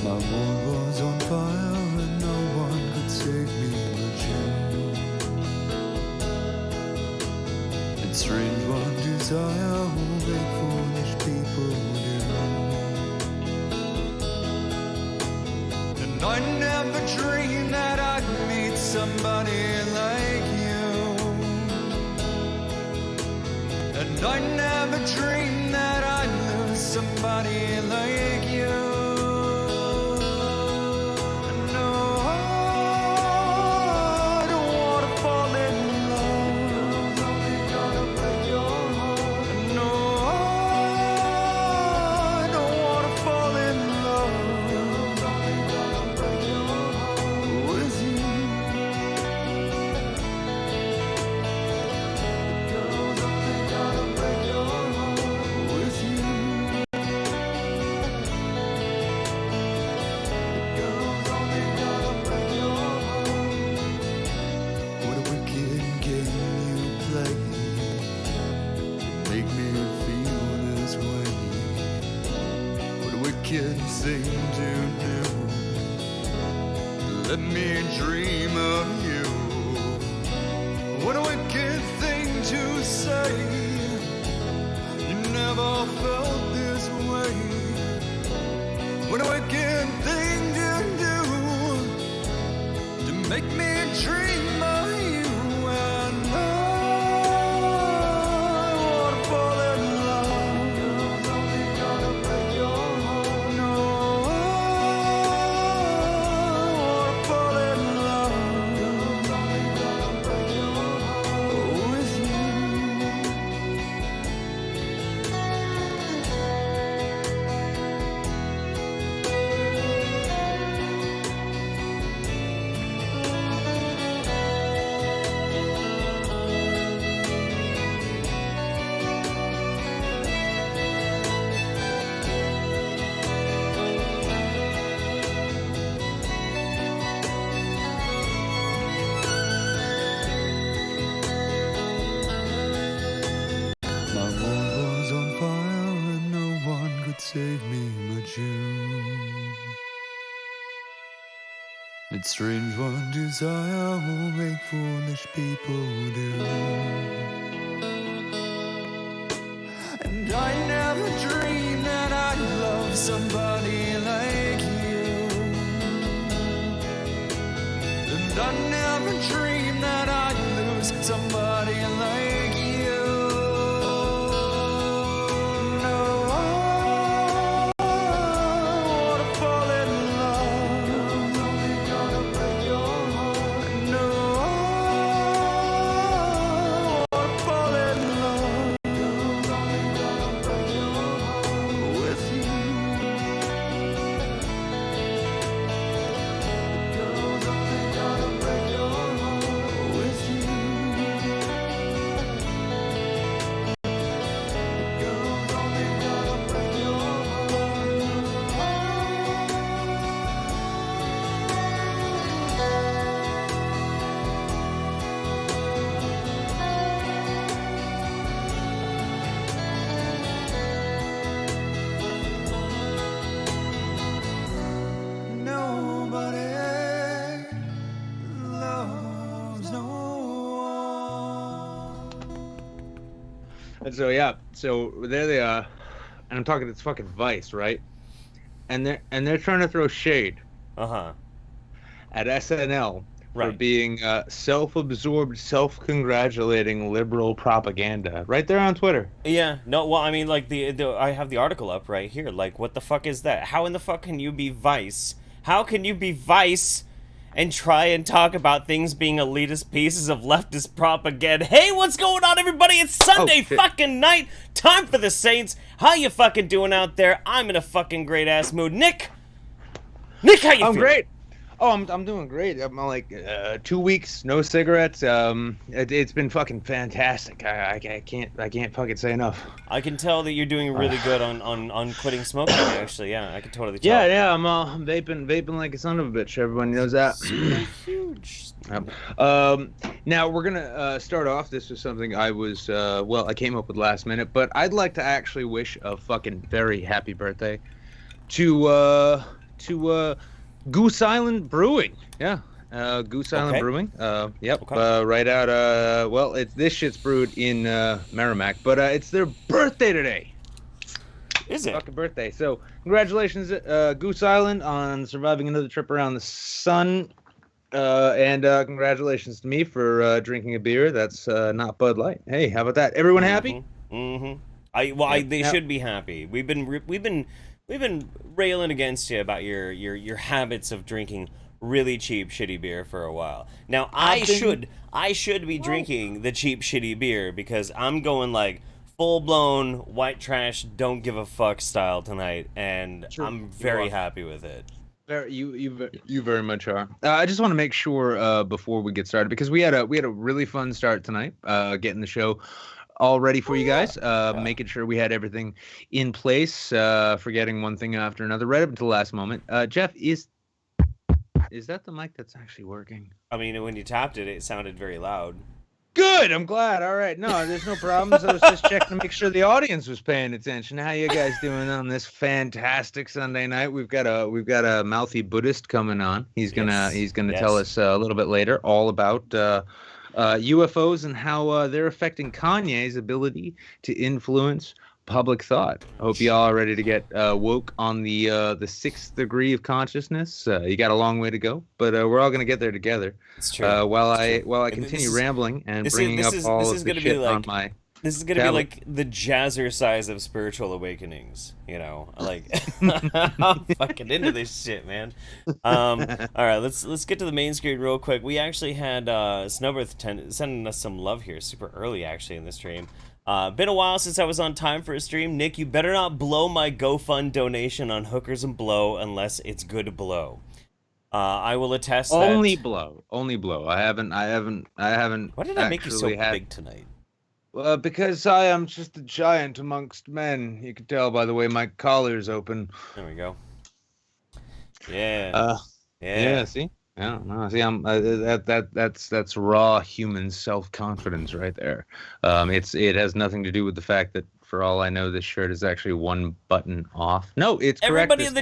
My world was on fire and no one could save me but you. And strange one desire will make foolish people do. And I never dreamed that I'd meet somebody like you. And I never dreamed that I'd lose somebody like you. No, I don't wanna fall in love. Only gonna break your heart. No, I don't wanna fall in love. Only gonna break your heart with you. Girls only gonna break your heart with you. Girls only gonna break your heart. What a wicked game you play. Make me feel this way. What a wicked thing to do. Let me dream of you. What a wicked thing to say. You never felt this way. What a wicked thing to do. To make me dream of you. And I wanna fall in love. Girls only gonna break your heart. No, I wanna fall in love. Girls only gonna break your heart with you. My world was on fire and no one could save me but you. It's strange what desire will make foolish people do. And I never dreamed that I'd love somebody like you. And I never dreamed that I'd lose somebody like you. No, I wanna fall in love. Girls only gonna break your heart. No, I wanna fall in love. Girls only gonna break your heart with you. Girls only gonna break your heart with you. Girls only gonna break your Nobody loves no one. And so yeah, so there they are, and I'm talking it's fucking Vice, right? And they're trying to throw shade Uh-huh. at SNL for Right. being self-absorbed, self-congratulating liberal propaganda right there on Twitter. Yeah, no, well, I mean, like, the I have the article up right here. Like, what the fuck is that? How in the fuck can you be Vice? How can you be Vice and try and talk about things being elitist pieces of leftist propaganda? Hey, what's going on, everybody? It's Sunday shit. fucking night. Time for the Saints. How you fucking doing out there? I'm in a fucking great-ass mood. Nick, how you I'm feeling? great. Oh, I'm doing great. I'm like 2 weeks, no cigarettes. It's been fucking fantastic. I can't fucking say enough. I can tell that you're doing really good on quitting smoking. Actually, yeah, I can totally tell. Yeah, I'm vaping like a son of a bitch. Everyone knows that. Huge. Yep. Now we're gonna start off. This was something I was I came up with last minute, but I'd like to actually wish a fucking very happy birthday to to Goose Island Brewing. Yeah. Goose Island Brewing. Yep. Okay. Right out. Well, this shit's brewed in Merrimack, but it's their birthday today. Is it? Fucking birthday. So congratulations, Goose Island, on surviving another trip around the sun. And congratulations to me for drinking a beer that's not Bud Light. Hey, how about that? Everyone happy? They should be happy. We've been railing against you about your habits of drinking really cheap shitty beer for a while. Now I should be drinking the cheap shitty beer because I'm going like full-blown white trash, don't give a fuck style tonight, and I'm very happy with it. You very much are. I just want to make sure before we get started, because we had a really fun start tonight, getting the show all ready for you guys, making sure we had everything in place, forgetting one thing after another right up until the last moment. Jeff, is that the mic that's actually working? I mean, when you tapped it, it sounded very loud. Good. I'm glad. All right. No, there's no problems. I was just checking to make sure the audience was paying attention. How you guys doing on this fantastic Sunday night? We've got a Mouthy Buddhist coming on. He's gonna tell us a little bit later all about UFOs and how they're affecting Kanye's ability to influence public thought. I hope you all are ready to get woke on the sixth degree of consciousness. You got a long way to go, but we're all gonna get there together. It's true. While I continue rambling and bringing up all of the shit on my. This is gonna be like the jazzercise of spiritual awakenings, you know. Like, I'm fucking into this shit, man. All right, let's get to the main screen real quick. We actually had Snowbirth sending us some love here, super early actually in the stream. Been a while since I was on time for a stream. Nick, you better not blow my GoFund donation on hookers and blow unless it's good blow. I will attest. Only blow. I haven't. Why did I make you so big tonight? Because I am just a giant amongst men. You can tell by the way my collar's open. There we go. Yeah. Yeah. See. Yeah. No. See. That's raw human self-confidence right there. It has nothing to do with the fact that, for all I know, this shirt is actually one button off. No, it's correct. Everybody in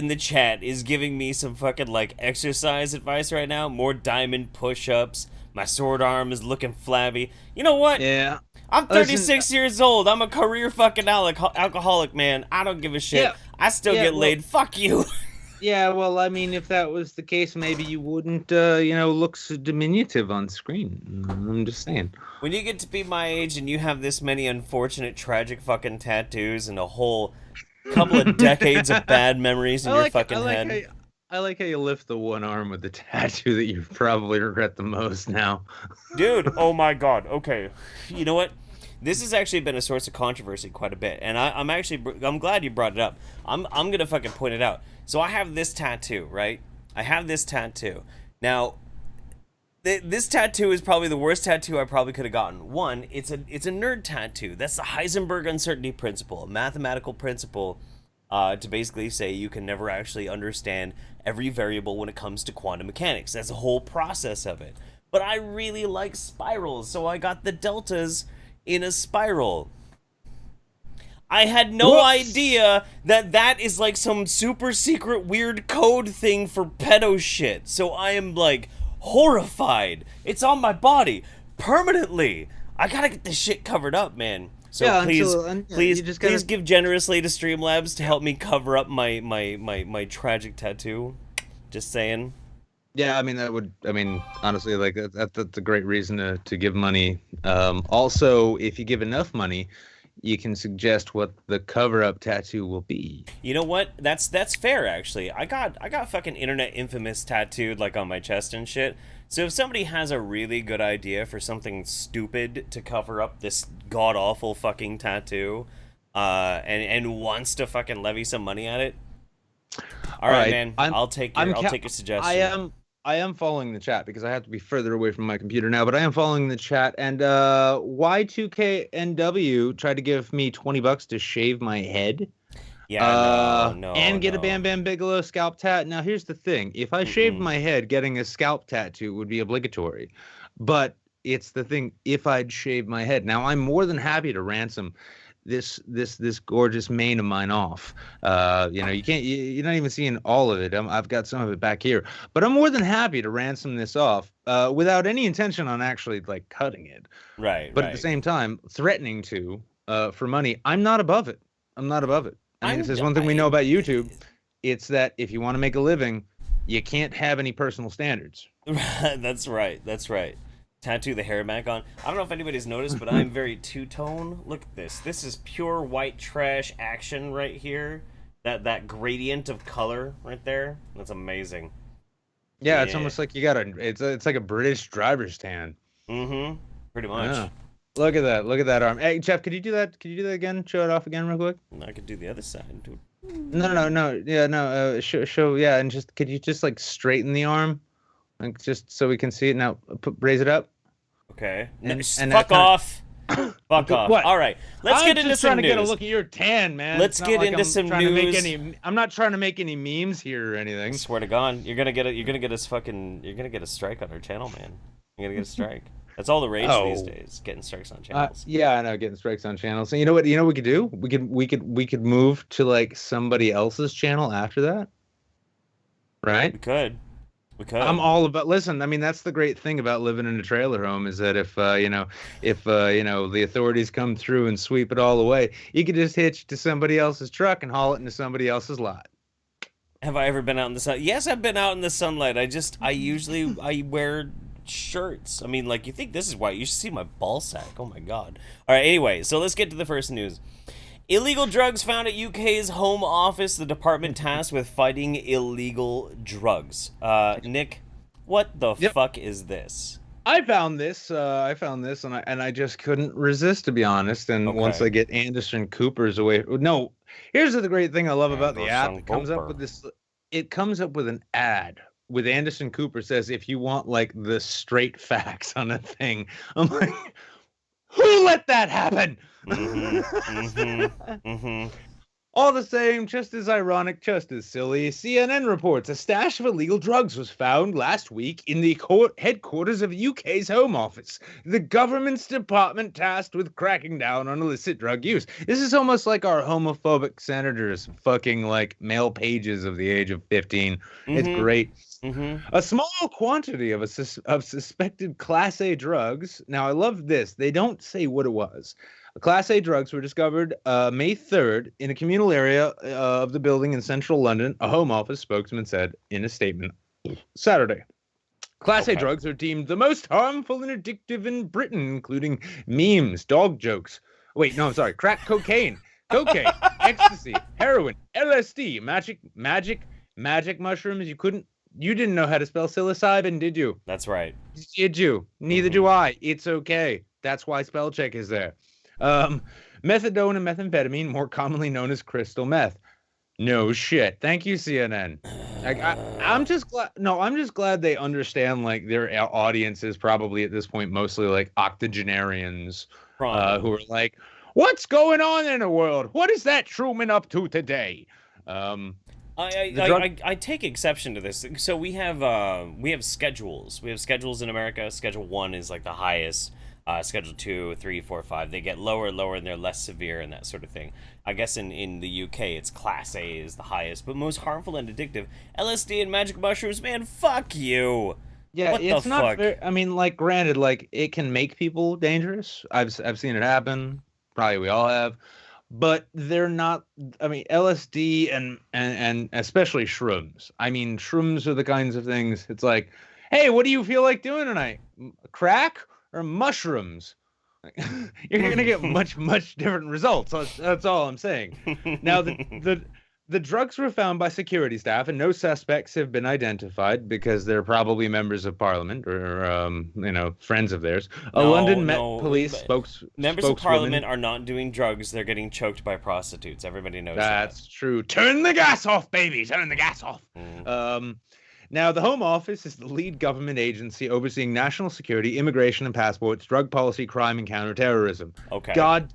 the chat is giving me some fucking like exercise advice right now. More diamond push-ups. My sword arm is looking flabby. You know what? Yeah. I'm 36 years old. I'm a career fucking alcoholic, man. I don't give a shit. Yeah. I still get laid. Fuck you. Yeah, well, I mean, if that was the case, maybe you wouldn't, look so diminutive on screen. I'm just saying. When you get to be my age and you have this many unfortunate, tragic fucking tattoos and a whole couple of decades of bad memories in your fucking head. I like how you lift the one arm with the tattoo that you probably regret the most now. Dude, oh my god. Okay. You know what? This has actually been a source of controversy quite a bit, and I'm glad you brought it up. I'm gonna fucking point it out. So I have this tattoo, right? I have this tattoo. Now, this tattoo is probably the worst tattoo I probably could have gotten. One, it's a nerd tattoo. That's the Heisenberg uncertainty principle, a mathematical principle to basically say you can never actually understand every variable when it comes to quantum mechanics. That's the whole process of it. But I really like spirals, so I got the deltas in a spiral. I had no idea that is like some super secret weird code thing for pedo shit. So I am like horrified. It's on my body permanently. I gotta get this shit covered up, man. So yeah, please give generously to Streamlabs to help me cover up my tragic tattoo. Just saying. Yeah, I mean, honestly, like that's a great reason to give money. Also, if you give enough money, you can suggest what the cover-up tattoo will be. You know what? That's fair, actually. I got fucking internet infamous tattooed like on my chest and shit. So if somebody has a really good idea for something stupid to cover up this god-awful fucking tattoo, and wants to fucking levy some money at it, all right, man. I'll take your suggestion. I am following the chat because I have to be further away from my computer now, but I am following the chat, and Y2KNW tried to give me $20 to shave my head. Yeah, and get a Bam Bam Bigelow scalp tat. Now, here's the thing. If I shaved my head, getting a scalp tattoo would be obligatory. But it's the thing, if I'd shaved my head. Now, I'm more than happy to ransom this gorgeous mane of mine off. You're not even seeing all of it. I've got some of it back here, but I'm more than happy to ransom this off without any intention on actually like cutting it. Right. But at the same time, threatening to for money, I'm not above it. I'm not above it. I mean, if there's one thing we know about YouTube, it's that if you want to make a living, you can't have any personal standards. That's right. Tattoo the hair back on. I don't know if anybody's noticed, but I'm very two-tone. Look at this. This is pure white trash action right here. That gradient of color right there. That's amazing. Yeah, it's almost like you got it's like a British driver's tan. Mm-hmm. Pretty much. Yeah. Look at that. Look at that arm. Hey, Jeff, could you do that? Could you do that again? Show it off again real quick. I could do the other side, dude. No. Yeah, no. Show. Yeah, and just could you just like straighten the arm, like just so we can see it now? Raise it up. Okay. And fuck off. Fuck off. What? All right. Let's get into some news. I'm just trying to get a look at your tan, man. Let's get into some news. I'm not trying to make any memes here or anything. I swear to God, you're gonna get a strike on our channel, man. You're gonna get a strike. That's all the rage these days, getting strikes on channels. Yeah, I know, getting strikes on channels. So you know what we could do? We could move to like somebody else's channel after that. Right? We could. I'm all about. Listen, I mean, that's the great thing about living in a trailer home is that if the authorities come through and sweep it all away, you could just hitch to somebody else's truck and haul it into somebody else's lot. Have I ever been out in the sun? Yes, I've been out in the sunlight. I usually wear shirts. I mean, like, you think this is white? You should see my ball sack. Oh my God. All right. Anyway, so let's get to the first news. Illegal drugs found at UK's Home Office, the department tasked with fighting illegal drugs. Nick, what the fuck is this? I found this, and I just couldn't resist, to be honest. And once I get Anderson Cooper's away, no. Here's the great thing I love about the app. It comes up with this. It comes up with an ad with Anderson Cooper says, "If you want like the straight facts on a thing," I'm like, who let that happen? All the same, just as ironic, just as silly, CNN reports a stash of illegal drugs was found last week in the headquarters of UK's Home Office, the government's department tasked with cracking down on illicit drug use. This is almost like our homophobic senators fucking like male pages of the age of 15. It's great. A small quantity of suspected Class A drugs. Now, I love this. They don't say what it was. Class A drugs were discovered May 3rd in a communal area of the building in central London, a Home Office spokesman said in a statement Saturday. Class A drugs are deemed the most harmful and addictive in Britain, including memes, dog jokes. Wait, no, I'm sorry. Crack cocaine, ecstasy, heroin, LSD, magic mushrooms. You didn't know how to spell psilocybin, did you? That's right. Did you? Neither do I. It's okay. That's why spell check is there. Methadone and methamphetamine, more commonly known as crystal meth. No shit. Thank you, CNN. I'm just glad. No, I'm just glad they understand. Like their audience is probably at this point mostly like octogenarians who are like, "What's going on in the world? What is that Truman up to today?" I take exception to this. So we have schedules. We have schedules in America. Schedule 1 is like the highest. Schedule 2, 3, 4, 5. They get lower, and they're less severe and that sort of thing. I guess in the UK, it's Class A is the highest, but most harmful and addictive. LSD and magic mushrooms, man, fuck you. Yeah, what it's the not. fuck? Very, I mean, like, granted, like it can make people dangerous. I've seen it happen. Probably we all have. But they're not. I mean, LSD and especially shrooms. I mean, shrooms are the kinds of things. It's like, hey, what do you feel like doing tonight? Crack or mushrooms? You're gonna get much different results. That's all I'm saying. Now, the drugs were found by security staff, and no suspects have been identified because they're probably members of parliament or friends of theirs. London Met Police members of parliament are not doing drugs. They're getting choked by prostitutes. Everybody knows that's true. Turn the gas off, baby. Turn the gas off. Now, the Home Office is the lead government agency overseeing national security, immigration and passports, drug policy, crime, and counterterrorism. Okay. God,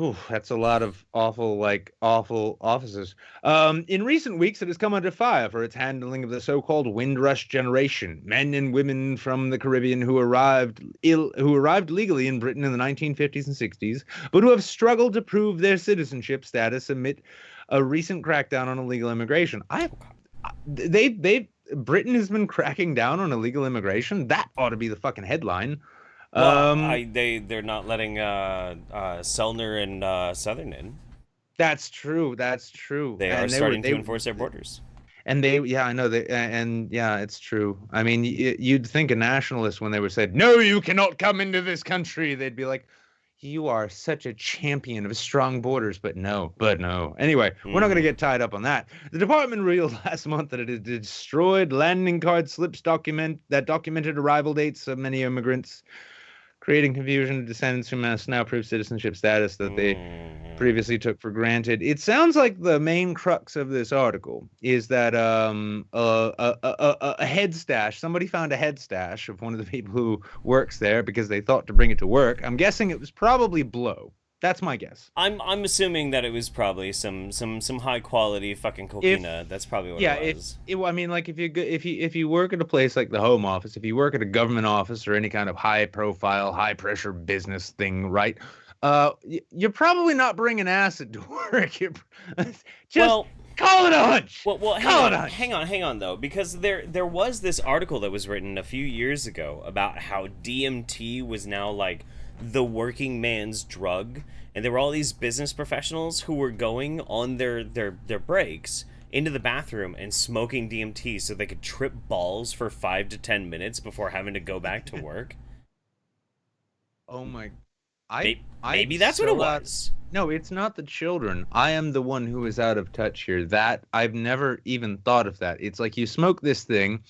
Ooh, that's a lot of awful officers. In recent weeks, it has come under fire for its handling of the so-called Windrush generation, men and women from the Caribbean who arrived legally in Britain in the 1950s and 60s, but who have struggled to prove their citizenship status amid a recent crackdown on illegal immigration. Britain has been cracking down on illegal immigration. That ought to be the fucking headline. Well, they're not letting Selner and Southern in. That's true. That's true. They are starting to enforce their borders. And I know it's true. I mean, you'd think a nationalist when they were said, "No, you cannot come into this country," they'd be like, "You are such a champion of strong borders," but no. Anyway, we're not going to get tied up on that. The department revealed last month that it had destroyed landing card slips that documented arrival dates of many immigrants, creating confusion to descendants who must now prove citizenship status that they previously took for granted. It sounds like the main crux of this article is that a head stash. Somebody found a head stash of one of the people who works there because they thought to bring it to work. I'm guessing it was probably blow. That's my guess. I'm assuming that it was probably some high quality fucking cocaine. That's probably what it was. I mean, like if you work at a place like the Home Office, if you work at a government office or any kind of high profile, high pressure business thing, right? You're probably not bringing acid to work. Call it a hunch. Well, hang on though, because there was this article that was written a few years ago about how DMT was now like the working man's drug, and there were all these business professionals who were going on their breaks into the bathroom and smoking DMT so they could trip balls for 5 to 10 minutes before having to go back to work. Oh my! Maybe that's what it was. No, it's not the children. I am the one who is out of touch here. That I've never even thought of that. It's like you smoke this thing,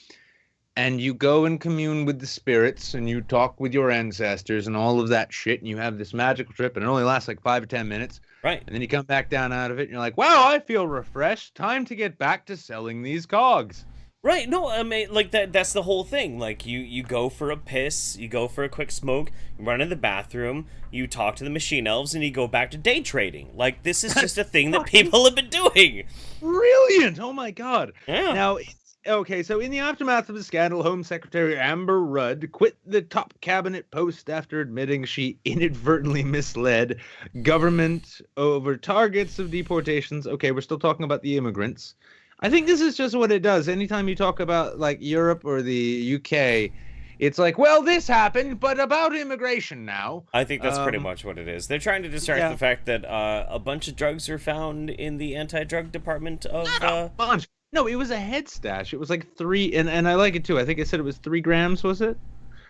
and you go and commune with the spirits, and you talk with your ancestors and all of that shit, and you have this magical trip, and it only lasts like 5 or 10 minutes. Right. And then you come back down out of it, and you're like, wow, I feel refreshed. Time to get back to selling these cogs. Right, no, I mean, like, that's the whole thing. Like, you go for a piss, you go for a quick smoke, you run in the bathroom, you talk to the machine elves, and you go back to day trading. Like, this is just a thing that people have been doing. Brilliant! Oh my god. Yeah. Now, okay, so in the aftermath of the scandal, Home Secretary Amber Rudd quit the top cabinet post after admitting she inadvertently misled government over targets of deportations. Okay, we're still talking about the immigrants. I think this is just what it does. Anytime you talk about like Europe or the UK, it's like, well, this happened, but about immigration now. I think that's pretty much what it is. They're trying to distract the fact that a bunch of drugs are found in the anti-drug department of... A bunch. No, it was a head stash. It was like 3, and I like it too. I think it said it was 3 grams, was it?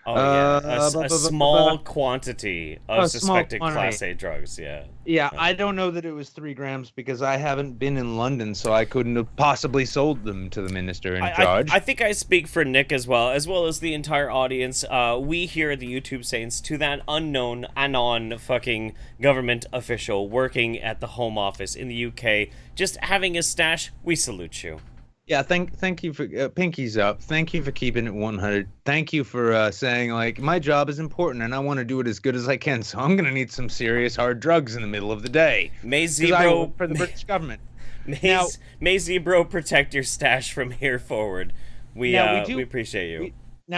Oh, yeah. A small quantity of suspected Class A drugs, yeah. Yeah, I don't know that it was 3 grams because I haven't been in London, so I couldn't have possibly sold them to the minister in charge. I think I speak for Nick as well as the entire audience. We here at the YouTube Saints, to that unknown, anon fucking government official working at the Home Office in the UK, just having a stash, we salute you. Yeah, thank you for pinkies up. Thank you for keeping it 100. Thank you for saying like my job is important and I want to do it as good as I can. So I'm gonna need some serious hard drugs in the middle of the day. May Zebro for the British government. May Zebro protect your stash from here forward. We appreciate you.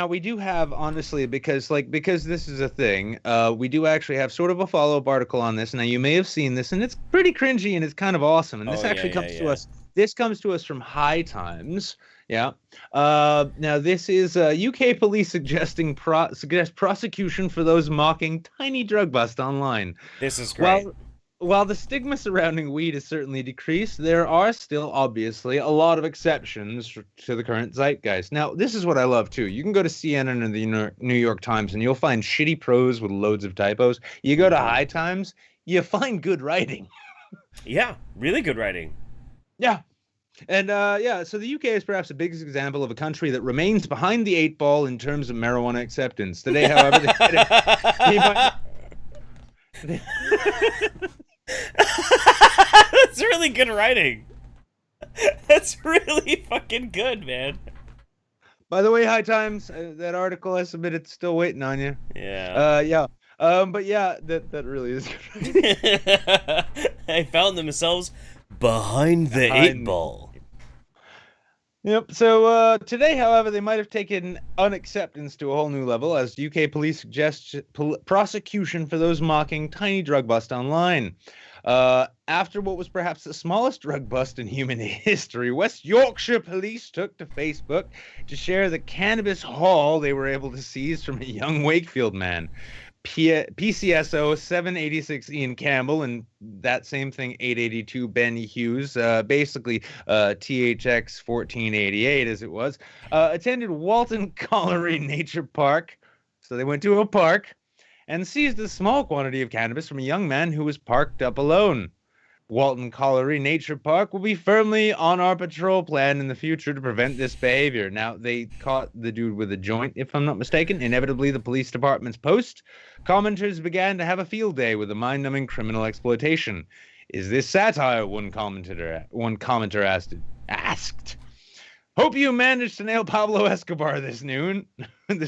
We do have, honestly, because this is a thing, we do actually have sort of a follow-up article on this. Now, you may have seen this, and it's pretty cringy, and it's kind of awesome. And this comes to us. This comes to us from High Times. Yeah. Now, this is UK police suggest prosecution for those mocking tiny drug bust online. This is great. While the stigma surrounding weed has certainly decreased, there are still, obviously, a lot of exceptions to the current zeitgeist. Now, this is what I love, too. You can go to CNN or the New York Times, and you'll find shitty prose with loads of typos. You go to High Times, you find good writing. Yeah, really good writing. Yeah. And, so the UK is perhaps the biggest example of a country that remains behind the 8 ball in terms of marijuana acceptance. Today, however, That's really good writing. That's really fucking good, man. By the way, High Times, that article I submitted still waiting on you. Yeah. But yeah, that really is good. They found themselves behind the eight ball. Yep. So today, however, they might have taken unacceptance to a whole new level as UK police suggest prosecution for those mocking tiny drug bust online. After what was perhaps the smallest drug bust in human history, West Yorkshire police took to Facebook to share the cannabis haul they were able to seize from a young Wakefield man. PCSO 786 Ian Campbell and that same thing 882 Ben Hughes, basically THX 1488 as it was, attended Walton Colliery Nature Park. So they went to a park and seized a small quantity of cannabis from a young man who was parked up alone. Walton Colliery Nature Park will be firmly on our patrol plan in the future to prevent this behavior. Now, they caught the dude with a joint, if I'm not mistaken. Inevitably, the police department's post. Commenters began to have a field day with the mind-numbing criminal exploitation. Is this satire? One commenter asked. Hope you managed to nail Pablo Escobar this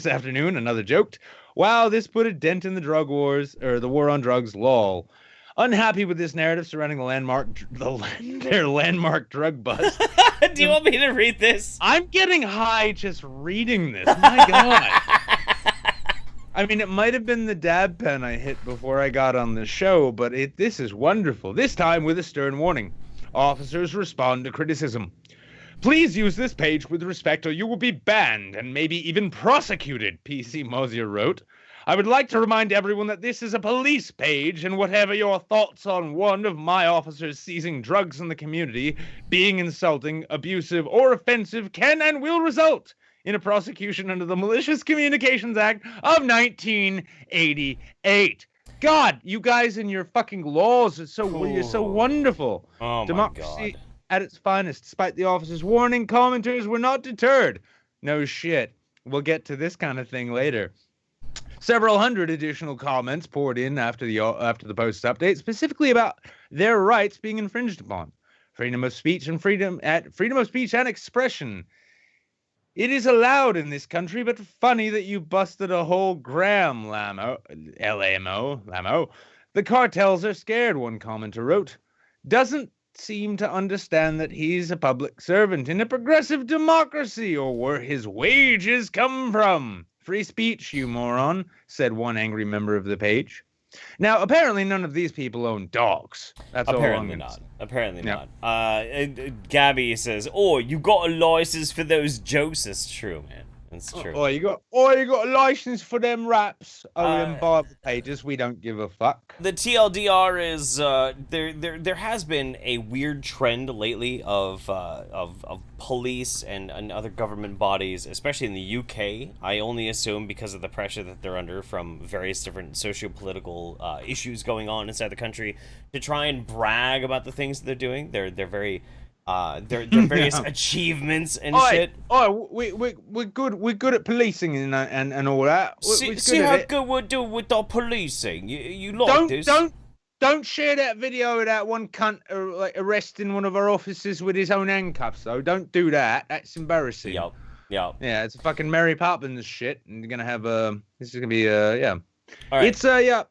afternoon, another joked. Wow, this put a dent in the drug wars, or the war on drugs, lol. Unhappy with this narrative surrounding their landmark drug bust. Do you want me to read this? I'm getting high just reading this. My God. I mean, it might have been the dab pen I hit before I got on the show, but this is wonderful. This time with a stern warning. Officers respond to criticism. Please use this page with respect or you will be banned and maybe even prosecuted, PC Mosier wrote. I would like to remind everyone that this is a police page, and whatever your thoughts on one of my officers seizing drugs in the community, being insulting, abusive, or offensive can and will result in a prosecution under the Malicious Communications Act of 1988. God, you guys and your fucking laws are you're so wonderful. Oh Democracy my God. At its finest. Despite the officer's warning, commenters were not deterred. No shit. We'll get to this kind of thing later. Several hundred additional comments poured in after the post's update, specifically about their rights being infringed upon. Freedom of speech and expression. It is allowed in this country, but funny that you busted a whole gram, Lamo. The cartels are scared, one commenter wrote. Doesn't seem to understand that he's a public servant in a progressive democracy, or where his wages come from. Free speech, you moron, said one angry member of the page. Now, apparently none of these people own dogs. That's apparently not. Apparently not. Gabby says, "Oh, you got a license for those jokes." That's true, man. That's true. You got a license for them raps. Them Bible pages. We don't give a fuck. The TLDR is there has been a weird trend lately of police and other government bodies, especially in the UK. I only assume because of the pressure that they're under from various different socio-political issues going on inside the country, to try and brag about the things that they're doing. They're very their various achievements and shit. We're good at policing and all that. See how good we're doing with our policing. You like this? Don't share that video of that one cunt arresting one of our officers with his own handcuffs, though. Don't do that. That's embarrassing. Yep. Yeah, it's a fucking Mary Poppins shit, and you're gonna have this is gonna be yeah. All right. It's I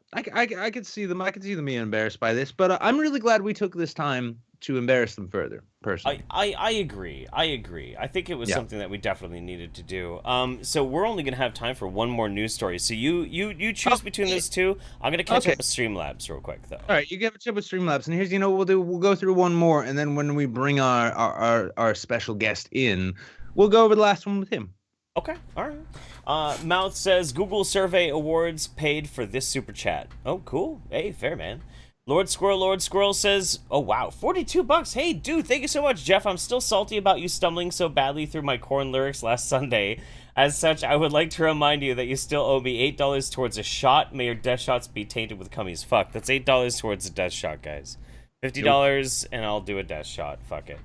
could see them. I could see them being embarrassed by this, but I'm really glad we took this time to embarrass them further, personally. I agree. I think it was something that we definitely needed to do. So we're only gonna have time for one more news story. So you choose between those two. I'm gonna catch up with Streamlabs real quick, though. All right, you catch up with Streamlabs, and here's what we'll do. We'll go through one more, and then when we bring our special guest in, we'll go over the last one with him. Okay, all right. Mouth says Google Survey Awards paid for this super chat. Oh, cool. Hey, fair, man. Lord Squirrel says, oh, wow, $42. Hey, dude, thank you so much, Jeff. I'm still salty about you stumbling so badly through my corn lyrics last Sunday. As such, I would like to remind you that you still owe me $8 towards a shot. May your death shots be tainted with cummies. Fuck, that's $8 towards a death shot, guys. $50, and I'll do a death shot. Fuck it.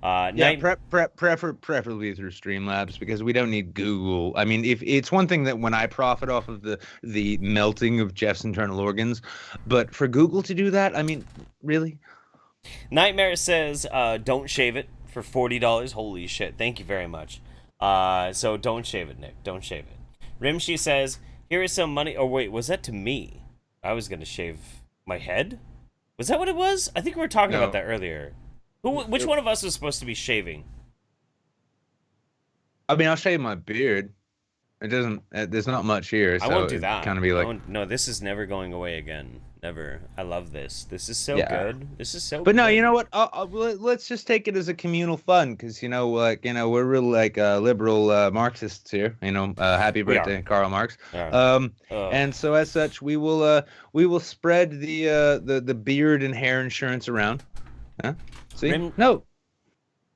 Preferably through Streamlabs, because we don't need Google. I mean, if it's one thing that when I profit off of the melting of Jeff's internal organs, but for Google to do that, I mean, really? Nightmare says, don't shave it for $40. Holy shit! Thank you very much. So don't shave it, Nick. Don't shave it. Rimshi says, Here is some money. Oh, wait, was that to me? I was going to shave my head? Was that what it was? I think we were talking about that earlier. Which one of us was supposed to be shaving? I mean, I'll shave my beard. It doesn't. There's not much here. So I won't do that. Kind of be like, no, this is never going away again. Never. I love this. This is so good. This is so. But good. no, you know what? Let's just take it as a communal fun, because we're real liberal Marxists here. Happy birthday, Karl Marx. And so as such, we will spread the beard and hair insurance around. Huh? See? No.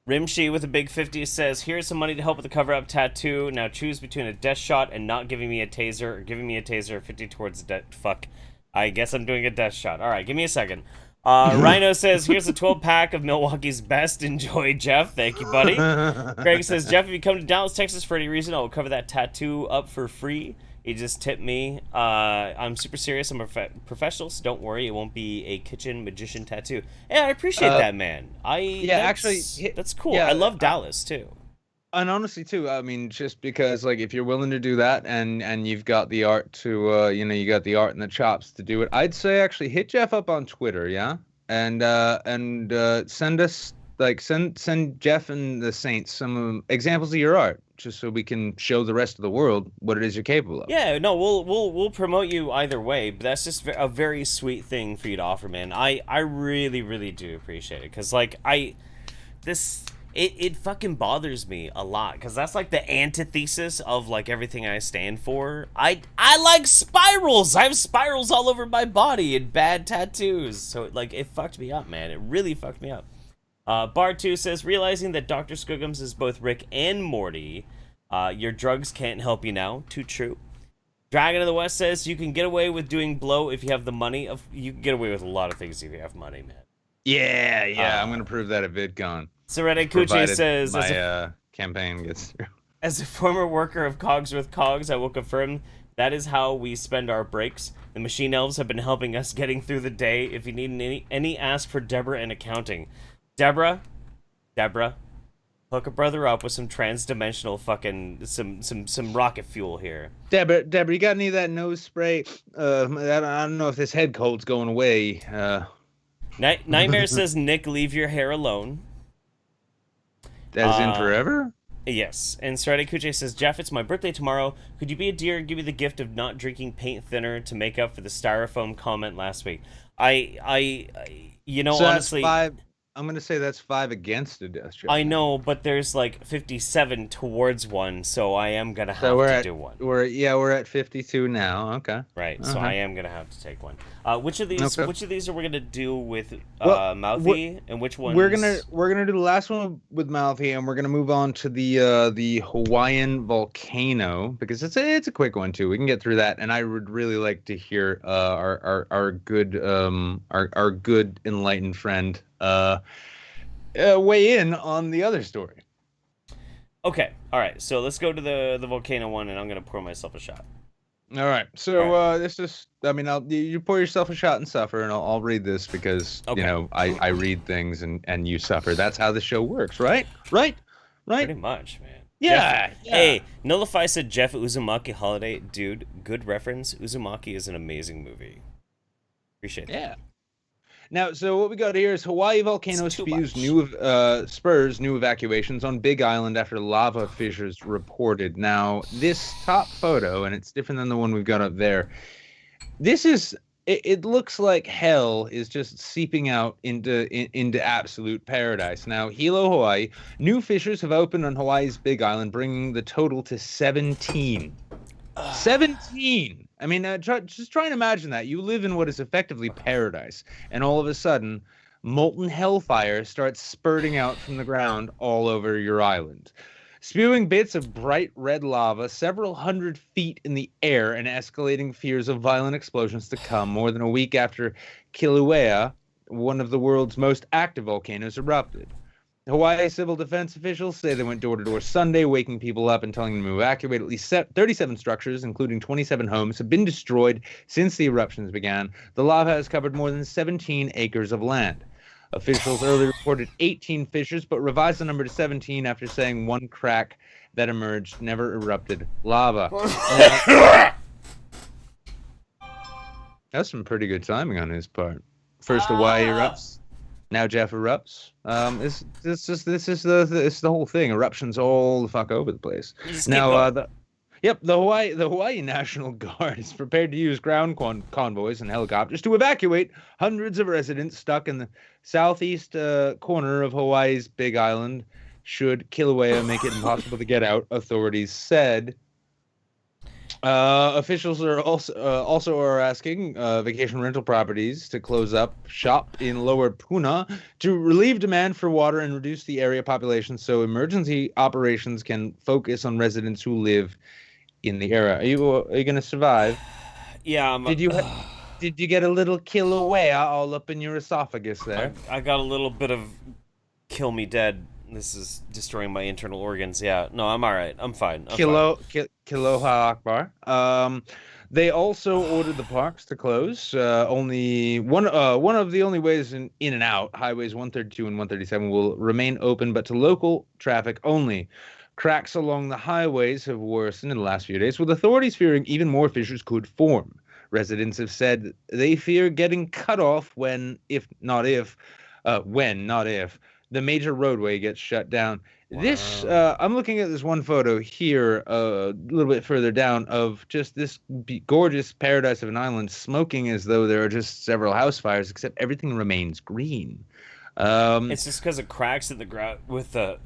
Rimshi with a big 50 says, here's some money to help with the cover-up tattoo. Now choose between a death shot and not giving me a taser, or giving me a taser, 50 towards the death. Fuck. I guess I'm doing a death shot. All right, give me a second. Rhino says, here's a 12-pack of Milwaukee's best. Enjoy, Jeff. Thank you, buddy. Greg says, Jeff, if you come to Dallas, Texas for any reason, I will cover that tattoo up for free. He just tipped me. I'm super serious. I'm a professional, so don't worry. It won't be a kitchen magician tattoo. Yeah, I appreciate that, man. That's cool. Yeah, I love Dallas, too. And honestly, too, I mean, just because, if you're willing to do that and you've got the art to, you got the art and the chops to do it, I'd say actually hit Jeff up on Twitter, yeah? And send us, send Jeff and the Saints some examples of your art, just so we can show the rest of the world what it is you're capable of. Yeah, no, we'll promote you either way, but that's just a very sweet thing for you to offer, man. I really, really do appreciate it, because, It fucking bothers me a lot, because that's the antithesis of everything I stand for. I like spirals. I have spirals all over my body and bad tattoos. So it fucked me up, man. It really fucked me up. Bar2 says, realizing that Dr. Skoogums is both Rick and Morty, your drugs can't help you now. Too true. Dragon of the West says, you can get away with doing blow if you have the money. You can get away with a lot of things if you have money, man. Yeah, I'm going to prove that at VidCon. Serena Kuche says, my campaign gets through. As a former worker of Cogs with Cogs, I will confirm that is how we spend our breaks. The machine elves have been helping us getting through the day. If you need any ask for Deborah in accounting. Deborah, hook a brother up with some trans-dimensional fucking, some rocket fuel here. Deborah, you got any of that nose spray? I don't know if this head cold's going away. Nightmare says, Nick, leave your hair alone. As in forever? Yes. And Strade Kuche says, Jeff, it's my birthday tomorrow. Could you be a dear and give me the gift of not drinking paint thinner to make up for the styrofoam comment last week? So honestly, I'm going to say that's 5 against a death shot. I know, but there's 57 towards one, so I am going to have to do one. We're at 52 now. Okay. Right. So I am going to have to take one. Which of these are we going to do with Mouthy, and which one? We're going to do the last one with Mouthy, and we're going to move on to the Hawaiian volcano, because it's a quick one too. We can get through that, and I would really like to hear our good enlightened friend weigh in on the other story. Okay, all right. So let's go to the volcano one, and I'm gonna pour myself a shot. All right. So this is. I mean, you pour yourself a shot and suffer, and I'll read this because I read things and you suffer. That's how the show works, right? Right. Pretty much, man. Yeah. Jeff, hey, Nullify said Jeff Uzumaki Holiday, dude. Good reference. Uzumaki is an amazing movie. Appreciate that. Yeah. Now, so what we got here is Hawaii volcano spurs new evacuations on Big Island after lava fissures reported. Now, this top photo, and it's different than the one we've got up there. It looks like hell is just seeping out into absolute paradise. Now, Hilo, Hawaii, new fissures have opened on Hawaii's Big Island, bringing the total to 17. 17! I mean, just try and imagine that. You live in what is effectively paradise, and all of a sudden, molten hellfire starts spurting out from the ground all over your island. Spewing bits of bright red lava several hundred feet in the air and escalating fears of violent explosions to come more than a week after Kilauea, one of the world's most active volcanoes, erupted. Hawaii civil defense officials say they went door-to-door Sunday, waking people up and telling them to evacuate. At least 37 structures, including 27 homes, have been destroyed since the eruptions began. The lava has covered more than 17 acres of land. Officials earlier reported 18 fissures, but revised the number to 17 after saying one crack that emerged never erupted lava. That's some pretty good timing on his part. First Hawaii erupts, now Jeff erupts. This is the whole thing. Eruptions all the fuck over the place. Just keep Now, going. the Hawaii National Guard is prepared to use ground convoys and helicopters to evacuate hundreds of residents stuck in the southeast corner of Hawaii's Big Island. Should Kilauea make it impossible to get out, authorities said. Officials are also are asking vacation rental properties to close up shop in Lower Puna to relieve demand for water and reduce the area population, so emergency operations can focus on residents who live in the area. Are you going to survive? Yeah. Did you get a little Kilauea all up in your esophagus there? I got a little bit of kill me dead. This is destroying my internal organs. Yeah, no, I'm all right. I'm fine. Kiloha Akbar. They also ordered the parks to close. Only one of the only ways in and out, highways 132 and 137, will remain open, but to local traffic only. Cracks along the highways have worsened in the last few days, with authorities fearing even more fissures could form. Residents have said they fear getting cut off when not if, the major roadway gets shut down. Wow. This, I'm looking at this one photo here, a little bit further down, of just this gorgeous paradise of an island smoking as though there are just several house fires, except everything remains green. It's just because of cracks in the ground with the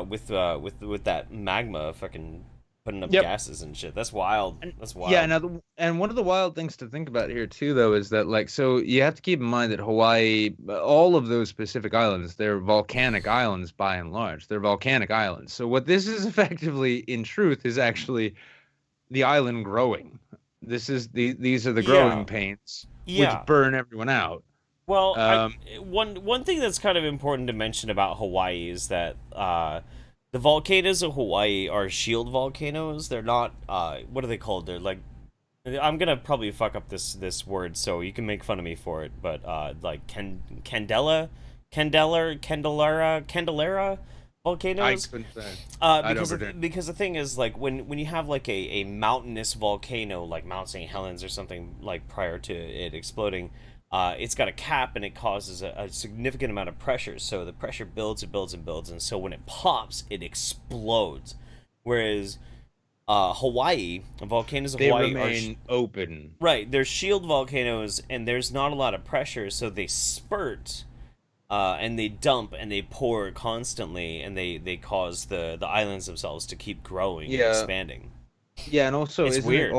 with that magma fucking putting up gases and shit. That's wild. That's wild. Yeah, and one of the wild things to think about here too, though, is that so you have to keep in mind that Hawaii, all of those Pacific islands, they're volcanic islands by and large. They're volcanic islands. So what this is effectively, in truth, is actually the island growing. These are the growing pains, which burn everyone out. Well, one thing that's kind of important to mention about Hawaii is that the volcanoes of Hawaii are shield volcanoes. They're not, what are they called? They're like, I'm gonna probably fuck up this word, so you can make fun of me for it, but like Candelera volcanoes. Because the thing is, like, when you have like a mountainous volcano like Mount St. Helens or something, like prior to it exploding, it's got a cap and it causes a significant amount of pressure. So the pressure builds and builds and builds, and so when it pops, it explodes. Whereas Hawaii, volcanoes of Hawaii remain open. Right, they're shield volcanoes, and there's not a lot of pressure, so they spurt, and they dump and they pour constantly, and they cause the islands themselves to keep growing and expanding. Yeah, and also it's weird.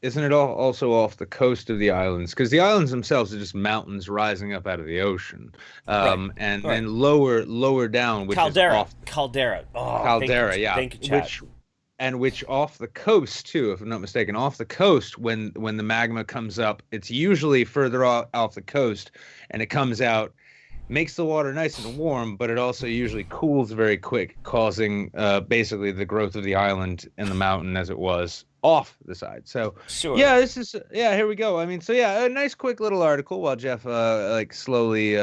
Isn't it also off the coast of the islands? Because the islands themselves are just mountains rising up out of the ocean, and then lower down, which is off Caldera. Oh, Caldera, thank you, Chad. Which off the coast too, if I'm not mistaken, off the coast when the magma comes up, it's usually further off the coast, and it comes out, makes the water nice and warm, but it also usually cools very quick, causing basically the growth of the island and the mountain as it was off the side. So sure. Here we go. I mean, so yeah, a nice quick little article while Jeff slowly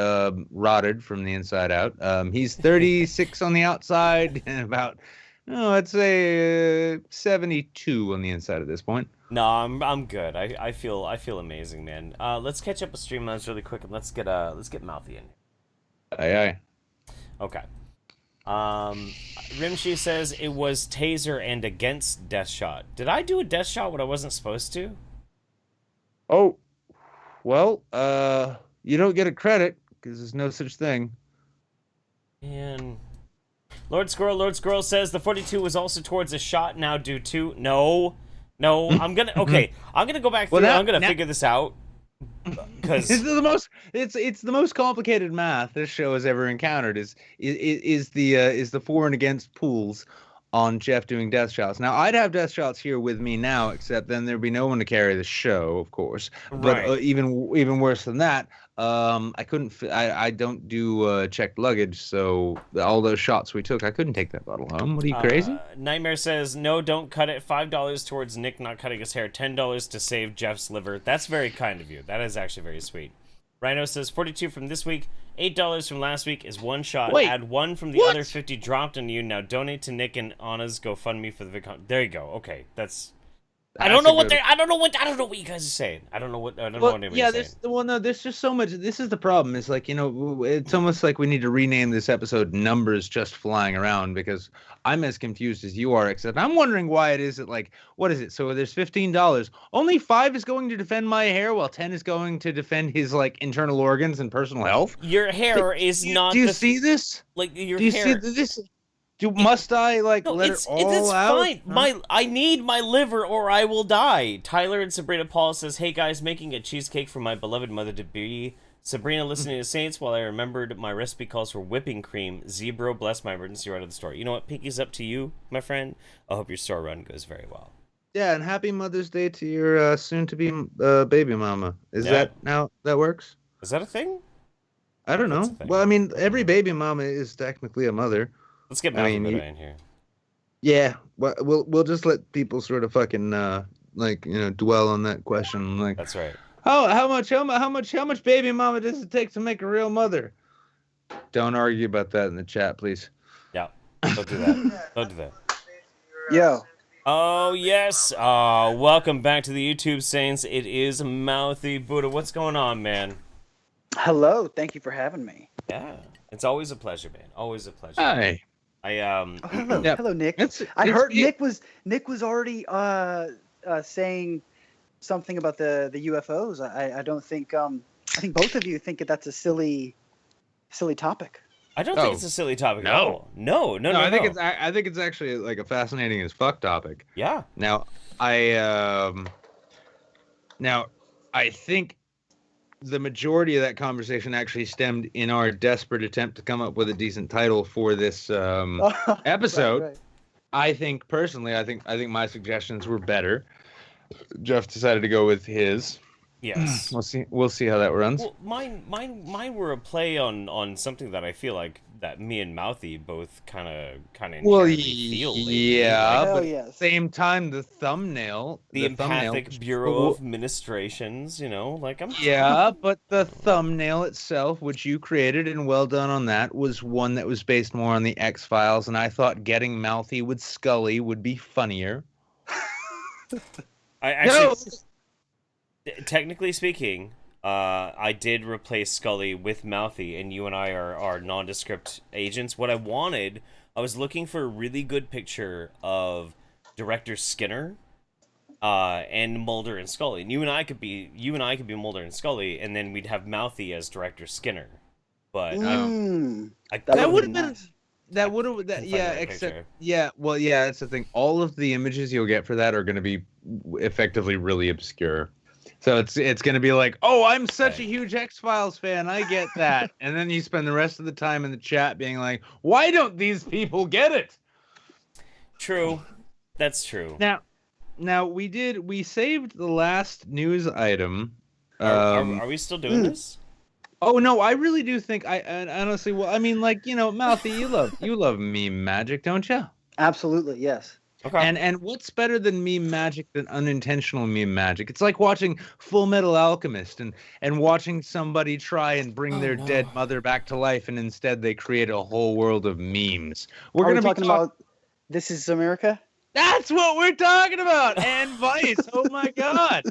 rotted from the inside out. He's 36 on the outside and about I'd say 72 on the inside at this point. No, I'm good. I feel amazing, man. Let's catch up with Streamlabs really quick, and let's get Mouthy in. Aye. Okay. Rimshi says it was taser and against death shot. Did I do a death shot when I wasn't supposed to? Oh, well, you don't get a credit because there's no such thing. And Lord Squirrel says the 42 was also towards a shot. Now do two. No, I'm gonna go back through. I'm gonna figure this out. Because it's the most complicated math this show has ever encountered is the for and against pools on Jeff doing death shots. Now I'd have death shots here with me now, except then there'd be no one to carry the show, of course. But even worse than that, I couldn't. I don't do checked luggage, so all those shots we took, I couldn't take that bottle home. What are you, crazy? Nightmare says no, don't cut it. $5 towards Nick not cutting his hair. $10 to save Jeff's liver. That's very kind of you. That is actually very sweet. Rhino says 42 from this week. $8 from last week is one shot. Wait, add one from the other 50 dropped on you. Now donate to Nick and Anna's GoFundMe for the VidCon. There you go. Okay, that's I don't know what you guys are saying. I don't know what anybody's saying. No, there's just so much. This is the problem. It's like, it's almost like we need to rename this episode "Numbers Just Flying Around" because I'm as confused as you are. Except I'm wondering why it is that, like, what is it? So there's $15. Only 5 is going to defend my hair, while 10 is going to defend his like internal organs and personal health. Your hair is not. Do you see this? Like your do you hair. See this? Must I let it all out? It's fine. I need my liver or I will die. Tyler and Sabrina Paul says, "Hey guys, making a cheesecake for my beloved mother to be. Sabrina listening to Saints while I remembered my recipe calls for whipping cream. Zebro, bless my emergency run to the store. You know what? Pinky's up to you, my friend. I hope your store run goes very well." Yeah, and happy Mother's Day to your soon-to-be baby mama. Is that now that works? Is that a thing? I don't know. Well, I mean, every baby mama is technically a mother. Let's get Mouthy Buddha in here. Yeah, we'll just let people sort of fucking dwell on that question. Like, that's right. How much baby mama does it take to make a real mother? Don't argue about that in the chat, please. Yeah, don't do that. Don't do that. Yo. Oh yes. Welcome back to the YouTube Saints. It is Mouthy Buddha. What's going on, man? Hello. Thank you for having me. Yeah, it's always a pleasure, man. Always a pleasure. Hi. Hello, Nick. I heard Nick was already saying something about the UFOs. I don't think I think both of you think that that's a silly topic. I don't think it's a silly topic. No. No. I think it's actually like a fascinating as fuck topic. Yeah. Now I think the majority of that conversation actually stemmed in our desperate attempt to come up with a decent title for this episode. Right. I think personally, I think my suggestions were better. Jeff decided to go with his. Yes. We'll see how that runs. Well, mine were a play on something that I feel like that me and Mouthy both kind of feel. Yeah, but at the same time, the thumbnail, the Empathic Bureau of Ministrations, Yeah, but the thumbnail itself, which you created and well done on that, was one that was based more on the X-Files, and I thought getting Mouthy with Scully would be funnier. I actually. Technically speaking, I did replace Scully with Mouthy, and you and I are nondescript agents. What I was looking for a really good picture of Director Skinner, and Mulder and Scully. And you and I could be Mulder and Scully, and then we'd have Mouthy as Director Skinner. But that would have been. That would have, that's the thing. All of the images you'll get for that are going to be effectively really obscure. So it's going to be like, oh, I'm such a huge X-Files fan. I get that. And then you spend the rest of the time in the chat being like, why don't these people get it? True. That's true. Now we saved the last news item. Are we still doing this? Oh no, I really do think honestly, well, I mean, like, Mouthy, you love meme magic, don't you? Absolutely, yes. Okay. And what's better than meme magic than unintentional meme magic? It's like watching Full Metal Alchemist and watching somebody try and bring their dead mother back to life, and instead they create a whole world of memes. We're going to be talking about This Is America? That's what we're talking about. And Vice. Oh my God.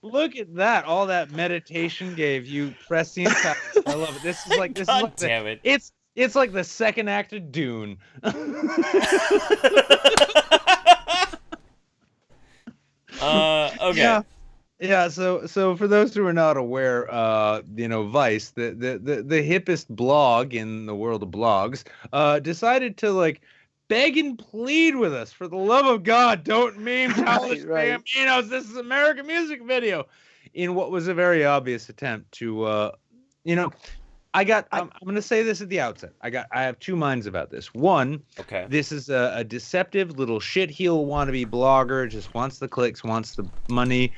Look at that. All that meditation gave you prescient time. I love it. This is like damn it. It's like the second act of Dune. Okay. Yeah. So for those who are not aware, Vice, the hippest blog in the world of blogs, decided to beg and plead with us, for the love of God, don't meme Childish Gambino's This Is America music video, in what was a very obvious attempt to, I'm going to say this at the outset. I have two minds about this. One, this is a deceptive little shitheel wannabe blogger, just wants the clicks, wants the money.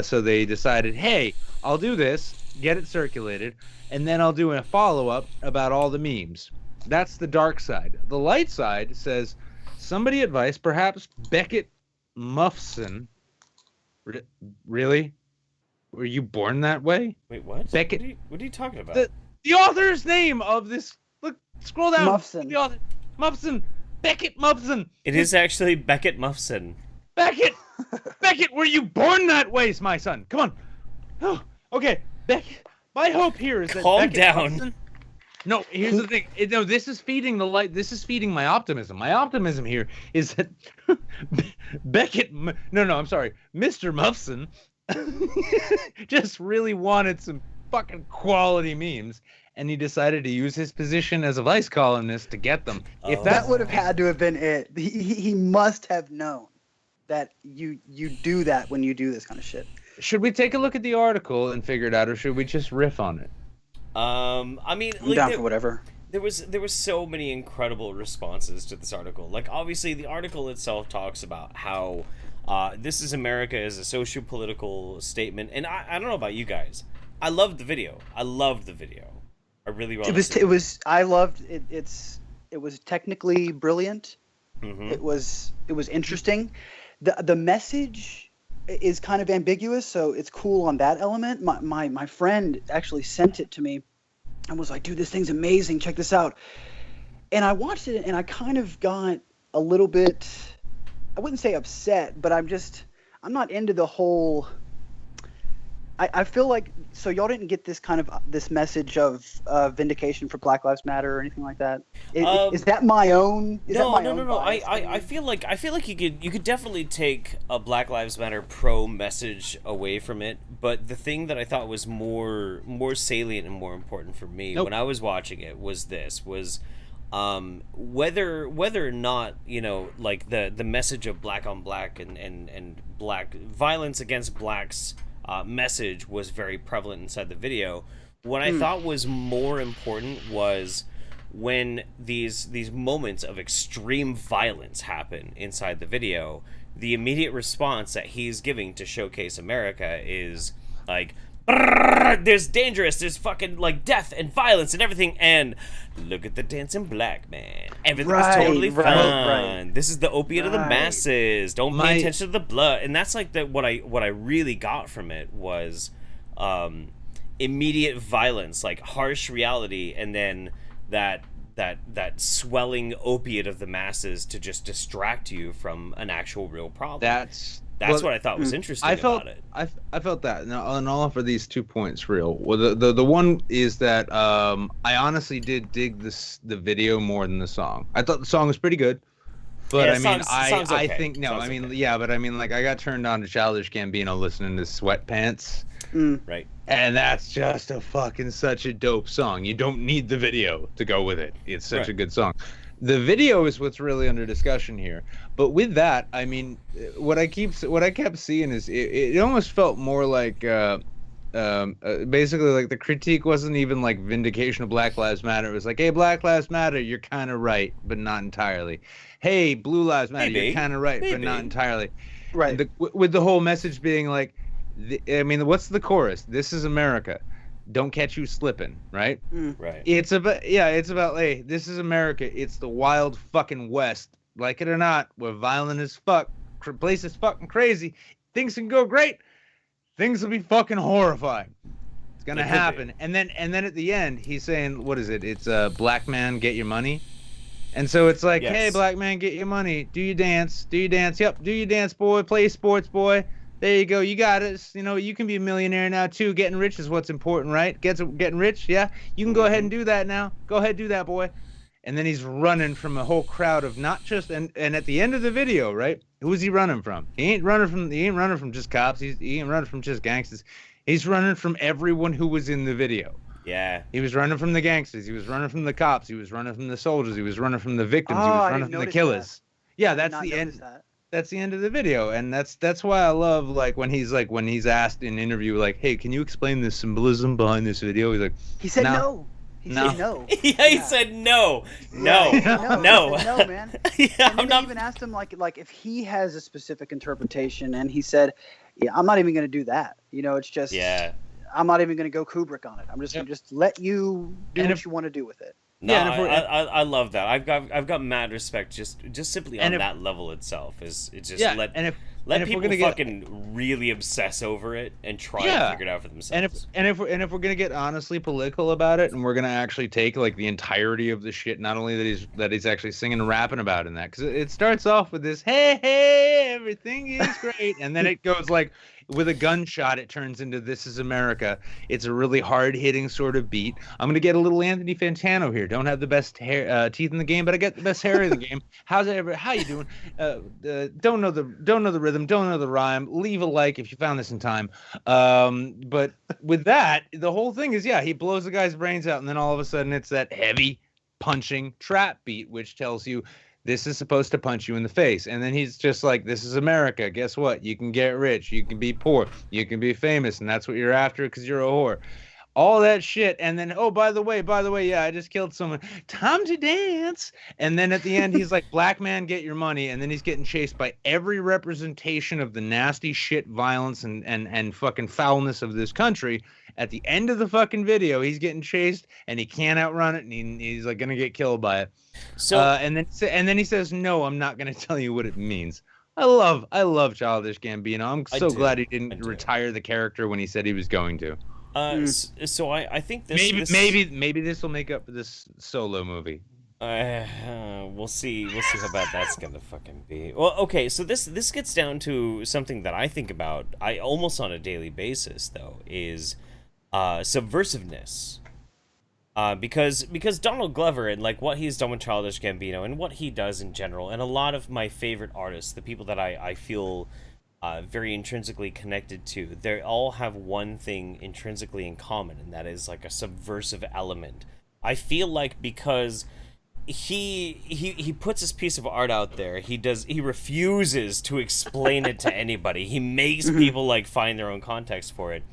So they decided, hey, I'll do this, get it circulated, and then I'll do a follow-up about all the memes. That's the dark side. The light side says, somebody advice, perhaps Beckett Muffson. Really? Were you born that way? Wait, what? Beckett. What are you talking about? The author's name of this. Look, scroll down. Muffson. The author. Muffson. Beckett Muffson. It is actually Beckett Muffson. Beckett. Beckett, were you born that way, my son? Come on. Oh, okay, Beckett. My hope here is that calm Beckett down. Hudson, no, here's the thing. No, this is feeding the light. This is feeding my optimism. My optimism here is that Beckett. No, I'm sorry, Mr. Muffson just really wanted some fucking quality memes, and he decided to use his position as a vice columnist to get them. If that would have had to have been it. He must have known that you do that when you do this kind of shit. Should we take a look at the article and figure it out, or should we just riff on it? I mean, I'm down for whatever. There was so many incredible responses to this article. Like, obviously, the article itself talks about how This Is America is a socio-political statement, and I don't know about you guys. I loved the video. I really loved it. I loved it. It was technically brilliant. Mm-hmm. It was interesting. The message is kind of ambiguous, so it's cool on that element. My friend actually sent it to me and was like, dude, this thing's amazing, check this out. And I watched it and I kind of got a little bit, I wouldn't say upset, but I'm not into the whole, I feel like, so y'all didn't get this kind of, this message of vindication for Black Lives Matter or anything like that? Is that my own? No. I feel like you could definitely take a Black Lives Matter pro message away from it, but the thing that I thought was more salient and more important for me when I was watching it was whether or not, you know, like the message of black on black and black violence against blacks message was very prevalent inside the video. What I thought was more important was when these moments of extreme violence happen inside the video, the immediate response that he's giving to showcase America is like, there's there's fucking like death and violence and everything, and look at the dancing black man, everything's totally fine. Right. This is the opiate of the masses, don't pay attention to the blood. And that's like what I really got from it was immediate violence, like harsh reality, and then that swelling opiate of the masses to just distract you from an actual real problem. That's what I thought was interesting about it. I felt that. Now, and I'll offer these 2 points real. Well, the one is that I honestly did dig the video more than the song. I thought the song was pretty good, but yeah, I mean, I think no. I mean, okay. Yeah, but I mean, like I got turned on to Childish Gambino listening to Sweatpants. Right. And that's just such a dope song. You don't need the video to go with it. It's such a good song. The video is what's really under discussion here. But with that, I mean, what I kept seeing is it almost felt more like basically like the critique wasn't even like vindication of Black Lives Matter. It was like, hey, Black Lives Matter, you're kind of right, but not entirely. Hey, Blue Lives Matter, you're kind of right, but not entirely. Right. With the whole message being like, I mean, what's the chorus? This is America. Don't catch you slipping, right? Right. It's about hey, this is America. It's the wild fucking West. Like it or not, we're violent as fuck. Place is fucking crazy. Things can go great. Things will be fucking horrifying. It's gonna happen. And then at the end, he's saying, what is it? It's black man, get your money. And so it's like, hey, black man, get your money. Do you dance? Yep, do you dance, boy. Play sports, boy. There you go. You got it. You know, you can be a millionaire now, too. Getting rich is what's important, right? Getting rich, yeah? You can go ahead and do that now. Go ahead, do that, boy. And then he's running from a whole crowd of not just... And at the end of the video, right? Who is he running from? He ain't running from just cops. He ain't running from just gangsters. He's running from everyone who was in the video. Yeah. He was running from the gangsters. He was running from the cops. He was running from the soldiers. He was running from the victims. He was running from the killers. Yeah, that's the end. That's the end of the video, and that's why I love like when he's asked in an interview like, hey, can you explain the symbolism behind this video? He's like, he said no. He said no. He said no, no. He said no, man. Yeah, and then they even asked him like if he has a specific interpretation, and he said, yeah, I'm not even going to do that. You know, it's just I'm not even going to go Kubrick on it. I'm just going to just let you do what you want to do with it. No, I love that. I've got mad respect just simply on that level itself. Is just Let people fucking really obsess over it and try to figure it out for themselves. And if we're gonna get honestly political about it, and we're gonna actually take like the entirety of the shit, not only that he's actually singing and rapping about in that, because it starts off with this hey everything is great, and then it goes like with a gunshot it turns into This Is America. It's a really hard hitting sort of beat. I'm gonna get a little Anthony Fantano here. Don't have the best hair, teeth in the game, but I got the best hair in the game. How you doing? Don't know the rhythm, don't know the rhyme. Leave a like if you found this in time. But with that, the whole thing is he blows the guy's brains out, and then all of a sudden it's that heavy punching trap beat, which tells you this is supposed to punch you in the face. And then he's just like, this is America. Guess what? You can get rich. You can be poor. You can be famous. And that's what you're after because you're a whore. All that shit. And then, oh, by the way, I just killed someone. Time to dance. And then at the end, he's like, black man, get your money. And then he's getting chased by every representation of the nasty shit, violence, and fucking foulness of this country. At the end of the fucking video, he's getting chased and he can't outrun it. And he's like going to get killed by it. So and then he says, no, I'm not going to tell you what it means. I love Childish Gambino. I'm so glad he didn't retire the character when he said he was going to. So I think this maybe this will make up for this solo movie. We'll see how bad that's gonna fucking be. Well, okay, so this gets down to something that I think about almost on a daily basis though, is subversiveness. Because Donald Glover and like what he's done with Childish Gambino and what he does in general, and a lot of my favorite artists, the people that I feel very intrinsically connected to, they all have one thing intrinsically in common, and that is like a subversive element. I feel like because he puts his piece of art out there, he refuses to explain it to anybody. He makes people like find their own context for it.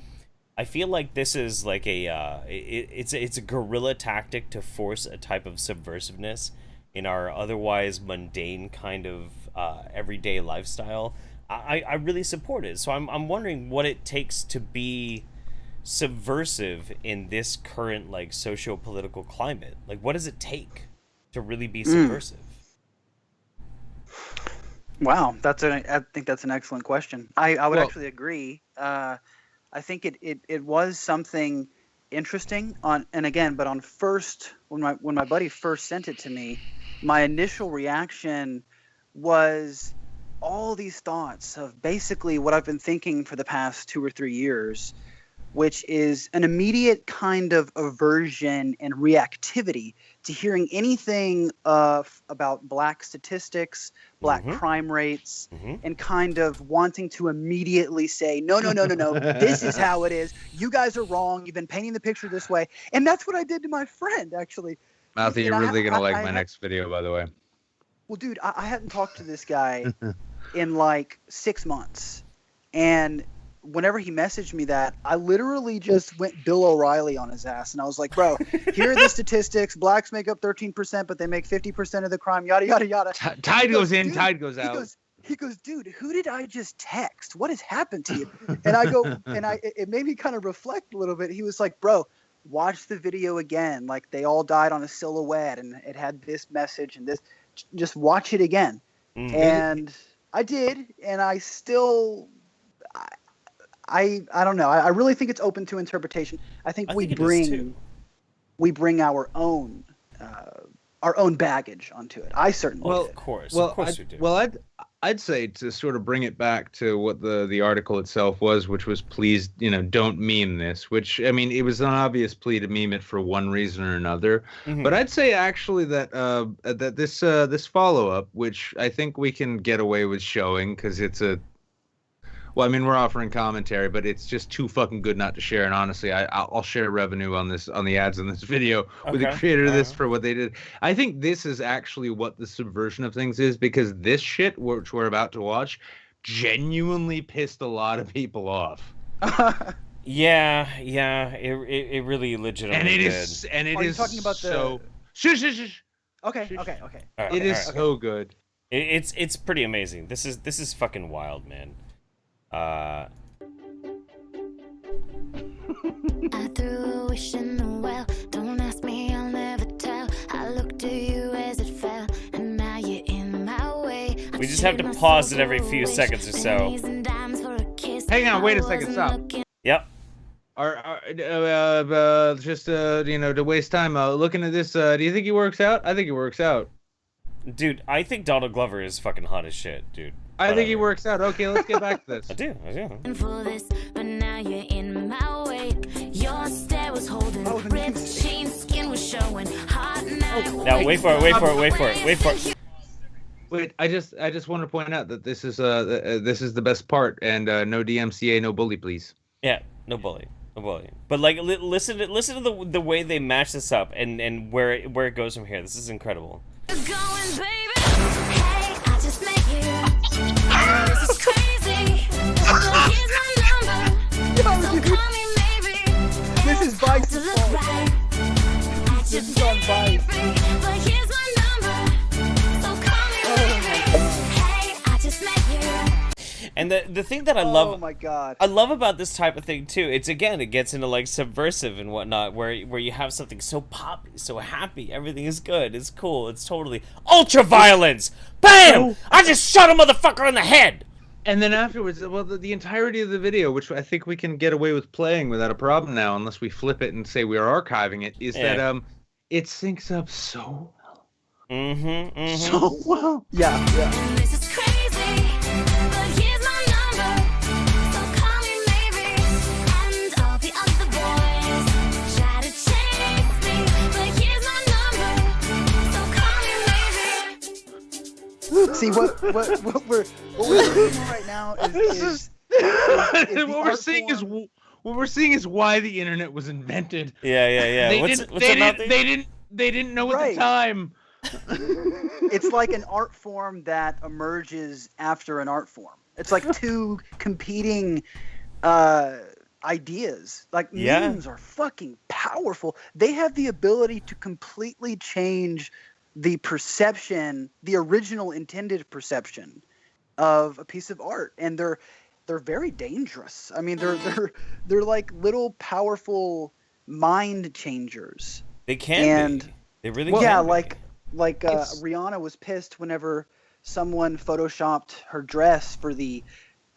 I feel like this is like it's a guerrilla tactic to force a type of subversiveness in our otherwise mundane kind of everyday lifestyle. I really support it. So I'm wondering what it takes to be subversive in this current like socio-political climate. Like, what does it take to really be subversive? Wow, I think that's an excellent question. I would actually agree. I think it was something interesting but first when my buddy first sent it to me, my initial reaction was all these thoughts of basically what I've been thinking for the past 2 or 3 years, which is an immediate kind of aversion and reactivity to hearing anything about black statistics, black crime rates, and kind of wanting to immediately say, no, this is how it is. You guys are wrong. You've been painting the picture this way. And that's what I did to my friend, actually. Mouthy, you're really going to like my next video, by the way. Well, dude, I hadn't talked to this guy in like 6 months. And whenever he messaged me that, I literally just went Bill O'Reilly on his ass. And I was like, bro, here are the statistics. Blacks make up 13%, but they make 50% of the crime, yada, yada, yada. Tide goes in, tide goes out. He goes, dude, who did I just text? What has happened to you? And I go, it made me kind of reflect a little bit. He was like, bro, watch the video again. Like, they all died on a silhouette, and it had this message and this. Just watch it again. And I did, and I still... I don't know. I really think it's open to interpretation. I think we bring our own baggage onto it. I certainly do. Of course we do. Well, I'd say to sort of bring it back to what the article itself was, which was please, don't meme this, which, I mean, it was an obvious plea to meme it for one reason or another. But I'd say actually that this follow-up, which I think we can get away with showing because it's well, I mean, we're offering commentary, but it's just too fucking good not to share. And honestly, I'll share revenue on the ads in this video with the creator of this for what they did. I think this is actually what the subversion of things is, because this shit, which we're about to watch, genuinely pissed a lot of people off. Yeah, it really legitimately did. And it is talking about so... Shush. Okay. It is so good. It's pretty amazing. This is fucking wild, man. I threw a wish in the well. Don't ask me, I'll never tell. I looked to you as it fell, and now you're in my way. We just have to pause it every few seconds or so. Hang on, wait a second, stop. Yep. Just to waste time looking at this. Do you think he works out? I think he works out. Dude, I think Donald Glover is fucking hot as shit, dude. I think he works out. Okay, let's get back to this. I do. For this, but now you're in my way. Your stare was holding, ripped chain skin was showing. Hot now. Now wait for it. Wait, I just want to point out that this is the best part, and no DMCA, no bully, please. Yeah, no bully. But like, listen to the way they match this up and where it goes from here. This is incredible. You're going, baby. Hey, I just met you. This is crazy. But here's my number. So call me maybe. This is Vice's fault. Right. This is on Vice. But here's my number. So call me maybe. Hey, I just met you. And the thing that I love, oh my god, I love about this type of thing too. It gets into like subversive and whatnot, where you have something so poppy, so happy, everything is good, it's cool, it's totally ultra violence. Bam! I just shot a motherfucker in the head. And then afterwards, well, the entirety of the video, which I think we can get away with playing without a problem now, unless we flip it and say we are archiving it, is that it syncs up so well. So well. Yeah. This is crazy. But here's my number. So call me maybe. And all the other boys try to chase me. But here's my number. So call me maybe. See what we're seeing right now is what we're seeing is why the internet was invented. Yeah. They didn't know at the time. It's like an art form that emerges after an art form. It's like two competing ideas. Like memes are fucking powerful. They have the ability to completely change the perception, the original intended perception of a piece of art, and they're very dangerous. I mean, they're like little powerful mind changers. They can be. They really can be. Like Rihanna was pissed whenever someone photoshopped her dress for I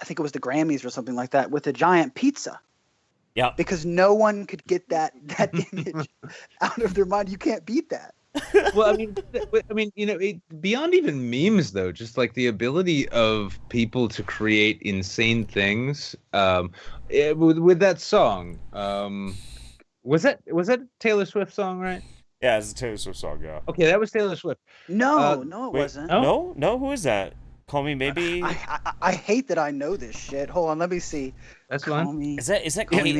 think it was the Grammys or something like that, with a giant pizza. Yeah. Because no one could get that image out of their mind. You can't beat that. Well, I mean, beyond even memes though, just like the ability of people to create insane things. With that song, was that a Taylor Swift song, right? Yeah, it's a Taylor Swift song, yeah. Okay, that was Taylor Swift. No, it wasn't. No, who is that? Call me maybe. I hate that I know this shit. Hold on, let me see. That's fine. Is that Queen?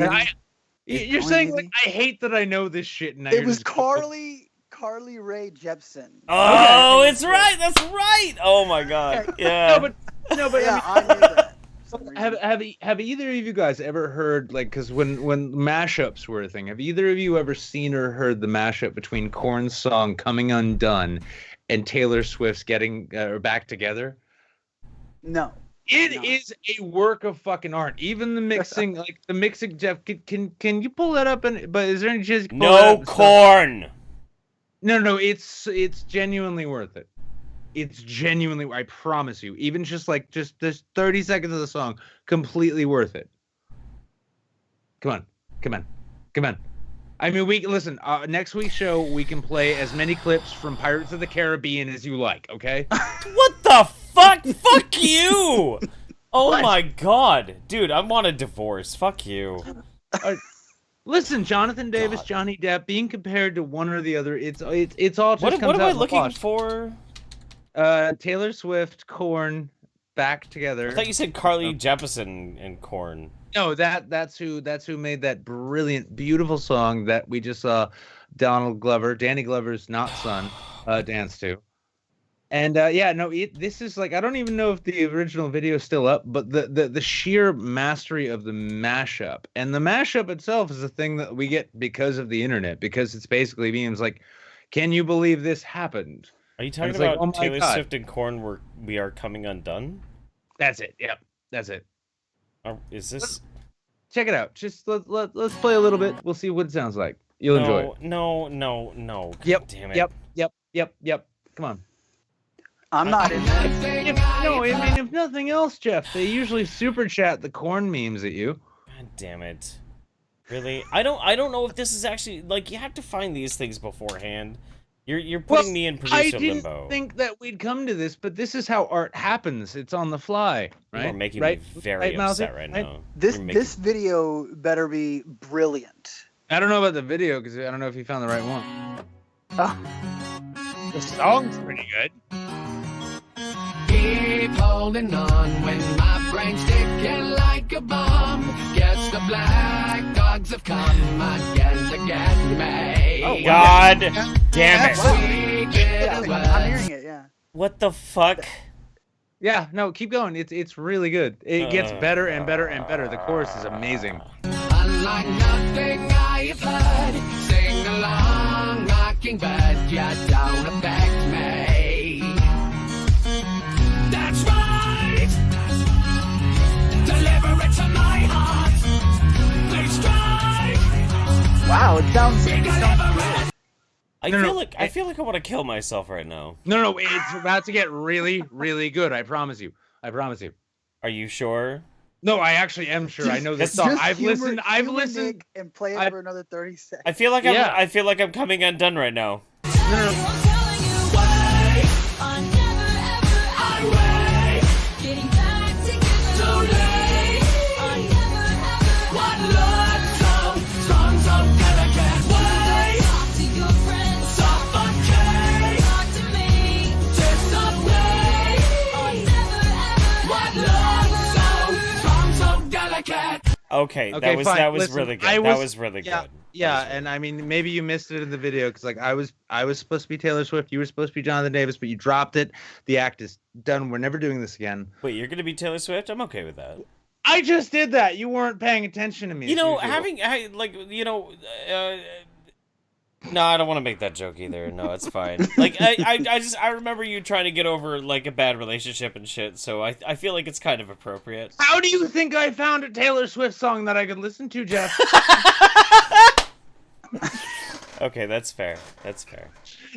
You're saying like I hate that I know this shit. And it was Carly Rae Jepsen. Oh, it's right. That's right. Oh my god. Yeah. No, but yeah, I knew that. Have either of you guys ever heard, like, because when mashups were a thing, have either of you ever seen or heard the mashup between Korn's song "Coming Undone" and Taylor Swift's "Getting Back Together"? No. It is a work of fucking art. Even the mixing, Jeff. Can you pull that up? But is there any chance you can pull that up? Korn. No, it's genuinely worth it. It's genuinely, I promise you, even just 30 seconds of the song, completely worth it. Come on. I mean, we listen. Next week's show, we can play as many clips from Pirates of the Caribbean as you like. Okay? What the fuck? Fuck you! Oh my god, dude, I want a divorce. Fuck you. Listen, Jonathan Davis, Johnny Depp, being compared to one or the other, it's all just what comes am out I in the looking wash. for? Taylor Swift, Korn, Back Together. I thought you said Carly Jepsen and Korn. No, that's who made that brilliant, beautiful song that we just saw Danny Glover's not son, dance to. And this is like, I don't even know if the original video is still up, but the sheer mastery of the mashup, and the mashup itself is a thing that we get because of the internet, because it's basically memes like, can you believe this happened? Are you talking about Taylor Swift and Korn We Are Coming Undone? That's it. Yep, that's it. Is this? Check it out. Just let's play a little bit. We'll see what it sounds like. You'll enjoy it. No. God Yep. damn it. Yep. Come on. I'm not in that. If nothing else, Jeff, they usually super chat the corn memes at you. God damn it. Really? I don't know if this is actually, like, you have to find these things beforehand. You're putting me in producer limbo. I didn't think that we'd come to this, but this is how art happens. It's on the fly, right? You're making me very upset right now. This video better be brilliant. I don't know about the video because I don't know if you found the right one. Oh. The song's pretty good. Keep holding on when my brain's ticking like a bomb. Guess the black dogs have come again to get me. Oh, God damn it. I'm hearing it, yeah. What the fuck? Yeah, no, keep going. It's really good. It gets better and better and better. The chorus is amazing. Unlike nothing I've heard, sing along, mockingbird, you don't affect me. That's right. Deliver it to my heart. Please try. Wow, it sounds I feel like I want to kill myself right now. No, it's about to get really, really good. I promise you. Are you sure? No, I actually am sure. I know this song. I've listened. Nick and play it for another 30 seconds. I feel like I'm coming undone right now. No. Okay, that was Listen, really good. That was really good. Yeah, and I mean, maybe you missed it in the video because, like, I was supposed to be Taylor Swift, you were supposed to be Jonathan Davis, but you dropped it. The act is done. We're never doing this again. Wait, you're gonna be Taylor Swift? I'm okay with that. I just did that. You weren't paying attention to me. You know, no, I don't want to make that joke either. No, it's fine. Like, I remember you trying to get over, like, a bad relationship and shit, so I feel like it's kind of appropriate. How do you think I found a Taylor Swift song that I could listen to, Jeff? Okay, that's fair.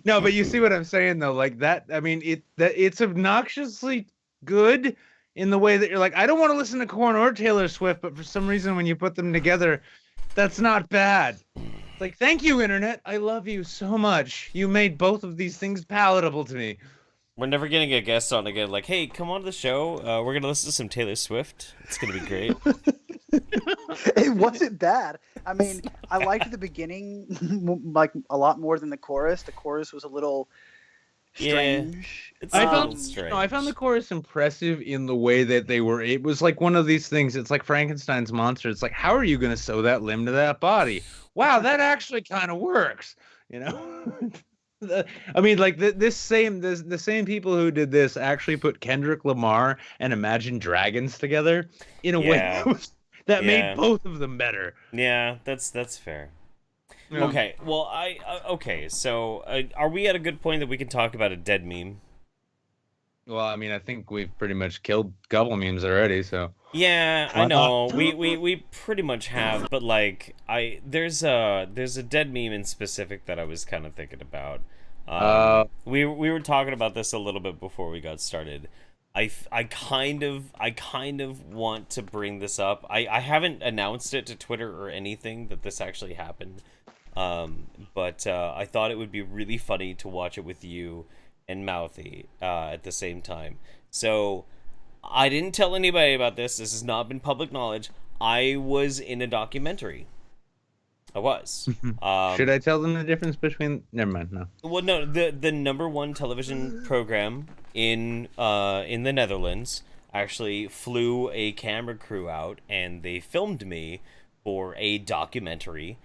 No, but you see what I'm saying, though? Like, that, I mean, it's obnoxiously good in the way that you're like, I don't want to listen to Korn or Taylor Swift, but for some reason, when you put them together, that's not bad. Like, thank you, internet. I love you so much. You made both of these things palatable to me. We're never gonna get guests on again. Like, hey, come on to the show. We're gonna listen to some Taylor Swift. It's gonna be great. It wasn't bad. I mean, I liked the beginning like a lot more than the chorus. The chorus was a little strange. It's I found the chorus impressive in the way that it was like one of these things. It's like Frankenstein's monster. It's like, how are you going to sew that limb to that body? Wow, that actually kind of works, you know? I mean, like the same people who did this actually put Kendrick Lamar and Imagine Dragons together in a way that made both of them better. Yeah, that's fair. Yeah. Okay, well, so are we at a good point that we can talk about a dead meme? Well, I mean, I think we've pretty much killed a couple memes already, so. Yeah, I know. We pretty much have, but like there's a dead meme in specific that I was kind of thinking about. We were talking about this a little bit before we got started. I kind of want to bring this up. I haven't announced it to Twitter or anything that this actually happened. But I thought it would be really funny to watch it with you and Mouthy at the same time. So I didn't tell anybody about this. This has not been public knowledge. I was in a documentary. I was. Should I tell them the difference between? Never mind. No. Well, no. The #1 television program in the Netherlands actually flew a camera crew out and they filmed me for a documentary.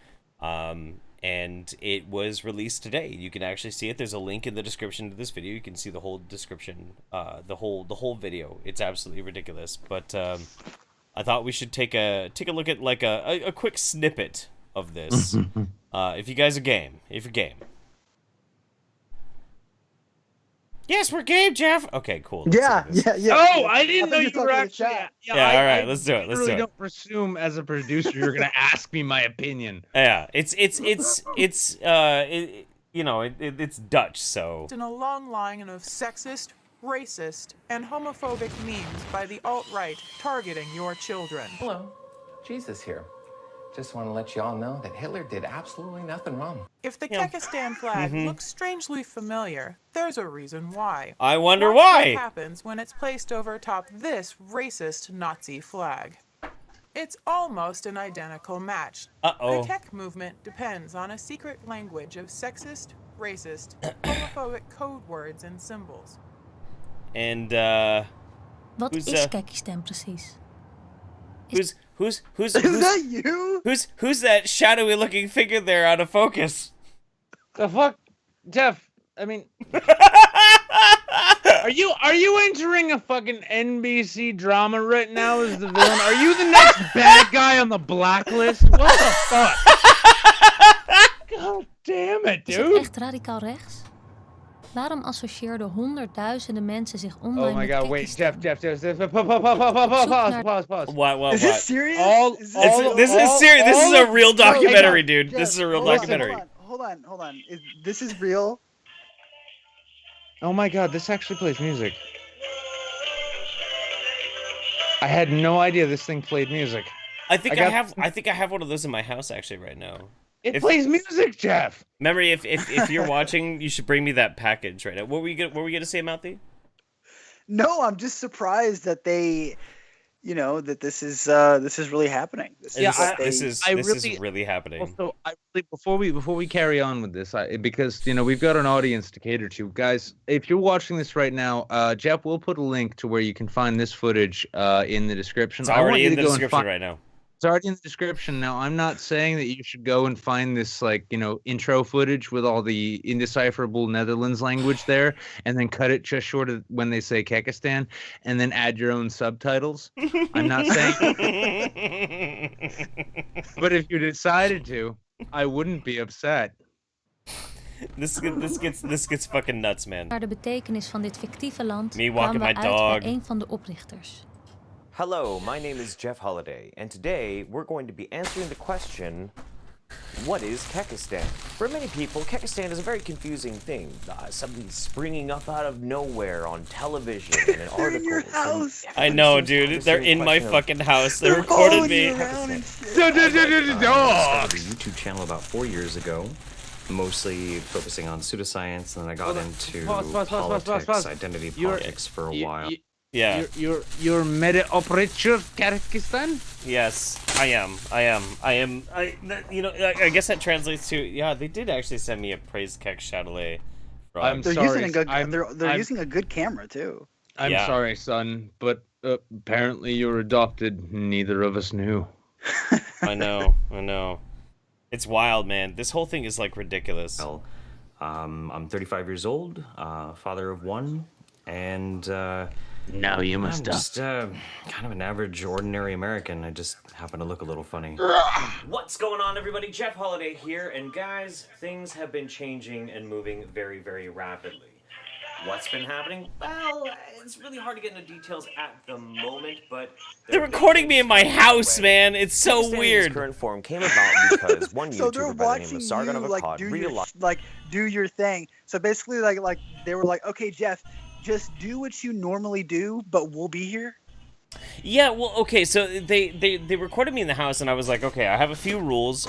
And it was released today. You can actually see it. There's a link in the description to this video. You can see the whole description, the whole video. It's absolutely ridiculous. But I thought we should take a look at like a quick snippet of this. If you guys are game, if you're game. Yes, we're game, Jeff. Okay, cool. Yeah. Oh, I didn't know you were actually. Yeah, all right, let's do it. I don't presume as a producer you're gonna ask me my opinion. Yeah, it's you know, it's Dutch, so. In a long line of sexist, racist, and homophobic memes by the alt-right targeting your children. Hello, Jesus here. Just want to let you all know that Hitler did absolutely nothing wrong. If the Kekistan flag looks strangely familiar, there's a reason why. I wonder Watch why. what happens when it's placed over atop this racist Nazi flag. It's almost an identical match. Uh-oh. The Kek movement depends on a secret language of sexist, racist, homophobic code words and symbols. And Wat who's, is Kekistan precies? who's Is that you? who's that shadowy looking figure there out of focus? The fuck, Jeff? I mean, are you entering a fucking NBC drama right now as the villain? Are you the next bad guy on the blacklist? What the fuck? God damn it, Is het dude! echt radicaal rechts? Waarom associeerden honderdduizenden mensen zich online Oh my met god, wait, Kekistan? Jeff, pause. What? Is this serious? This is serious. This is a real documentary, dude. Jeff, This is a real hold on, documentary. Hold on. This is real? Oh my god, this actually plays music. I had no idea this thing played music. I think I have one of those in my house actually right now. It plays music, Jeff. Memory, if you're watching, you should bring me that package right now. What were you gonna say, Mouthy? No, I'm just surprised that they, that this is really happening. This is really happening. Also, before we carry on with this, because we've got an audience to cater to, guys. If you're watching this right now, Jeff will put a link to where you can find this footage in the description. It's already in the description right now. It's already in the description. Now, I'm not saying that you should go and find this, intro footage with all the indecipherable Netherlands language there, and then cut it just short of when they say Kekistan, and then add your own subtitles. I'm not saying. But if you decided to, I wouldn't be upset. This gets fucking nuts, man. Naar de betekenis van dit fictieve land Me walking kwamen we my uit dog. bij een van de oprichters. Hello, my name is Jeff Holiday, and today we're going to be answering the question, what is Kekistan? For many people, Kekistan is a very confusing thing. Something springing up out of nowhere on television and in They're in your articles. house. I know, dude. They're in my fucking house. They recorded me. I started a YouTube channel about 4 years ago, mostly focusing on pseudoscience, and then I got into politics, identity politics for a while. Yeah. You're meta operator Kyrgyzstan? Yes, I am. I guess that translates to, yeah, they did actually send me a praise Kek Chatelet. They're using a good camera too. I'm sorry, son, but apparently you're adopted. Neither of us knew. I know. It's wild, man. This whole thing is ridiculous. Well, I'm 35 years old, father of one, and now you must I'm just kind of an average, ordinary American. I just happen to look a little funny. What's going on, everybody? Jeff Holiday here, and guys, things have been changing and moving very, very rapidly. What's been happening? Well, it's really hard to get into details at the moment, but they're recording me in my house, man. It's so weird. Its current form came about because one So they're YouTuber by the name watching of Sargon of you Akkad realized. do your thing. So basically, like they were like, okay, Jeff, just do what you normally do, but we'll be here. Yeah, well, okay, so they recorded me in the house, and I was like, okay, I have a few rules.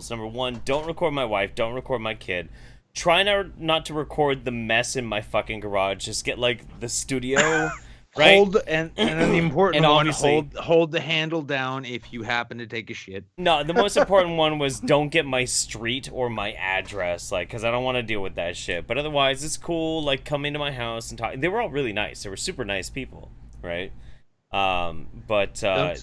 Number one, don't record my wife, don't record my kid. Try not to record the mess in my fucking garage. Just get, the studio, right? Hold, and then the important and one, obviously, hold the handle down if you happen to take a shit. No, the most important one was don't get my street or my address, because I don't want to deal with that shit. But otherwise, it's cool, come into my house and talk. They were all really nice. They were super nice people, right? But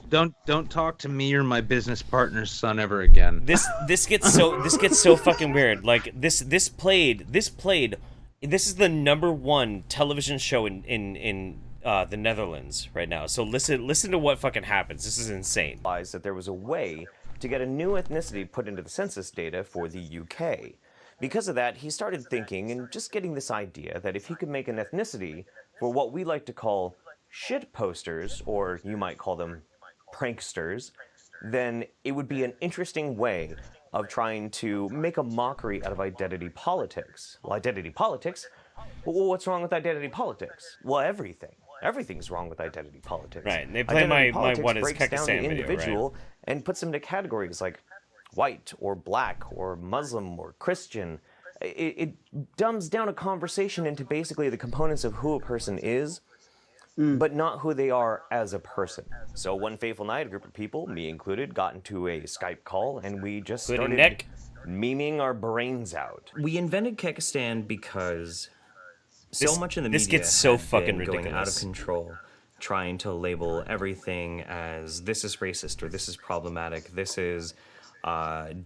don't talk to me or my business partner's son ever again. This gets so fucking weird. This is the #1 television show in the Netherlands right now. So listen to what fucking happens. This is insane. That there was a way to get a new ethnicity put into the census data for the UK. Because of that, he started thinking and just getting this idea that if he could make an ethnicity for what we like to call shit posters, or you might call them pranksters, then it would be an interesting way of trying to make a mockery out of identity politics. Well, identity politics Well, what's wrong with identity politics? Well, everything. Everything's wrong with identity politics. Right. They play Identity my politics what is breaks down the Kekistan video, individual and puts them into categories like white or black or Muslim or Christian. It dumbs down a conversation into basically the components of who a person is, but not who they are as a person. So one fateful night, a group of people, me included, got into a Skype call, and we just started memeing our brains out. We invented Kekistan because so much in the this media gets so had fucking been going out of ridiculous. control, trying to label everything as this is racist or this is problematic, this is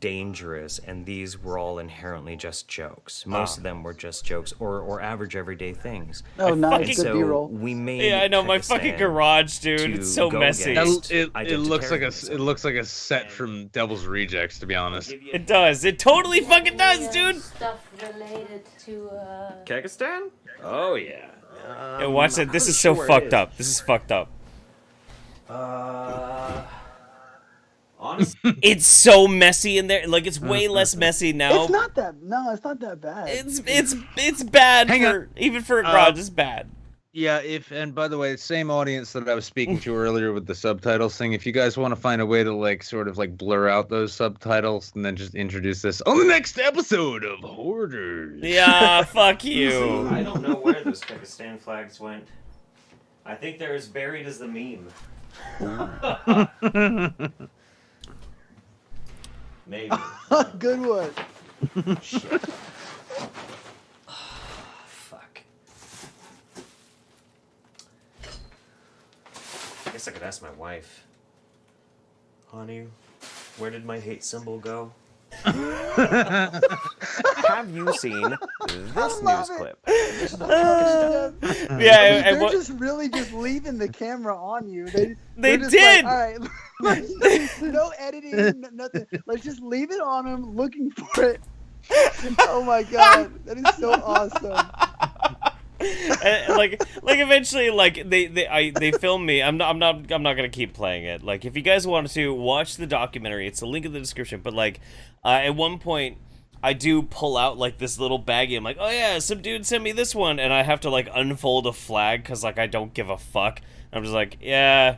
dangerous, and these were all inherently just jokes. Most of them were just jokes or average everyday things. Oh, nice. And Good so B-roll. we made Yeah, I know, my Kekistan fucking garage, dude. It's so to go messy. against It looks like identitarianism. a set from Devil's Rejects, to be honest. It does. It totally fucking does, dude. Stuff related to Kekistan? Oh yeah. Yeah, watch it. This is so fucked up. This is fucked up. Honestly, It's so messy in there. Like, it's way less messy now. It's not that. No, it's not that bad. It's bad Hang for even for a garage. It's bad. Yeah, and by the way, same audience that I was speaking to earlier with the subtitles thing, if you guys want to find a way to like sort of like blur out those subtitles and then just introduce this on the next episode of Hoarders. Yeah, fuck you. I don't know where those Kekistan flags went. I think they're as buried as the meme. Maybe. Good one. Fuck. I guess I could ask my wife. Honey, where did my hate symbol go? Have you seen this news clip? Yeah, They're and what, just really just leaving the camera on you. They they're just did! Like, all right, no editing, nothing. Let's just leave it on them, looking for it. Oh my god, that is so awesome. and, like eventually, like they film me. I'm not gonna keep playing it. Like, if you guys want to watch the documentary, it's a link in the description. But like, at one point, I do pull out like this little baggie. I'm like, oh yeah, some dude sent me this one, and I have to like unfold a flag because like I don't give a fuck. I'm just like, yeah,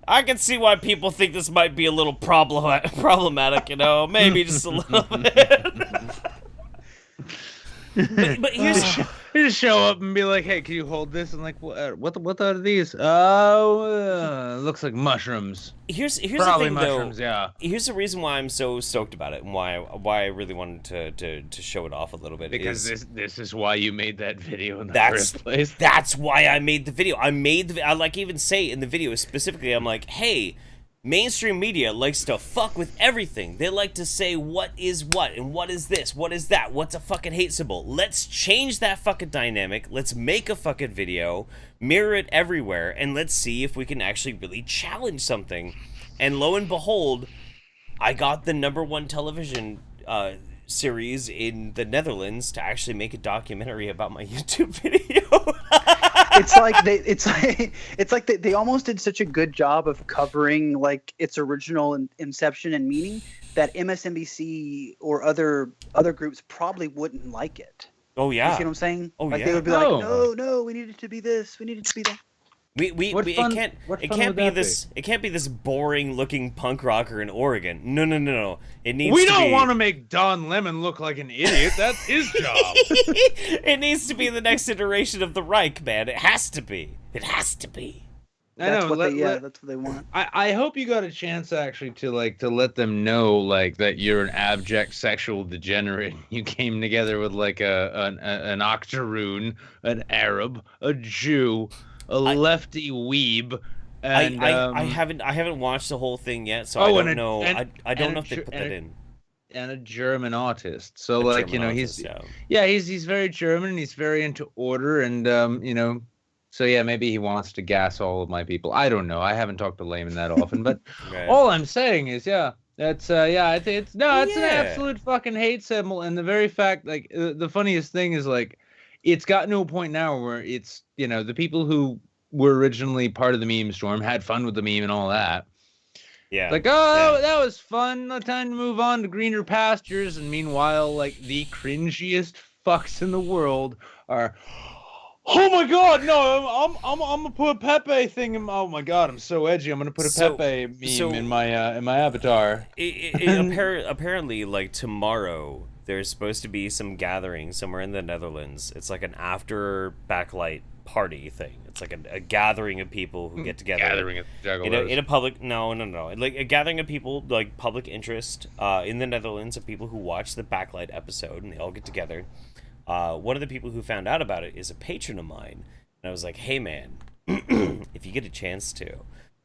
I can see why people think this might be a little problematic. You know, maybe just a little bit. but here's. You just show up and be like, "Hey, can you hold this?" And like, what are these? Oh, looks like mushrooms. Here's Probably the thing, mushrooms, though. yeah. Here's the reason why I'm so stoked about it and why I really wanted to show it off a little bit. Because this is why you made that video in the That's first place. That's why I made the video. I like even say in the video specifically, I'm like, hey, mainstream media likes to fuck with everything. They like to say what is what and what is this, what is that, what's a fucking hate symbol. Let's change that fucking dynamic. Let's make a fucking video, mirror it everywhere, and let's see if we can actually really challenge something. And lo and behold, I got the #1 television series in the Netherlands to actually make a documentary about my YouTube video. It's like they almost did such a good job of covering like its original inception and meaning that MSNBC or other groups probably wouldn't like it. Oh yeah. You see what I'm saying? Oh like yeah. they would be like, no, we need it to be this, we need it to be that. It can't be this boring looking punk rocker in Oregon. No. It needs. We don't want to make Don Lemon look like an idiot. That's his job. It needs to be the next iteration of the Reich, man. It has to be. It has to be. That's what they want. I hope you got a chance actually to let them know like that you're an abject sexual degenerate. You came together with like an octoroon, an Arab, a Jew, a lefty weeb. And, I haven't watched the whole thing yet, so I don't know. I don't know if they put that in. And a German autist. So like, you know, he's very German and he's very into order and you know. So yeah, maybe he wants to gas all of my people. I don't know. I haven't talked to Layman that often, but Right. all I'm saying is, that's I think it's an absolute fucking hate symbol. And the very fact, like, the funniest thing is like, it's gotten to a point now where it's, you know, the people who were originally part of the meme storm had fun with the meme and all that. Yeah. Like, that was fun. No time to move on to greener pastures. And meanwhile, like, the cringiest fucks in the world are, oh my God, no, I'm gonna put a Pepe thing in. Oh my God, I'm so edgy. I'm gonna put a Pepe meme in my avatar. Apparently, like tomorrow, there's supposed to be some gathering somewhere in the Netherlands. It's like an after Backlight party thing. It's like a gathering of people who get together. Gathering of juggalos. In a public, no, like a gathering of people, like public interest, in the Netherlands, of people who watch the Backlight episode, and they all get together. One of the people who found out about it is a patron of mine, and I was like, "Hey, man, if you get a chance to,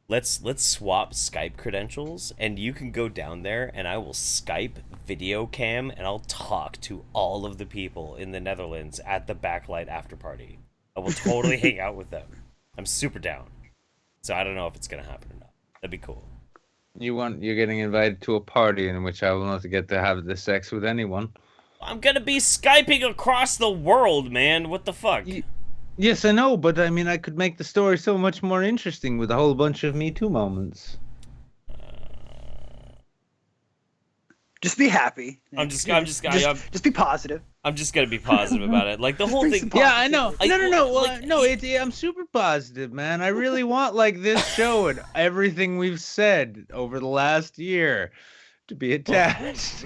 let's swap Skype credentials, and you can go down there, and I will Skype video cam, and I'll talk to all of the people in the Netherlands at the Backlight after party. I will totally hang out with them. I'm super down. So I don't know if it's gonna happen or not. That'd be cool. You're getting invited to a party in which I will not get to have the sex with anyone. I'm gonna be Skyping across the world, man. What the fuck? Yes, I know, but I mean, I could make the story so much more interesting with a whole bunch of Me Too moments. Just be happy. Just be positive. I'm just gonna be positive about it. Like the whole thing. Yeah, I know. I'm super positive, man. I really want like this show and everything we've said over the last year to be attached.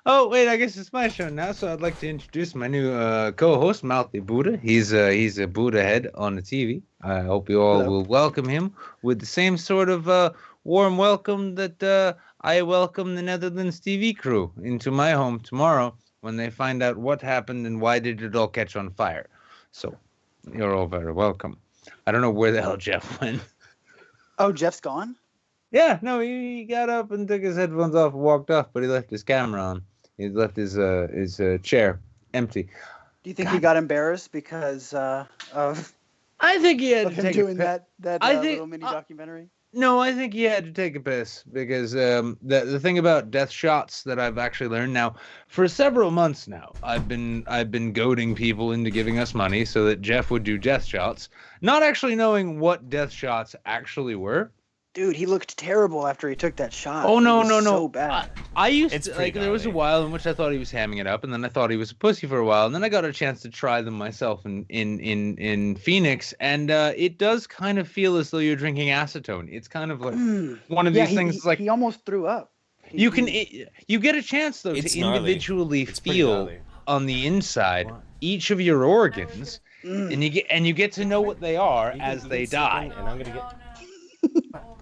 Oh wait, I guess it's my show now, so I'd like to introduce my new co-host, Mouthy Buddha. He's a Buddha head on the TV. I hope you all will welcome him with the same sort of warm welcome that I welcome the Netherlands TV crew into my home tomorrow when they find out what happened and why did it all catch on fire. So you're all very welcome. I don't know where the hell Jeff went. Oh, Jeff's gone? Yeah, no, he got up and took his headphones off and walked off, but he left his camera on. He left his chair empty. Do you think he got embarrassed because of? I think he had to him take doing a that little mini documentary. No, I think he had to take a piss because the thing about death shots that I've actually learned now for several months now, I've been goading people into giving us money so that Jeff would do death shots, not actually knowing what death shots actually were. Dude, he looked terrible after he took that shot. Oh no, So bad. I used to like there was a while in which I thought he was hamming it up, and then I thought he was a pussy for a while, and then I got a chance to try them myself in Phoenix, and it does kind of feel as though you're drinking acetone. It's kind of like one of these things. Like he almost threw up. You get a chance though to individually feel on the inside each of your organs, and you get to know what they are as they die. And I'm gonna get.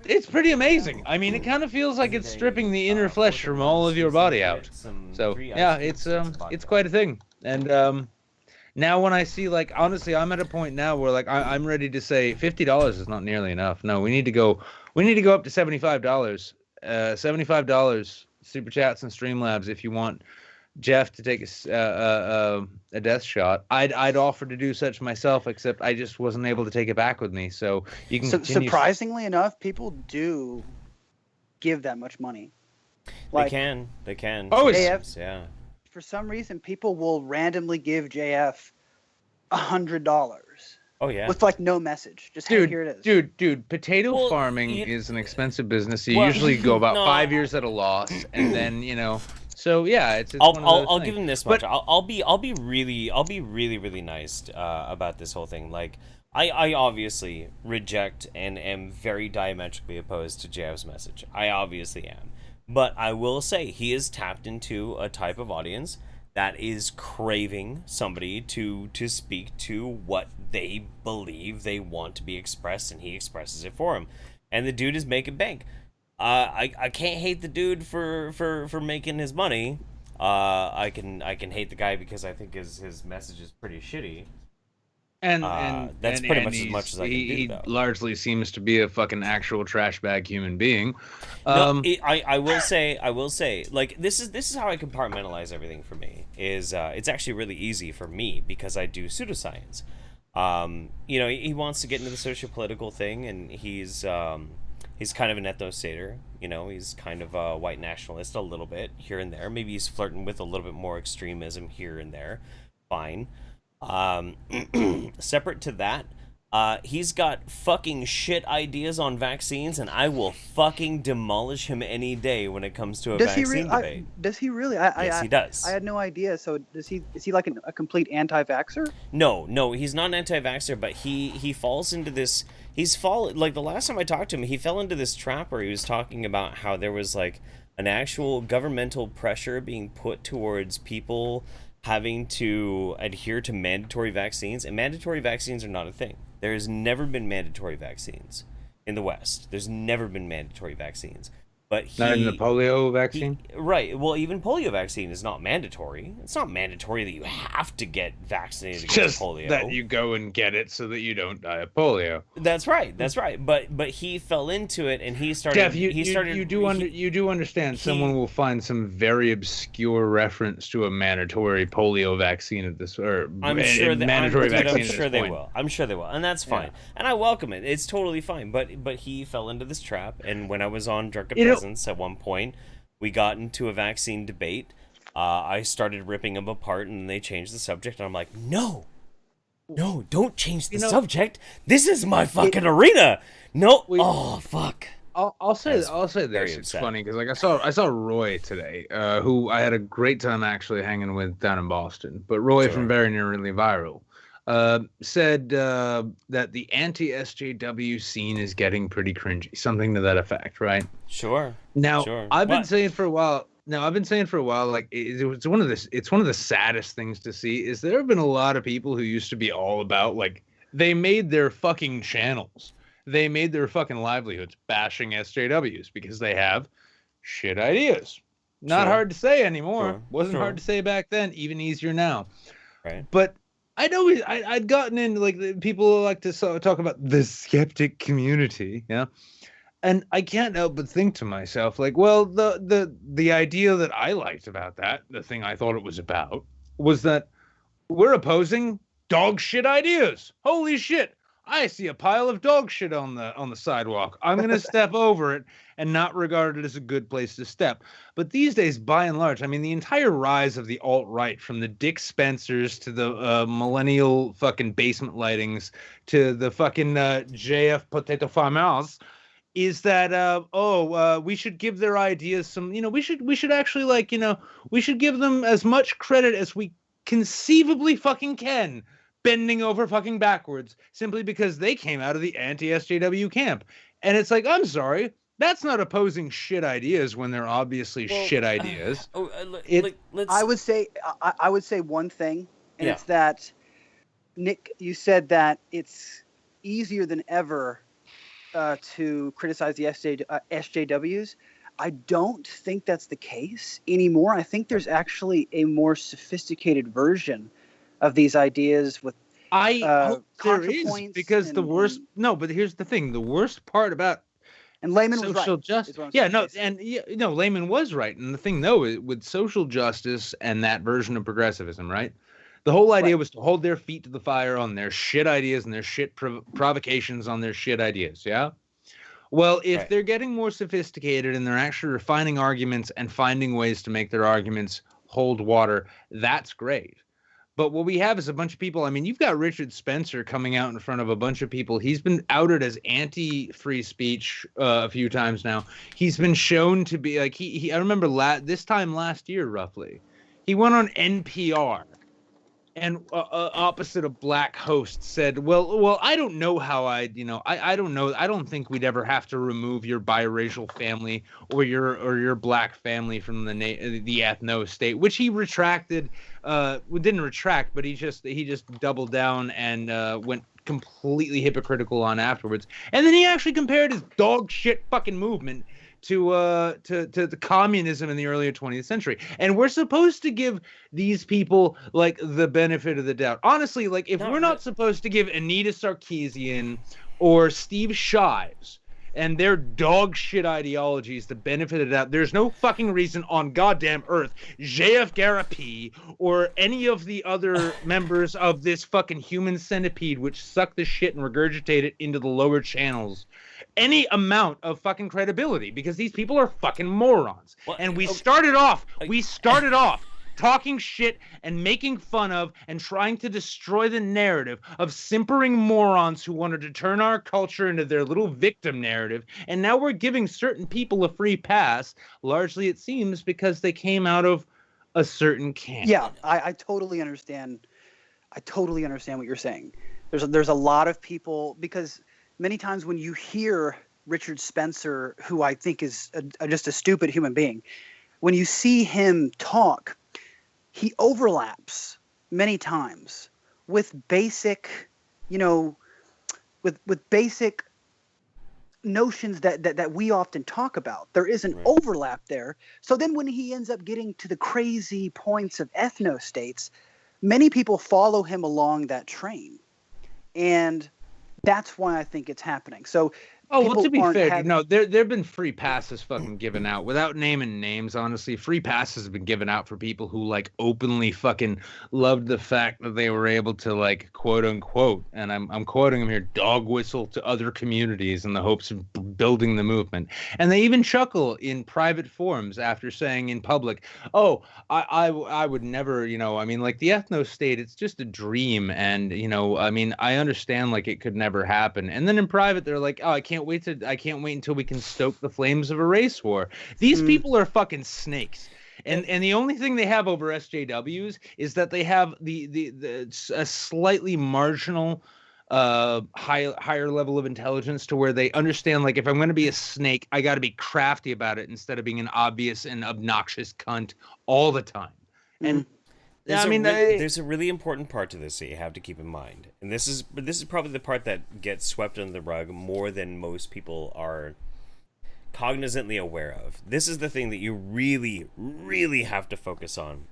It's pretty amazing. I mean, it kind of feels like it's stripping the inner flesh from all of your body out. So yeah, it's quite a thing. And now when I see, like, honestly, I'm at a point now where like I'm ready to say $50 is not nearly enough. No, we need to go up to $75. $75 super chats and Streamlabs if you want Jeff to take a death shot. I'd offer to do such myself, except I just wasn't able to take it back with me. So you can continue. Surprisingly enough, people do give that much money. Like, they can. Oh, JF, yeah. For some reason, people will randomly give JF $100. Oh yeah. With like no message, just hey, here it is. Dude, potato farming is an expensive business. You usually go about 5 years at a loss, and then So yeah, it's I'll give him this much. I'll be really nice about this whole thing. Like I obviously reject and am very diametrically opposed to JF's message. I obviously am, but I will say he is tapped into a type of audience that is craving somebody to speak to what they believe they want to be expressed, and he expresses it for him. And the dude is making bank. I can't hate the dude for making his money. I can hate the guy because I think his message is pretty shitty. And that's pretty much as much as I can do. He though. largely seems to be a fucking actual trash bag human being. I will say, like this is how I compartmentalize everything for me. Is it's actually really easy for me because I do pseudoscience. He wants to get into the socio-political thing, and he's kind of an ethno-satyr, he's kind of a white nationalist a little bit here and there. Maybe he's flirting with a little bit more extremism here and there. Fine. Separate to that, He's got fucking shit ideas on vaccines, and I will fucking demolish him any day when it comes to a vaccine debate. Does he really? Yes, he does. I had no idea. So is he like a complete anti-vaxxer? No, he's not an anti-vaxxer, but he falls into this. Like the last time I talked to him, he fell into this trap where he was talking about how there was like an actual governmental pressure being put towards people having to adhere to mandatory vaccines, and mandatory vaccines are not a thing. There's never been mandatory vaccines in the West. There's never been mandatory vaccines. But not in the polio vaccine? Right. Well, even polio vaccine is not mandatory. It's not mandatory that you have to get vaccinated against polio. That you go and get it so that you don't die of polio. That's right. But he fell into it, and he started. Jeff, you do understand someone will find some very obscure reference to a mandatory polio vaccine at this, or I'm sure they point. will. I'm sure they will, and that's fine. Yeah. And I welcome it. It's totally fine. But he fell into this trap, and when I was on Drunken Peasants at one point, we got into a vaccine debate. I started ripping them apart, and they changed the subject, and I'm like, no, don't change the subject. This is my fucking arena. No, fuck. I'll say this. It's funny because like I saw Roy today, who I had a great time actually hanging with down in Boston. But Roy from Very Nearly Viral said that the anti-SJW scene is getting pretty cringy, something to that effect, right? Sure. Now, I've been saying for a while, like it's one of the saddest things to see is there have been a lot of people who used to be all about, like, they made their fucking channels, they made their fucking livelihoods bashing SJWs because they have shit ideas. Not hard to say anymore. Wasn't hard to say back then, even easier now. Right. But I know I'd gotten into, like, people like to talk about the skeptic community, yeah. And I can't help but think to myself, like, well, the idea that I liked about that, the thing I thought it was about, was that we're opposing dog shit ideas. Holy shit. I see a pile of dog shit on the sidewalk. I'm going to step over it and not regard it as a good place to step. But these days, by and large, I mean, the entire rise of the alt-right, from the Dick Spencers to the millennial fucking basement lightings to the fucking JF potato farmers, is that we should give their ideas some, we should actually, like, we should give them as much credit as we conceivably fucking can, bending over fucking backwards, simply because they came out of the anti-SJW camp. And it's like, I'm sorry, that's not opposing shit ideas when they're obviously shit ideas. I would say one thing, and it's that, Nick, you said that it's easier than ever to criticize the SJWs. I don't think that's the case anymore. I think there's actually a more sophisticated version of these ideas with there is, because but here's the thing, the worst part about, and Layman was right. Justice, Layman was right. And the thing though, with social justice and that version of progressivism, right? The whole idea was to hold their feet to the fire on their shit ideas and their shit provocations on their shit ideas. Yeah. Well, if they're getting more sophisticated and they're actually refining arguments and finding ways to make their arguments hold water, that's great. But what we have is a bunch of people. I mean, you've got Richard Spencer coming out in front of a bunch of people. He's been outed as anti-free speech a few times now. He's been shown to be like, I remember this time last year, roughly, he went on NPR and opposite a black host said, well, I don't know how I don't know. I don't think we'd ever have to remove your biracial family or your black family from the ethno state, which he retracted. Didn't retract, but he just doubled down and went completely hypocritical on afterwards. And then he actually compared his dog shit fucking movement to the communism in the earlier 20th century. And we're supposed to give these people, like, the benefit of the doubt. Honestly, like, if we're not supposed to give Anita Sarkeesian or Steve Shives and their dog shit ideologies the benefit of the doubt, there's no fucking reason on goddamn earth JF Garapi or any of the other members of this fucking human centipede which suck the shit and regurgitate it into the lower channels any amount of fucking credibility, because these people are fucking morons. And we started off talking shit and making fun of and trying to destroy the narrative of simpering morons who wanted to turn our culture into their little victim narrative. And now we're giving certain people a free pass, largely it seems because they came out of a certain camp. Yeah, I totally understand. I totally understand what you're saying. There's a lot of people, because many times when you hear Richard Spencer, who I think is just a stupid human being, when you see him talk, he overlaps many times with basic, with basic notions that we often talk about. There is an overlap there. So then when he ends up getting to the crazy points of ethno-states, many people follow him along that train. And that's why I think it's happening. So well, to be fair, there have been free passes fucking given out without naming names. Honestly, free passes have been given out for people who like openly fucking loved the fact that they were able to like quote unquote, and I'm quoting them here, dog whistle to other communities in the hopes of building the movement. And they even chuckle in private forums after saying in public, "Oh, I would never, like the ethno state, it's just a dream, and I understand like it could never happen." And then in private, they're like, "Oh, I can't wait until we can stoke the flames of a race war." These people are fucking snakes. And the only thing they have over SJWs is that they have a slightly marginal higher level of intelligence to where they understand, like, if I'm going to be a snake, I got to be crafty about it instead of being an obvious and obnoxious cunt all the time. And there's a really important part to this that you have to keep in mind, and this is probably the part that gets swept under the rug more than most people are cognizantly aware of. This is the thing that you really, really have to focus on.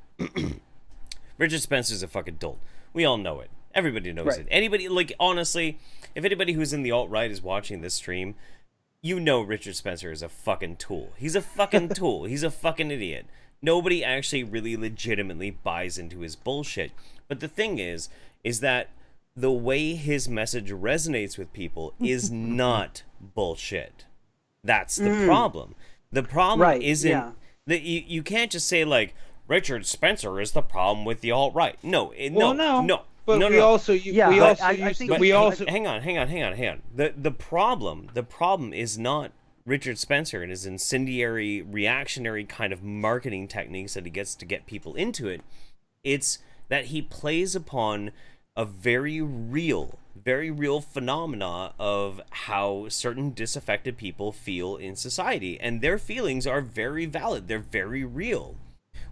Richard Spencer's a fucking dolt. We all know it. Everybody knows it. Anybody, like, honestly, if anybody who's in the alt-right is watching this stream, Richard Spencer is a fucking tool. He's a fucking tool. He's a fucking idiot. Nobody actually really legitimately buys into his bullshit. But the thing is that the way his message resonates with people is not bullshit. That's the problem. The problem isn't that you can't just say, like, Richard Spencer is the problem with the alt-right. No. But we also hang on. The problem is not Richard Spencer and his incendiary, reactionary kind of marketing techniques that he gets to get people into it. It's that he plays upon a very real phenomena of how certain disaffected people feel in society, and their feelings are very valid. They're very real.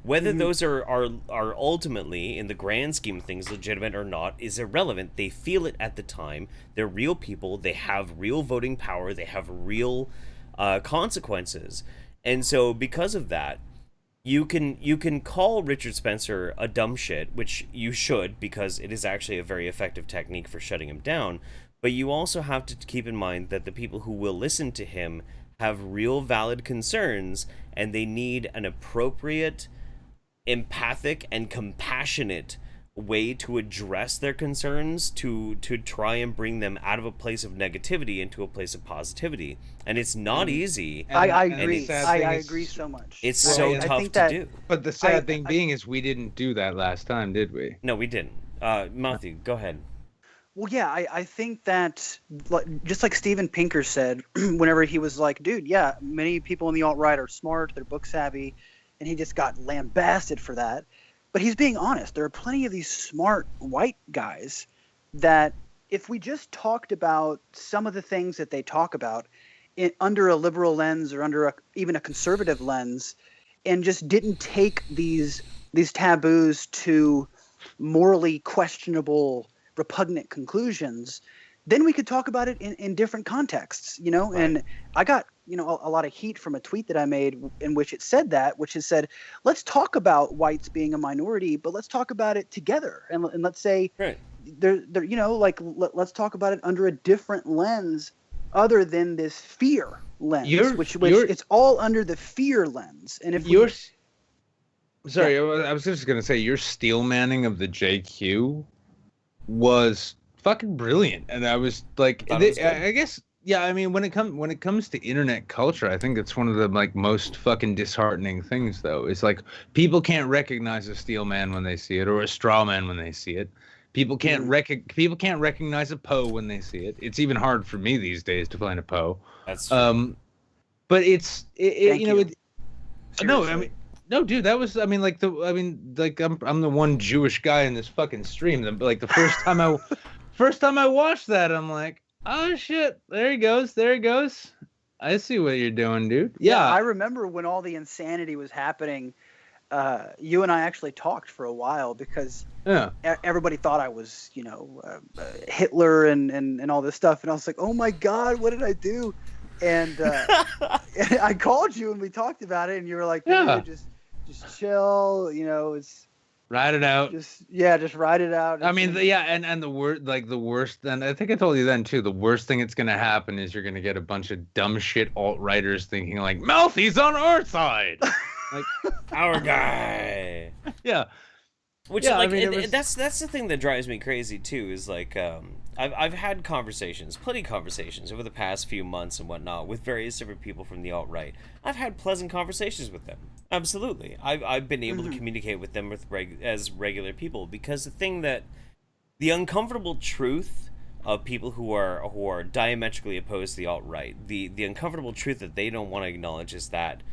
Whether those are ultimately, in the grand scheme of things, legitimate or not is irrelevant. They feel it at the time. They're real people. They have real voting power. They have real consequences. And so because of that, you can call Richard Spencer a dumb shit, which you should, because it is actually a very effective technique for shutting him down. But you also have to keep in mind that the people who will listen to him have real valid concerns, and they need an appropriate, empathic, and compassionate way to address their concerns to try and bring them out of a place of negativity into a place of positivity. And it's not easy. I agree. I agree so much. It's so tough to do. But the sad thing being is we didn't do that last time, did we? No, we didn't. Mouthy, go ahead. Well, yeah, I think that, just like Steven Pinker said, whenever he was like, dude, yeah, many people in the alt-right are smart, they're book savvy, and he just got lambasted for that. But he's being honest. There are plenty of these smart white guys that if we just talked about some of the things that they talk about under a liberal lens or under even a conservative lens, and just didn't take these taboos to morally questionable, repugnant conclusions, then we could talk about it in different contexts, Right. And I got, a lot of heat from a tweet that I made in which it said that, which has said, let's talk about whites being a minority, but let's talk about it together. And let's say, let's talk about it under a different lens other than this fear lens, which it's all under the fear lens. And if Sorry, I was just going to say, your steel manning of the JQ was fucking brilliant. And I was like, I guess Yeah, I mean, when it comes to internet culture, I think it's one of the like most fucking disheartening things, though. It's like people can't recognize a steel man when they see it, or a straw man when they see it. People can't recognize a Poe when they see it. It's even hard for me these days to find a Poe. That's true. But no, I mean, no, dude, that was, I mean, like I'm the one Jewish guy in this fucking stream. Like the first time I watched that, I'm like, oh shit, there he goes. I see what you're doing, dude. Yeah, I remember when all the insanity was happening. You and I actually talked for a while because everybody thought I was, Hitler and all this stuff, and I was like, oh my god, what did I do? And I called you and we talked about it, and you were like, just chill, it's. Ride it out. Just ride it out. I mean, and the worst, and I think I told you then too, the worst thing that's going to happen is you're going to get a bunch of dumb shit alt-writers thinking like, Mouthy's on our side. Like, our guy. Yeah. Which, yeah, like, I mean, that's the thing that drives me crazy too. Is like, I've had plenty of conversations over the past few months and whatnot with various different people from the alt-right. I've had pleasant conversations with them. Absolutely, I've been able to communicate with them as regular people, because the uncomfortable truth of people who are diametrically opposed to the alt-right, the uncomfortable truth that they don't want to acknowledge is that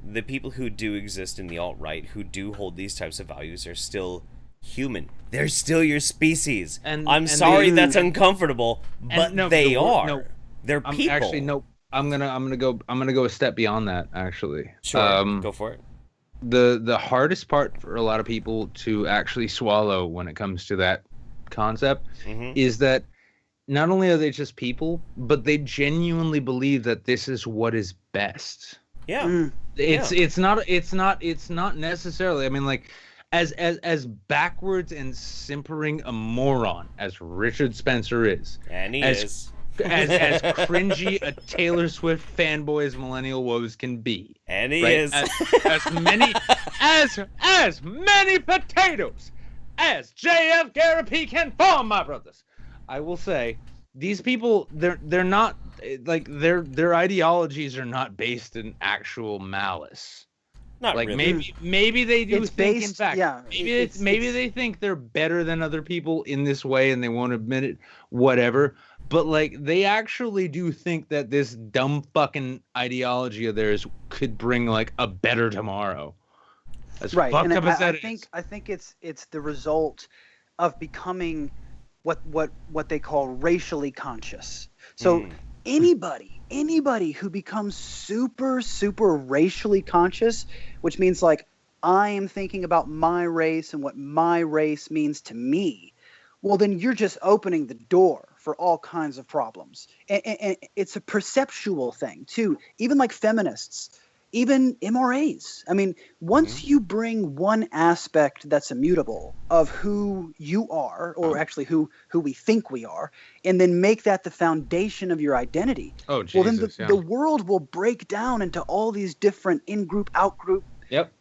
the people who do exist in the alt-right, who do hold these types of values, are still human. They're still your species. I'm sorry that's uncomfortable, but they are. They're people. Actually, no. I'm gonna go a step beyond that. Actually, sure. Go for it. The hardest part for a lot of people to actually swallow when it comes to that concept is that not only are they just people, but they genuinely believe that this is what is best. Yeah. It's not necessarily. I mean, like, as backwards and simpering a moron as Richard Spencer is, and he is. As cringy a Taylor Swift fanboy as Millennial Woes can be, and he is as many potatoes as J.F. Garapy can farm, my brothers. I will say, these people, they're not like their ideologies are not based in actual malice. Not like really. maybe they do it's think based, in fact. Yeah, Maybe they think they're better than other people in this way and they won't admit it, whatever. But like they actually do think that this dumb fucking ideology of theirs could bring like a better tomorrow. As right. fucked And up as that is. I think it's the result of becoming what they call racially conscious. So anybody who becomes super racially conscious, which means like I am thinking about my race and what my race means to me, well then you're just opening the door for all kinds of problems. And it's a perceptual thing too. Even like feminists, even MRAs. I mean, once you bring one aspect that's immutable of who you are, or actually who we think we are, and then make that the foundation of your identity, well then the world will break down into all these different in-group, out-group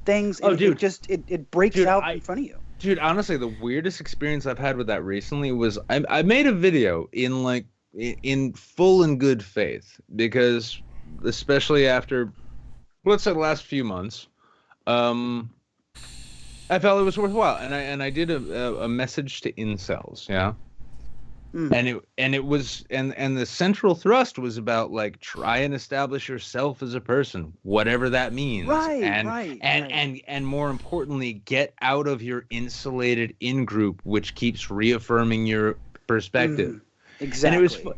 things. And it breaks out in front of you. Dude, honestly, the weirdest experience I've had with that recently was I made a video in full and good faith, because especially after, let's say, the last few months, I felt it was worthwhile, and I did a message to incels, and it was the central thrust was about like try and establish yourself as a person, whatever that means, and more importantly, get out of your insulated in group, which keeps reaffirming your perspective. Exactly.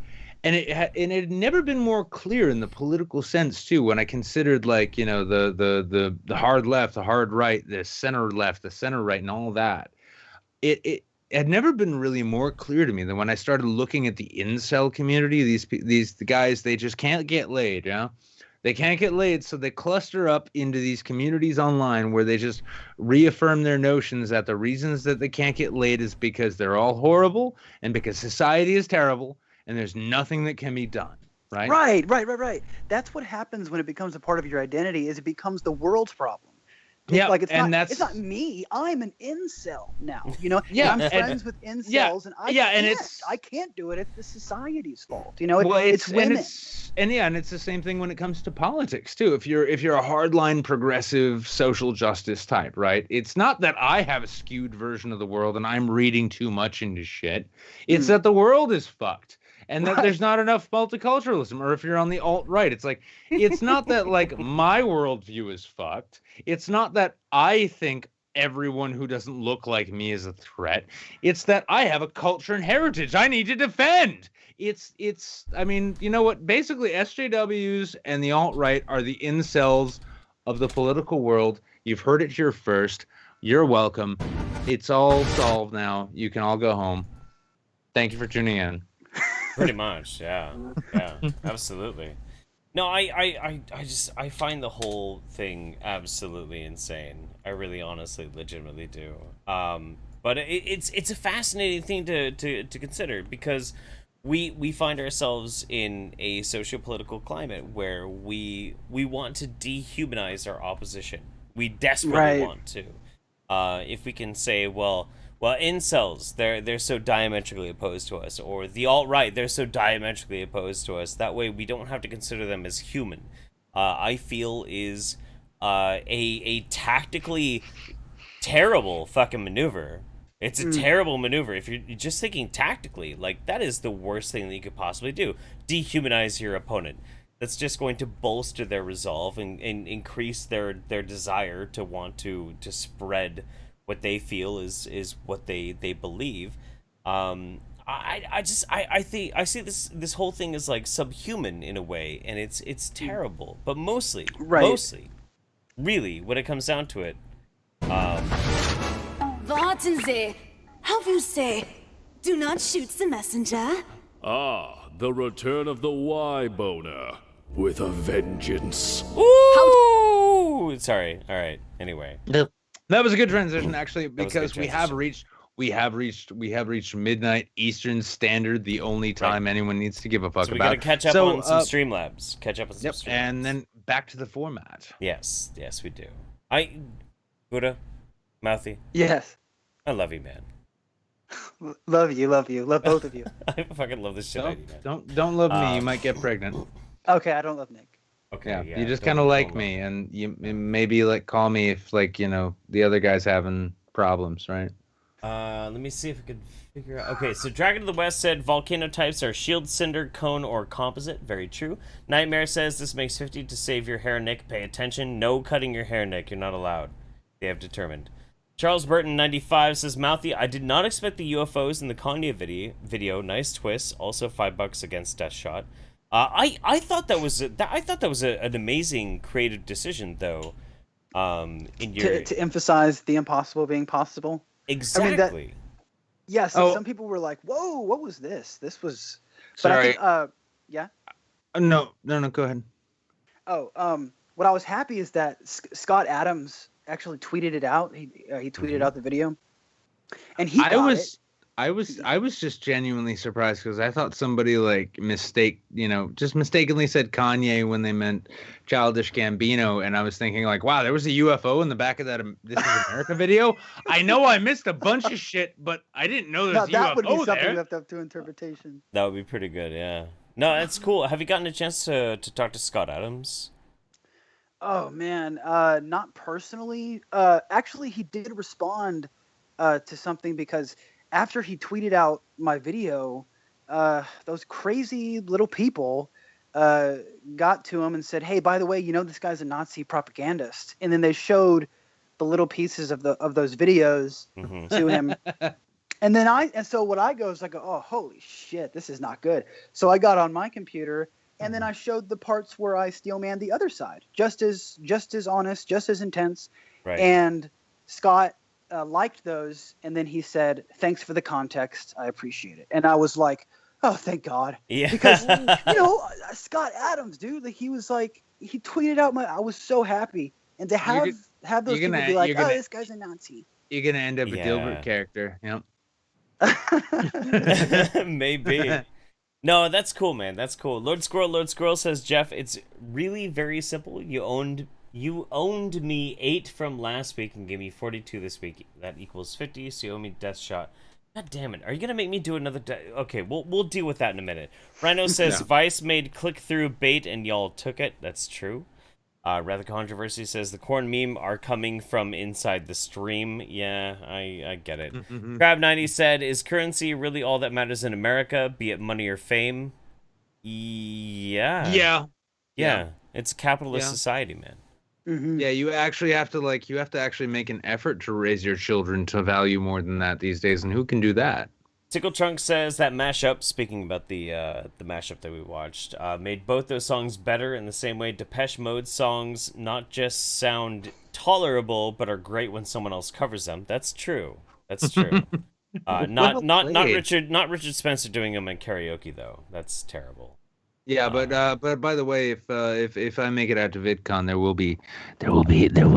And it had never been more clear in the political sense too. When I considered like the hard left, the hard right, the center left, the center right, and all that, it had never been really more clear to me than when I started looking at the incel community. These guys, they just can't get laid, They can't get laid, so they cluster up into these communities online where they just reaffirm their notions that the reasons that they can't get laid is because they're all horrible and because society is terrible and there's nothing that can be done, right? Right. That's what happens when it becomes a part of your identity, is it becomes the world's problem. Like it's not me. I'm an incel now. You know, Yeah, I'm friends with incels, and I can't do it. It's the society's fault. You know, it's women. And it's the same thing when it comes to politics too. If you're a hardline progressive social justice type, right? It's not that I have a skewed version of the world and I'm reading too much into shit. It's that the world is fucked. And that there's not enough multiculturalism. Or if you're on the alt-right, it's like, it's not that like my worldview is fucked. It's not that I think everyone who doesn't look like me is a threat. It's that I have a culture and heritage I need to defend. I mean, you know what? Basically, SJWs and the alt-right are the incels of the political world. You've heard it here first. You're welcome. It's all solved now. You can all go home. Thank you for tuning in. Pretty much, yeah, absolutely. No, I find the whole thing absolutely insane. I really, honestly, legitimately do. But it's a fascinating thing to consider, because we find ourselves in a socio-political climate where we want to dehumanize our opposition. We desperately want to. If we can say, well, incels, they're so diametrically opposed to us, or the alt-right, they're so diametrically opposed to us. That way we don't have to consider them as human. I feel is a tactically terrible fucking maneuver. It's a terrible maneuver. If you're just thinking tactically, like, that is the worst thing that you could possibly do. Dehumanize your opponent. That's just going to bolster their resolve and increase their desire to want to spread what they feel is what they believe. I see this whole thing as like subhuman in a way, and it's terrible. But mostly, really, when it comes down to it, Warten Sie. How you say? Do not shoot the messenger. Ah, the return of the Y-boner with a vengeance. Ooh! Sorry. All right. Anyway. That was a good transition, actually, because we have reached midnight Eastern Standard, the only time anyone needs to give a fuck so we about. Gotta catch up on some Streamlabs. Streamlabs. And then back to the format. Yes, we do. Buddha, Mouthy. Yes. I love you, man. Love both of you. I fucking love this shit out of you, man. Don't love me. You might get pregnant. Okay, I don't love Nick. Okay, yeah, you just kind of like me, and you maybe like call me if like the other guy's having problems, right? Let me see if I could figure out. Okay, so Dragon of the West said volcano types are shield, cinder, cone, or composite. Very true. Nightmare says this makes 50 to save your hair, Nick. Pay attention. No cutting your hair, Nick. You're not allowed. They have determined. Charles Burton 95 says, Mouthy, I did not expect the UFOs in the Kanye video. Nice twist. Also $5 against Deathshot. I thought that was an amazing creative decision, though. To emphasize the impossible being possible. Exactly. Some people were like, "Whoa, what was this? This was." But Sorry. I think, yeah. No, go ahead. What I was happy is that Scott Adams actually tweeted it out. He tweeted out the video, and he got it. I was just genuinely surprised because I thought somebody like just mistakenly said Kanye when they meant Childish Gambino, and I was thinking like, wow, there was a UFO in the back of that This Is America video. I know I missed a bunch of shit, but I didn't know there's a UFO there. That would be something left up to interpretation. That would be pretty good, yeah. No, that's cool. Have you gotten a chance to talk to Scott Adams? Oh man, not personally. Actually, he did respond to something because after he tweeted out my video, those crazy little people got to him and said, "Hey, by the way, this guy's a Nazi propagandist." And then they showed the little pieces of those videos to him. And so what I go is I go, "Oh, holy shit, this is not good." So I got on my computer and then I showed the parts where I steelman the other side, just as honest, just as intense. Right. And Scott liked those, and then he said, "Thanks for the context. I appreciate it." And I was like, "Oh, thank God!" Yeah. Because Scott Adams, dude, like he was like he tweeted out I was so happy, and to have those people be like, "Oh, this guy's a Nazi." You're gonna end up a Dilbert character, yep. Maybe. No, that's cool, man. That's cool. Lord Squirrel says, Jeff, it's really very simple. You owned You owned me 8 from last week and gave me 42 this week. That equals 50, so you owe me death shot. God damn it. Are you going to make me do another... Okay, we'll deal with that in a minute. Rhino says, Vice made click-through bait and y'all took it. That's true. Rather Controversy says, the corn meme are coming from inside the stream. Yeah, I get it. Crab90 said, is currency really all that matters in America, be it money or fame? Yeah. It's a capitalist society, man. Yeah, you actually have to actually make an effort to raise your children to value more than that these days, and who can do that? Tickle Trunk says that mashup, speaking about the mashup that we watched, made both those songs better in the same way Depeche Mode songs not just sound tolerable, but are great when someone else covers them. That's true. That's true. Not Richard Spencer doing them in karaoke though. That's terrible. Yeah, but by the way, if I make it out to VidCon, there will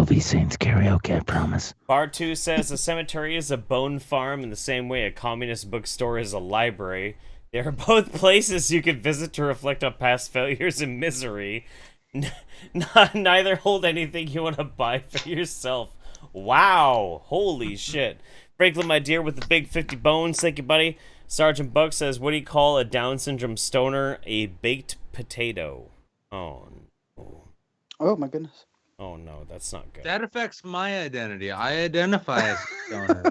be Saints karaoke, I promise. Bar 2 says a cemetery is a bone farm in the same way a communist bookstore is a library. They are both places you can visit to reflect on past failures and misery. Neither hold anything you want to buy for yourself. Wow, holy shit. Franklin, my dear, with the big 50 bones, thank you, buddy. Sergeant Buck says, what do you call a Down syndrome stoner? A baked potato. Oh, no. Oh, my goodness. Oh, no, that's not good. That affects my identity. I identify as a stoner.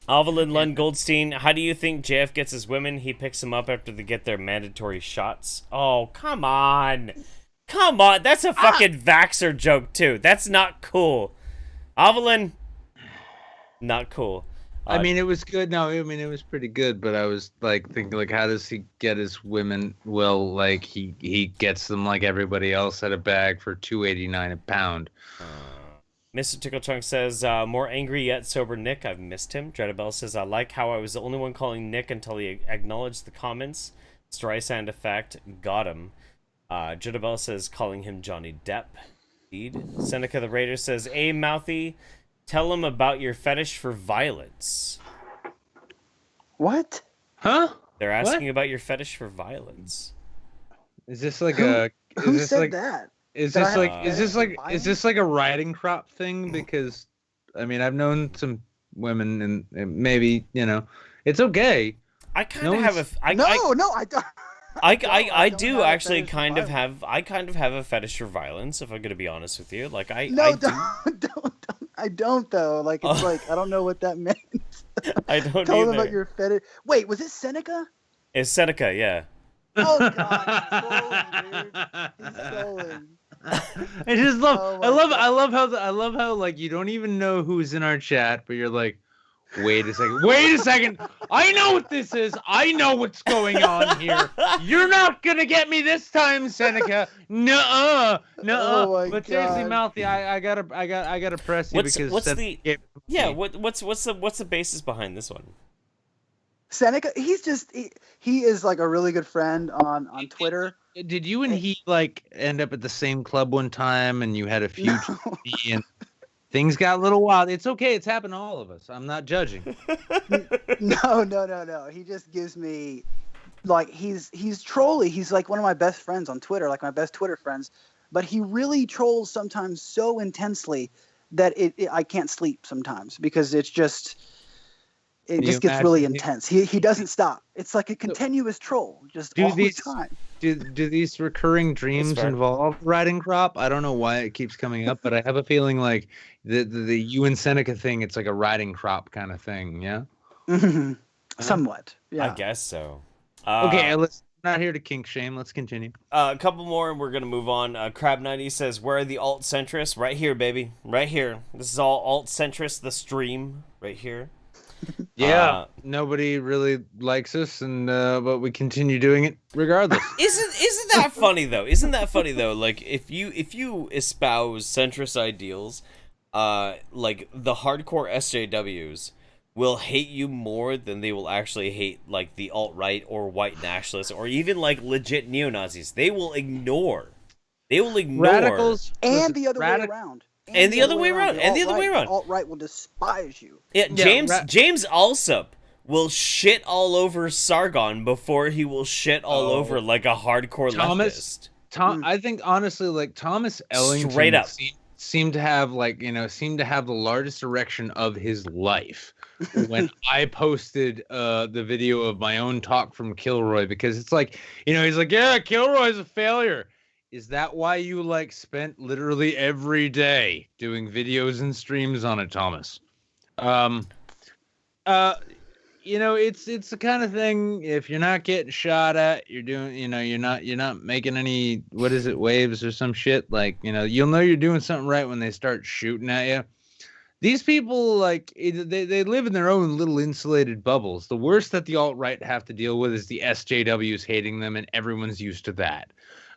Alvalin Lund Goldstein, how do you think JF gets his women? He picks them up after they get their mandatory shots. Oh, come on. Come on. That's a fucking vaxxer joke, too. That's not cool. Alvalin, not cool. I mean, it was good. No, I mean, it was pretty good. But I was like thinking, like, how does he get his women? Well, like he gets them like everybody else at a bag for $2.89 a pound. Mr. Tickle Trunk says, more angry yet sober Nick. I've missed him. Dreadabell says, I like how I was the only one calling Nick until he acknowledged the comments. Streisand effect. Got him. Dreadabell says, calling him Johnny Depp. Indeed. Seneca the Raider says, hey, Mouthy. Tell them about your fetish for violence. What? Huh? They're asking about your fetish for violence. Is this like Who said that? Is this like a riding crop thing? Because I mean, I've known some women, and maybe it's okay. I kind of have a. I don't. I do actually kind of have a fetish for violence, if I'm gonna be honest with you. Like don't. I don't though. Like it's like I don't know what that meant. I don't Tell either. them about your fetish. Wait, was it Seneca? It's Seneca, yeah. Oh God, he's trolling. I just love. I love how like you don't even know who's in our chat, but you're like, wait a second. I know what this is. I know what's going on here. You're not gonna get me this time, Seneca. Nuh-uh. Oh but seriously, Mouthy, I gotta press you because what's the basis behind this one? Seneca, he is like a really good friend on Twitter. Did you and he like end up at the same club one time and you had a feud and things got a little wild? It's okay. It's happened to all of us. I'm not judging. No. He just gives me, like, he's trolly. He's like one of my best friends on Twitter, like my best Twitter friends. But he really trolls sometimes so intensely that I can't sleep sometimes because it just gets really intense. He doesn't stop. It's like a continuous troll, just all the time. Do these recurring dreams involve riding crop? I don't know why it keeps coming up, but I have a feeling like the you and Seneca thing, it's like a riding crop kind of thing, yeah? Mm-hmm. Somewhat, yeah. I guess so. Okay, let's not here to kink shame. Let's continue. A couple more and we're going to move on. Crab90 says, where are the alt-centrists? Right here, baby. Right here. This is all alt-centrist, the stream. Right here. Yeah, nobody really likes us, and but we continue doing it regardless. Isn't that funny though? Isn't that funny though? Like if you espouse centrist ideals, like the hardcore SJWs will hate you more than they will actually hate like the alt-right or white nationalists or even like legit neo-Nazis. They will ignore radicals and the other way around. And the other way around. Alt-right will despise you. Yeah, James Alsop will shit all over Sargon before he will shit all over like a hardcore leftist. I think honestly, like Thomas Ellington Straight up. seemed to have the largest erection of his life when I posted the video of my own talk from Kilroy, because it's like, he's like, yeah, Kilroy's a failure. Is that why you like spent literally every day doing videos and streams on it, Thomas? It's the kind of thing, if you're not getting shot at, you're doing, you're not making any, what is it, waves or some shit, like, you'll know you're doing something right when they start shooting at you. These people, like, they live in their own little insulated bubbles. The worst that the alt-right have to deal with is the SJWs hating them, and everyone's used to that.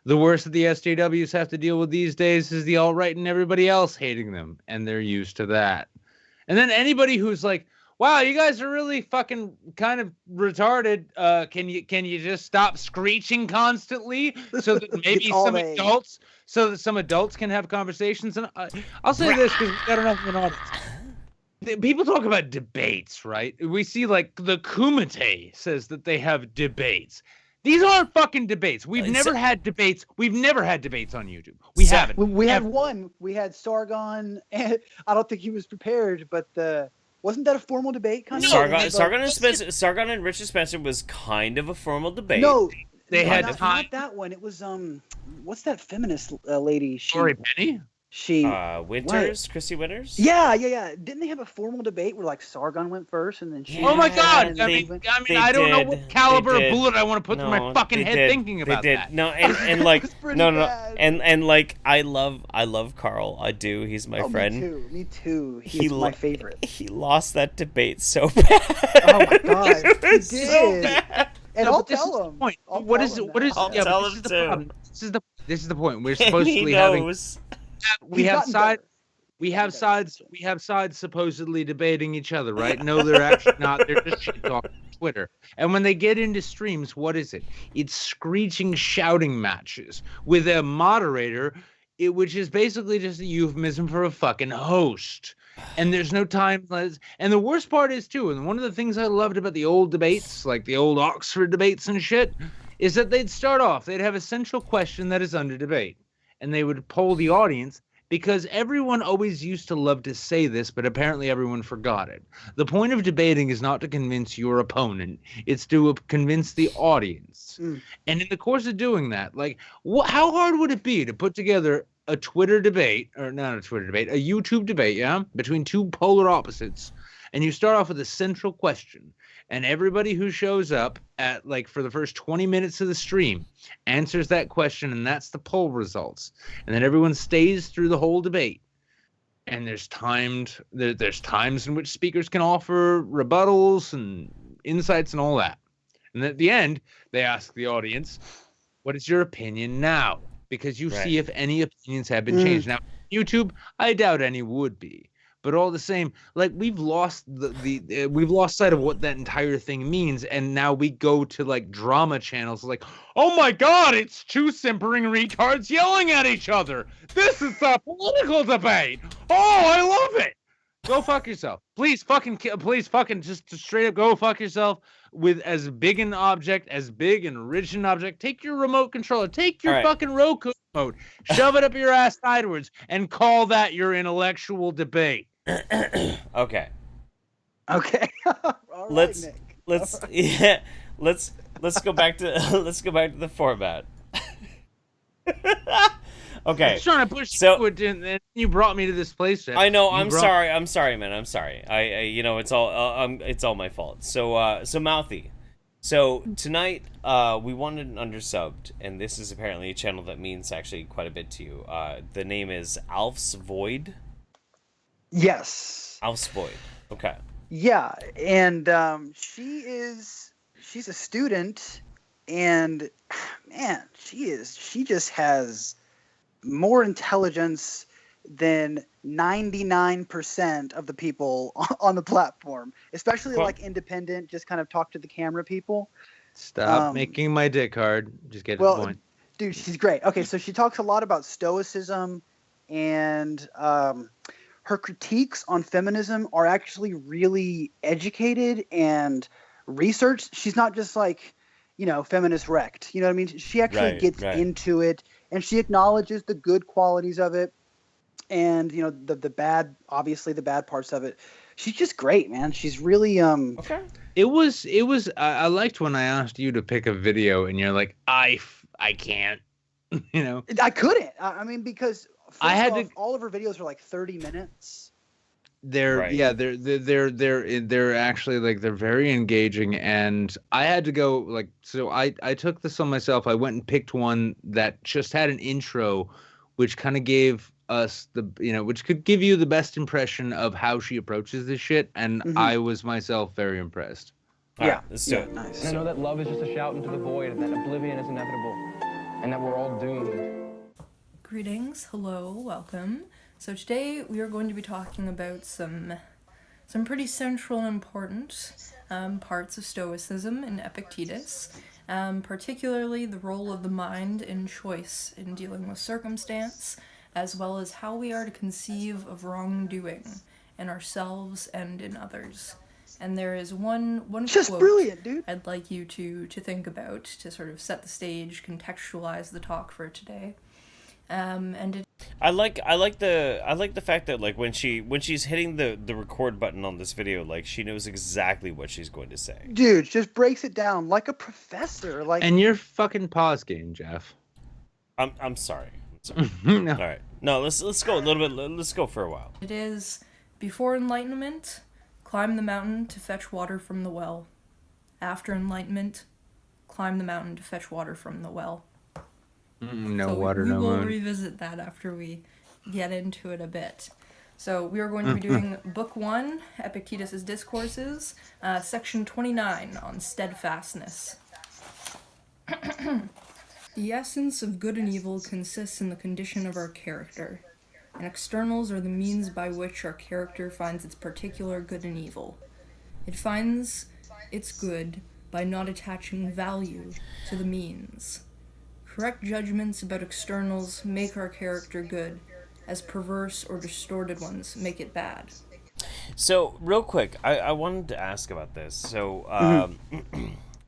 The worst that the SJWs have to deal with these days is the alt-right and everybody else hating them, and they're used to that. And then anybody who's like, wow, you guys are really fucking kind of retarded. Can you just stop screeching constantly so that maybe some adults can have conversations? And I'll say this because I don't know if an audience. People talk about debates, right? We see like the Kumite says that they have debates. These aren't fucking debates. We've never had debates. We've never had debates on YouTube. We haven't. We had one. We had Sargon, and I don't think he was prepared, but wasn't that a formal debate? Kind of. Sargon and Richard Spencer was kind of a formal debate. No, they had not that one. It was what's that feminist lady? Lori Penny. Winters, Christy Winters. Yeah. Didn't they have a formal debate where like Sargon went first and then she? Oh my God! I don't know what caliber of bullet I want to put through my fucking head thinking about that. No, and like and like I love Carl. I do. He's my friend. Me too. He's my favorite. He lost that debate so bad. Oh my God! He did. So bad. And I'll tell him. What is it? I'll tell him too. This is the point. We're supposedly having. We have sides supposedly debating each other, right? No, they're actually not. They're just shit talking on Twitter. And when they get into streams, what is it? It's screeching, shouting matches with a moderator, which is basically just a euphemism for a fucking host. And there's no time. And the worst part is, too, and one of the things I loved about the old debates, like the old Oxford debates and shit, is that they'd start off, they'd have a central question that is under debate. And they would poll the audience, because everyone always used to love to say this, but apparently everyone forgot it. The point of debating is not to convince your opponent. It's to convince the audience. And in the course of doing that, like, how hard would it be to put together a Twitter debate, or not a Twitter debate, a YouTube debate, between two polar opposites, and you start off with a central question, and everybody who shows up at, like, for the first 20 minutes of the stream answers that question, and that's the poll results. And then everyone stays through the whole debate. And there's times in which speakers can offer rebuttals and insights and all that. And at the end, they ask the audience, what is your opinion now? Because you see if any opinions have been changed. Now, YouTube, I doubt any would be. But all the same, like, we've lost we've lost sight of what that entire thing means, and now we go to like drama channels, like, oh my God, it's two simpering retards yelling at each other. This is a political debate. Oh, I love it. Go fuck yourself, please. Fucking just straight up go fuck yourself with as big and rich an object. Take your remote controller, take your fucking Roku remote, shove it up your ass sideways, and call that your intellectual debate. Okay. Let's go back to the format. Okay. I was trying to push forward, and you brought me to this place. I know. I'm sorry, man. I'm sorry. It's all my fault. So Mouthy. So tonight, we wanted an Undersubbed, and this is apparently a channel that means actually quite a bit to you. The name is Alfsvoid. Yes. Alfsvoid. Okay. Yeah, and she's a student, and man, she just has more intelligence than 99% of the people on the platform, especially like independent, just kind of talk to the camera people. Stop making my dick hard. Just get to the point. Dude, she's great. Okay, so she talks a lot about stoicism, and her critiques on feminism are actually really educated and researched. She's not just like, feminist wrecked. You know what I mean? She actually gets into it, and she acknowledges the good qualities of it, and the bad, obviously the bad parts of it. She's just great, man. She's really Okay. It was. I liked when I asked you to pick a video, and you're like, I can't. I couldn't. I mean, because I had to. All of her videos are like 30 minutes. They're actually like they're very engaging, and I had to go like so. I took this on myself. I went and picked one that just had an intro, which kind of gave us which could give you the best impression of how she approaches this shit, and I was myself very impressed. Let's do it. Nice. And I know that love is just a shout into the void, and that oblivion is inevitable, and that we're all doomed. Greetings, hello, welcome. So today we are going to be talking about some pretty central and important parts of Stoicism in Epictetus, particularly the role of the mind in choice in dealing with circumstance, as well as how we are to conceive of wrongdoing in ourselves and in others. And there is one just quote brilliant, dude. I'd like you to think about to sort of set the stage, contextualize the talk for today. I like the fact that like when she's hitting the record button on this video, like she knows exactly what she's going to say. Dude, just breaks it down like a professor. Like, and your fucking pause game, Jeff. I'm sorry. No. All right. No, let's go a little bit. Let's go for a while. It is before enlightenment, climb the mountain to fetch water from the well. After enlightenment, climb the mountain to fetch water from the well. No water, no moon. We will revisit that after we get into it a bit. So we are going to be doing Book 1, Epictetus' Discourses, Section 29 on Steadfastness. The essence of good and evil consists in the condition of our character, and externals are the means by which our character finds its particular good and evil. It finds its good by not attaching value to the means. Correct judgments about externals make our character good, as perverse or distorted ones make it bad. So, real quick, I wanted to ask about this. So,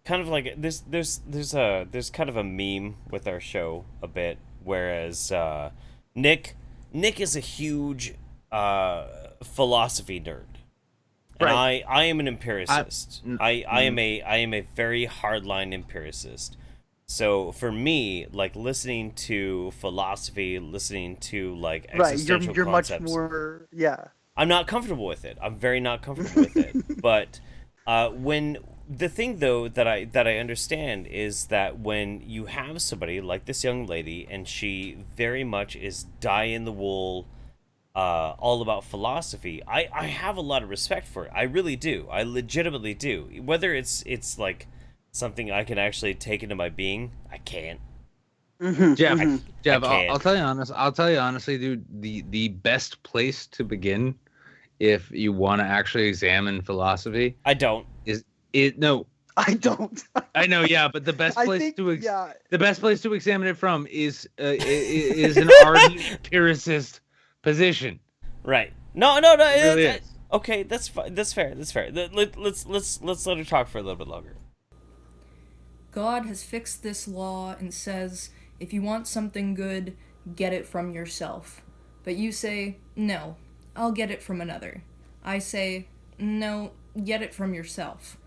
kind of like there's kind of a meme with our show a bit, whereas Nick is a huge philosophy nerd, and I am an empiricist. I am a very hardline empiricist. So for me, like listening to philosophy, listening to like existential you're concepts, much more I'm not comfortable with it. I'm very not comfortable with it. But when the thing though that I understand is that when you have somebody like this young lady and she very much is dyed-in-the-wool, all about philosophy, I have a lot of respect for it. I really do. I legitimately do. Whether it's like something I can actually take into my being, I can't. Jeff, I'll tell you honestly, dude. The best place to begin, if you want to actually examine philosophy, I don't. I don't. I know, yeah, but the best place the best place to examine it from is an ardent empiricist position. Right. No. It really is. Okay, that's fine. That's fair. Let's let her talk for a little bit longer. God has fixed this law and says, if you want something good, get it from yourself. But you say, no, I'll get it from another. I say, no, get it from yourself.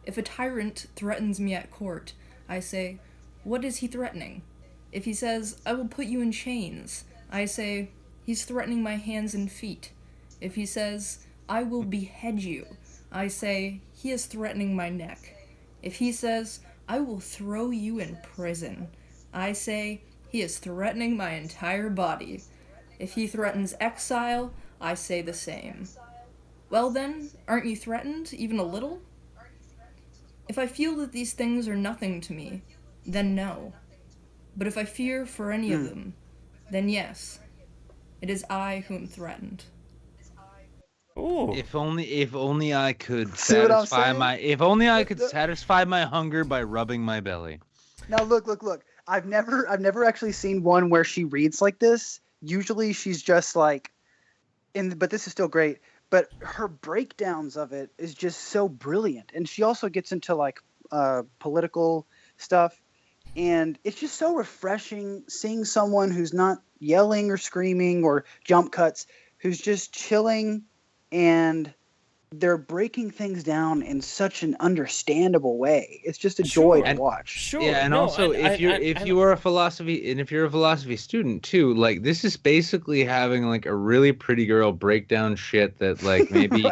If a tyrant threatens me at court, I say, what is he threatening? If he says, I will put you in chains, I say, he's threatening my hands and feet. If he says, I will behead you, I say, he is threatening my neck. If he says, I will throw you in prison, I say, he is threatening my entire body. If he threatens exile, I say the same. Well then, aren't you threatened, even a little? If I feel that these things are nothing to me, then no. But if I fear for any of them, then yes. It is I who am threatened. Ooh. If only I could satisfy my hunger by rubbing my belly. Now look. I've never actually seen one where she reads like this. Usually she's just like, but this is still great. But her breakdowns of it is just so brilliant, and she also gets into like political stuff. And it's just so refreshing seeing someone who's not yelling or screaming or jump cuts, who's just chilling, and they're breaking things down in such an understandable way. It's just a joy to watch. Sure. Yeah, and No, also if you're a philosophy student too, like this is basically having like a really pretty girl break down shit that like maybe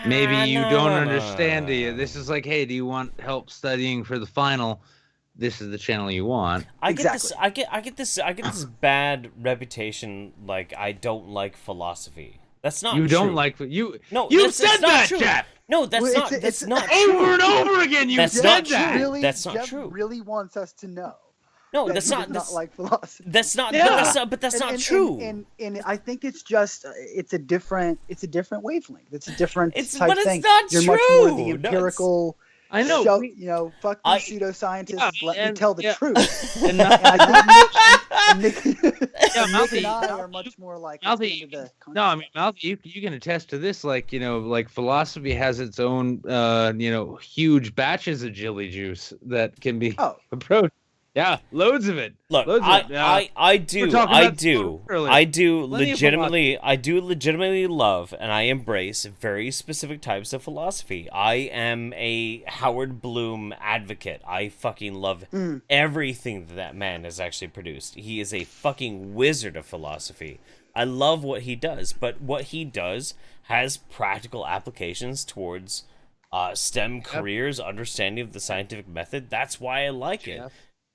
maybe you don't understand. This is like, hey, do you want help studying for the final? This is the channel you want. I get this bad reputation. Like, I don't like philosophy. That's not You true. don't like you. No, you that's said not that, true. Jeff. No, that's Well, not. That's it's not over true. and over again. You That's said not that. true. Really, That's not Jeff true. really wants us to know. No, that that's he not. does That's not like philosophy. That's not. Yeah. But that's not And- true. And I think it's just it's a different wavelength. It's a different It's- type but it's thing. not You're much more true. the No, it's- empirical. I know. Show, fuck these pseudoscientists. Let me tell the truth. And I think Nick Yeah, Nick Mouthy, and I are much more like Mouthy, no, I mean, Mouthy, you can attest to this. Like, like philosophy has its own, huge batches of jilly juice that can be approached. Yeah, loads of it. Look, loads of it. I do legitimately love and I embrace very specific types of philosophy. I am a Howard Bloom advocate. I fucking love everything that man has actually produced. He is a fucking wizard of philosophy. I love what he does, but what he does has practical applications towards STEM careers, understanding of the scientific method. That's why I like it.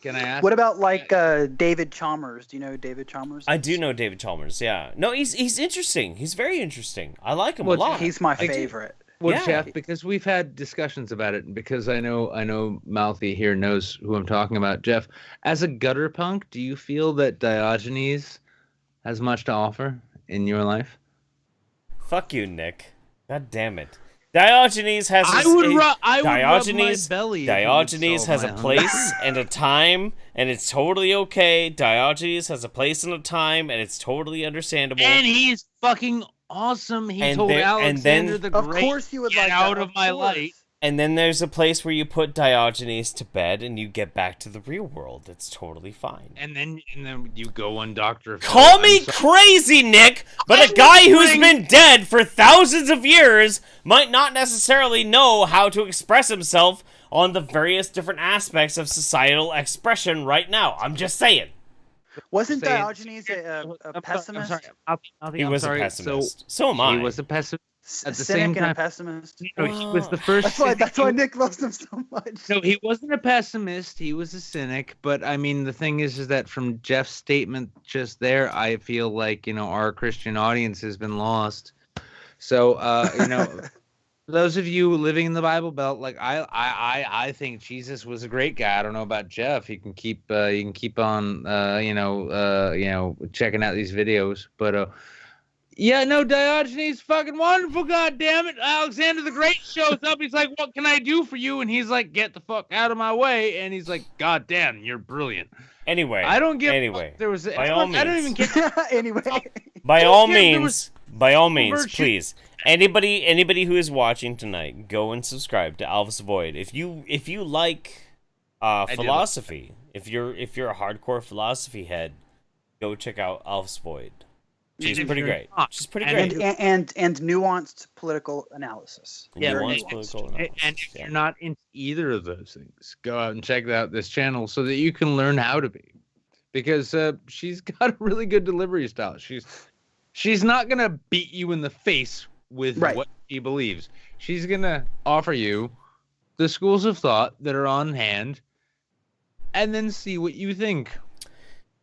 Can I ask? What about like David Chalmers? Do you know who David Chalmers? I do know David Chalmers. Yeah, no, he's interesting. He's very interesting. I like him a lot. He's my favorite. Well, Yeah. Jeff, because we've had discussions about it, and because I know Mouthy here knows who I'm talking about. Jeff, as a gutter punk, do you feel that Diogenes has much to offer in your life? Fuck you, Nick. God damn it. Diogenes has I would rub my belly if you would Diogenes solve has my a place and a time, and it's totally okay. Diogenes has a place and a time, and it's totally understandable. And he's fucking awesome. He And told there- and Alexander then- the Of Great, course you would get like out that, of my light. And then there's a place where you put Diogenes to bed, and you get back to the real world. It's totally fine. And then you go on Dr. Phil. Call I'm me sorry. crazy, Nick, but a I'm guy who's whispering- been dead for thousands of years might not necessarily know how to express himself on the various different aspects of societal expression right now. I'm just saying. Wasn't Saying- Diogenes a pessimist? He was a pessimist. So am I. He was a pessimist. At the Cynic same and a time, pessimist. no, he was the first. That's why Nick loves him so much. No, he wasn't a pessimist. He was a cynic. But I mean, the thing is that from Jeff's statement just there, I feel like our Christian audience has been lost. So those of you living in the Bible Belt, like I think Jesus was a great guy. I don't know about Jeff. You can keep on checking out these videos, but. Yeah, no, Diogenes fucking wonderful, goddammit. Alexander the Great shows up. He's like, what can I do for you? And he's like, get the fuck out of my way. And he's like, God damn, you're brilliant. Anyway. I don't give Anyway. there was By all I don't even means. get Anyway. By all means, virtue. please. Anybody who is watching tonight, go and subscribe to Alfsvoid. If you like philosophy, if you're a hardcore philosophy head, go check out Alfsvoid. She's pretty great. She's pretty great. And nuanced political analysis. Yeah, Nuanced political analysis, and if you're not into either of those things, go out and check out this channel so that you can learn how to be. Because she's got a really good delivery style. She's not gonna beat you in the face with what she believes. She's gonna offer you the schools of thought that are on hand, and then see what you think.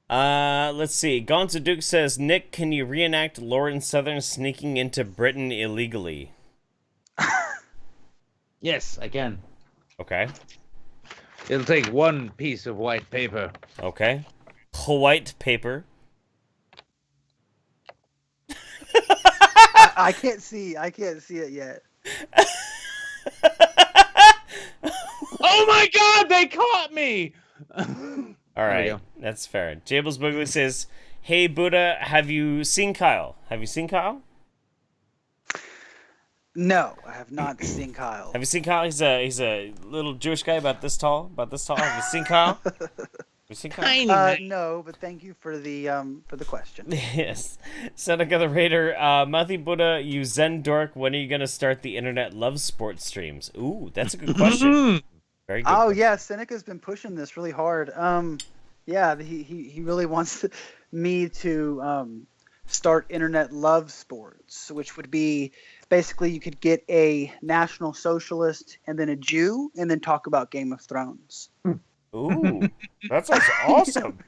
Let's see. Gonzo Duke says, Nick, can you reenact Lauren Southern sneaking into Britain illegally? Yes, I can. Okay. It'll take one piece of white paper. Okay. White paper. I can't see it yet. Oh my God! They caught me. All right, that's fair. Jables Boogly says, "Hey Buddha, have you seen Kyle? Have you seen Kyle?" No, I have not seen Kyle. Have you seen Kyle? He's a little Jewish guy about this tall. Have you seen Kyle? No, but thank you for the question. Yes. Seneca the Raider, Mouthy Buddha, you Zen dork, when are you going to start the internet love sports streams? Ooh, that's a good question. Very good. Oh, yeah, Seneca's been pushing this really hard. Yeah, he really wants me to start internet love sports, which would be basically you could get a National Socialist and then a Jew and then talk about Game of Thrones. Ooh, that sounds awesome.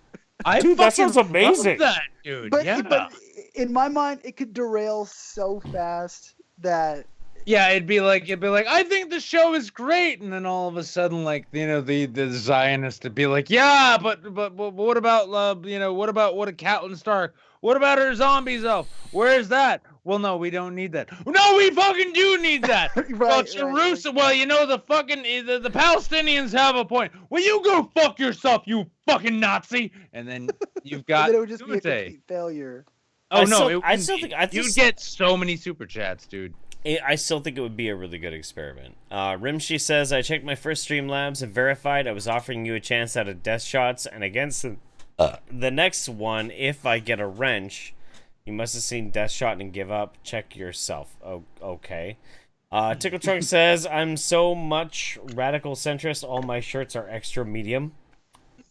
Dude, that sounds amazing. That, dude. But in my mind, it could derail so fast that. Yeah, it'd be like I think the show is great, and then all of a sudden, like the Zionist would be like, yeah, but what about what a Catelyn Stark? What about her zombies elf? Where's that? Well, no, we don't need that. No, we fucking do need that. Well, Jerusalem. Well, the fucking the Palestinians have a point. Well, you go fuck yourself, you fucking Nazi. And then you've got. Then it would just be a complete failure. Oh no! You'd get so many super chats, dude. I still think it would be a really good experiment. Rimshi says, I checked my first Streamlabs and verified I was offering you a chance out of death shots, and against the next one, if I get a wrench, you must have seen death shot and give up. Check yourself. Oh, okay. Tickle Trunk says, I'm so much radical centrist, all my shirts are extra medium.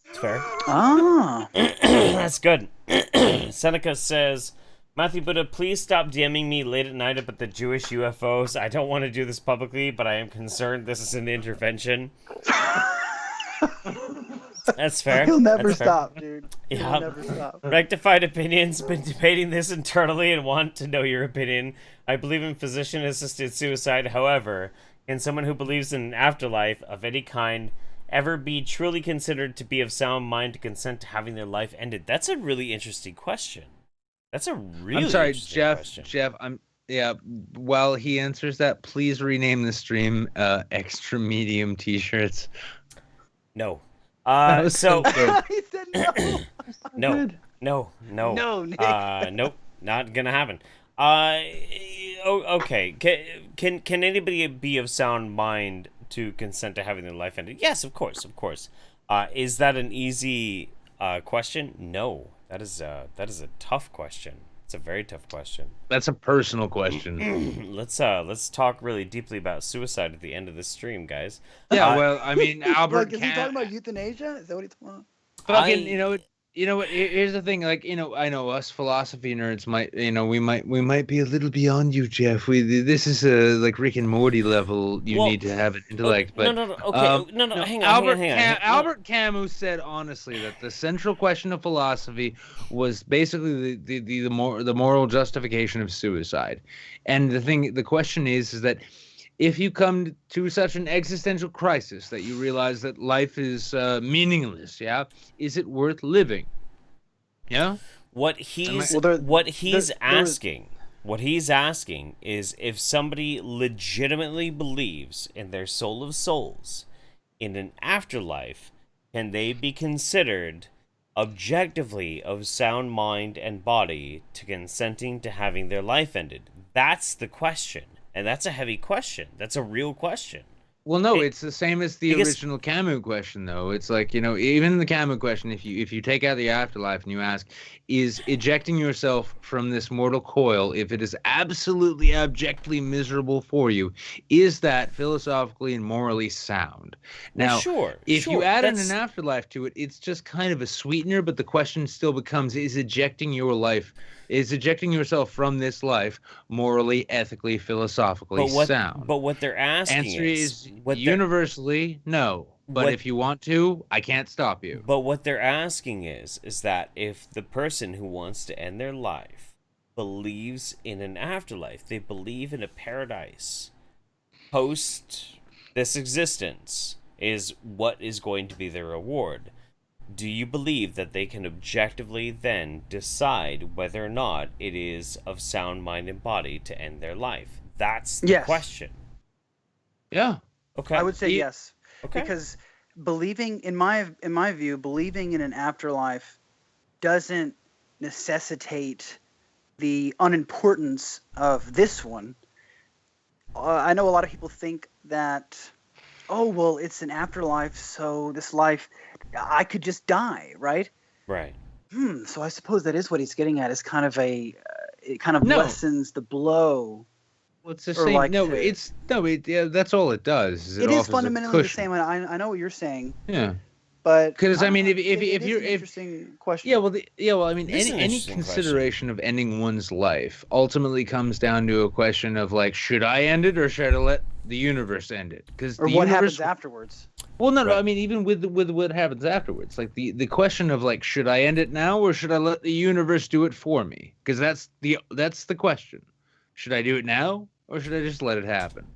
It's fair. Ah. That's good. Seneca says, Mouthy Buddha, please stop DMing me late at night about the Jewish UFOs. I don't want to do this publicly, but I am concerned this is an intervention. That's fair. He'll never stop, dude. He'll Yeah. never stop. Rectified Opinions, been debating this internally and want to know your opinion. I believe in physician-assisted suicide. However, can someone who believes in an afterlife of any kind ever be truly considered to be of sound mind to consent to having their life ended? That's a really interesting question. That's a really I'm sorry, interesting Jeff. question. Jeff, while he answers that, please rename the stream extra medium t-shirts. No. That was so good. He said no. No. No, Nick. Nope, not gonna happen. Okay. Can anybody be of sound mind to consent to having their life ended? Yes, of course. Is that an easy question? No. That is a tough question. It's a very tough question. That's a personal question. Let's talk really deeply about suicide at the end of this stream, guys. Yeah, well, I mean, Albert. Is he talking about euthanasia? Is that what he's talking about? Fucking, you know what? Here's the thing. Like, I know us philosophy nerds might, we might be a little beyond you, Jeff. This is a like Rick and Morty level. You need to have an intellect. But no. Okay, no. Hang on. Albert Camus said honestly that the central question of philosophy was basically the moral justification of suicide, and the question is that if you come to such an existential crisis that you realize that life is meaningless, is it worth living? Yeah. What he's asking is if somebody legitimately believes in their soul of souls in an afterlife, can they be considered objectively of sound mind and body to consenting to having their life ended? That's the question. And that's a heavy question. That's a real question. Well, no, it's the same as the original Camus question, though. It's like, even the Camus question, if you take out the afterlife and you ask, is ejecting yourself from this mortal coil, if it is absolutely objectively miserable for you, is that philosophically and morally sound? Now, if you add in an afterlife to it, it's just kind of a sweetener, but the question still becomes, is ejecting yourself from this life morally, ethically, philosophically sound? But what they're asking is universally no. But if you want to, I can't stop you. But what they're asking is that if the person who wants to end their life believes in an afterlife, they believe in a paradise post this existence is what is going to be their reward. Do you believe that they can objectively then decide whether or not it is of sound mind and body to end their life? That's the question. Yeah. Okay. I would say yes. Okay. Because believing, in my view, believing in an afterlife doesn't necessitate the unimportance of this one. I know a lot of people think that, oh, well, it's an afterlife, so this life, I could just die, right? Right. So I suppose that is what he's getting at, is kind of it kind of lessens the blow. Well, it's the same. That's all it does. It is fundamentally the same. I know what you're saying. Yeah. But because I mean, if you're interesting question. I mean, any consideration of ending one's life ultimately comes down to a question of like, should I end it or should I let the universe end it? Or what happens afterwards? Well, no, I mean, even with what happens afterwards, like the question of like, should I end it now or should I let the universe do it for me? Because that's the question. Should I do it now or should I just let it happen?